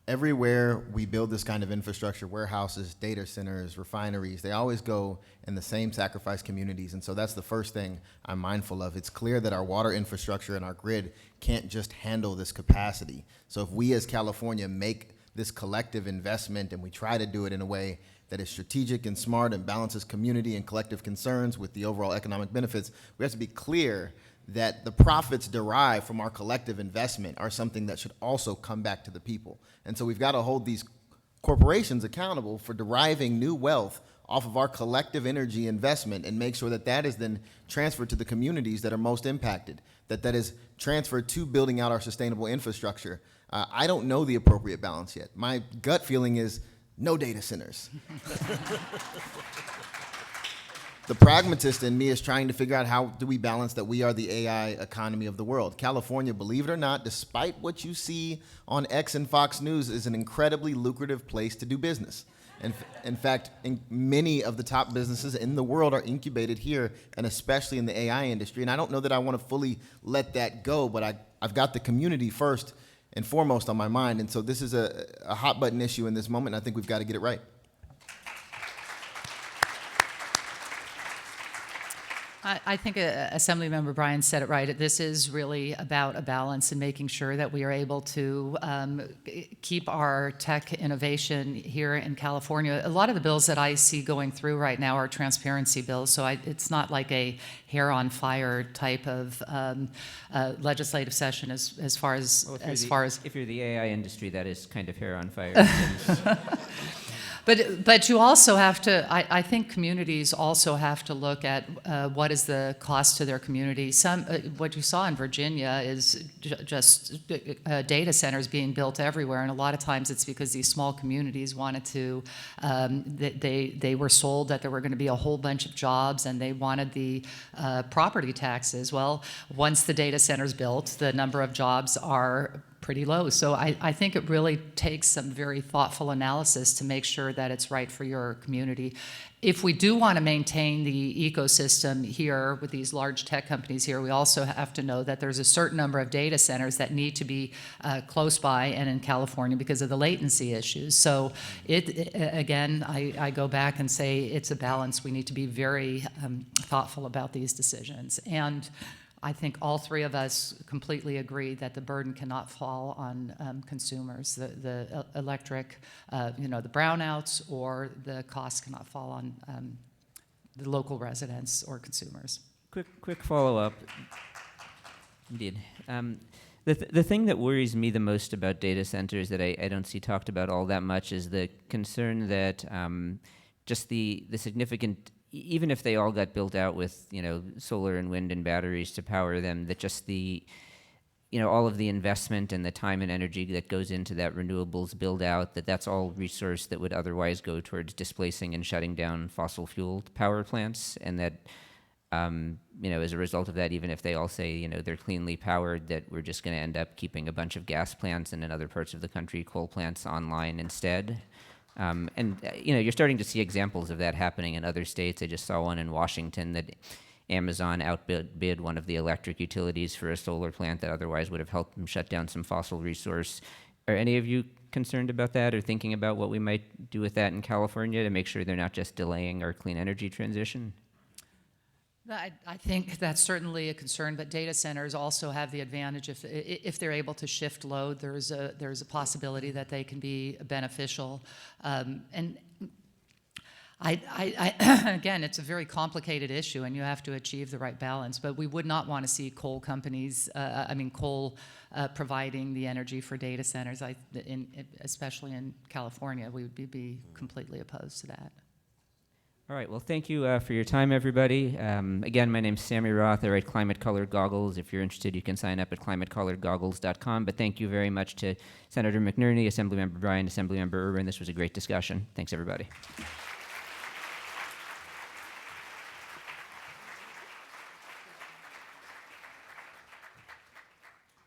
Speaker 12: Everywhere we build this kind of infrastructure, warehouses, data centers, refineries, they always go in the same sacrifice communities. And so that's the first thing I'm mindful of. It's clear that our water infrastructure and our grid can't just handle this capacity. So if we as California make this collective investment and we try to do it in a way that is strategic and smart and balances community and collective concerns with the overall economic benefits, we have to be clear that the profits derived from our collective investment are something that should also come back to the people. And so we've got to hold these corporations accountable for deriving new wealth off of our collective energy investment and make sure that that is then transferred to the communities that are most impacted, that is transferred to building out our sustainable infrastructure. I don't know the appropriate balance yet. My gut feeling is no data centers. The pragmatist in me is trying to figure out how do we balance that we are the AI economy of the world. California, believe it or not, despite what you see on X and Fox News, is an incredibly lucrative place to do business. And in fact, many of the top businesses in the world are incubated here, and especially in the AI industry. And I don't know that I want to fully let that go, but I've got the community first and foremost on my mind. And so this is a hot button issue in this moment, and I think we've got to get it right.
Speaker 13: I think Assemblymember Bryan said it right. This is really about a balance and making sure that we are able to keep our tech innovation here in California. A lot of the bills that I see going through right now are transparency bills, so it's not like a hair on fire type of legislative session as far as
Speaker 10: if you're the AI industry, that is kind of hair on fire.
Speaker 13: But you also have to, I think communities also have to look at what is the cost to their community. What you saw in Virginia is just data centers being built everywhere, and a lot of times it's because these small communities wanted to, they were sold that there were going to be a whole bunch of jobs, and they wanted the property taxes. Well, once the data center's built, the number of jobs are pretty low. So I think it really takes some very thoughtful analysis to make sure that it's right for your community. If we do want to maintain the ecosystem here with these large tech companies here, we also have to know that there's a certain number of data centers that need to be close by and in California because of the latency issues. So again, I go back and say it's a balance. We need to be very thoughtful about these decisions. And I think all three of us completely agree that the burden cannot fall on consumers. The electric, the brownouts or the costs cannot fall on the local residents or consumers.
Speaker 10: Quick follow-up. Indeed. The thing that worries me the most about data centers that I don't see talked about all that much is the concern that just the significant, even if they all got built out with solar and wind and batteries to power them, that just the all of the investment and the time and energy that goes into that renewables build out, that's all resource that would otherwise go towards displacing and shutting down fossil fuel power plants, and that as a result of that, even if they all say they're cleanly powered, that we're just going to end up keeping a bunch of gas plants and in other parts of the country coal plants online instead. You're starting to see examples of that happening in other states. I just saw one in Washington that Amazon outbid one of the electric utilities for a solar plant that otherwise would have helped them shut down some fossil resource. Are any of you concerned about that or thinking about what we might do with that in California to make sure they're not just delaying our clean energy transition?
Speaker 13: I think that's certainly a concern, but data centers also have the advantage if they're able to shift load. There's a possibility that they can be beneficial, and again, it's a very complicated issue, and you have to achieve the right balance. But we would not want to see coal companies, coal providing the energy for data centers. Especially in California, we would be completely opposed to that.
Speaker 10: All right, well, thank you for your time, everybody. Again, my name's Sammy Roth. I write Climate Colored Goggles. If you're interested, you can sign up at climatecoloredgoggles.com. But thank you very much to Senator McNerney, Assemblymember Bryan, Assemblymember Irwin. This was a great discussion. Thanks, everybody.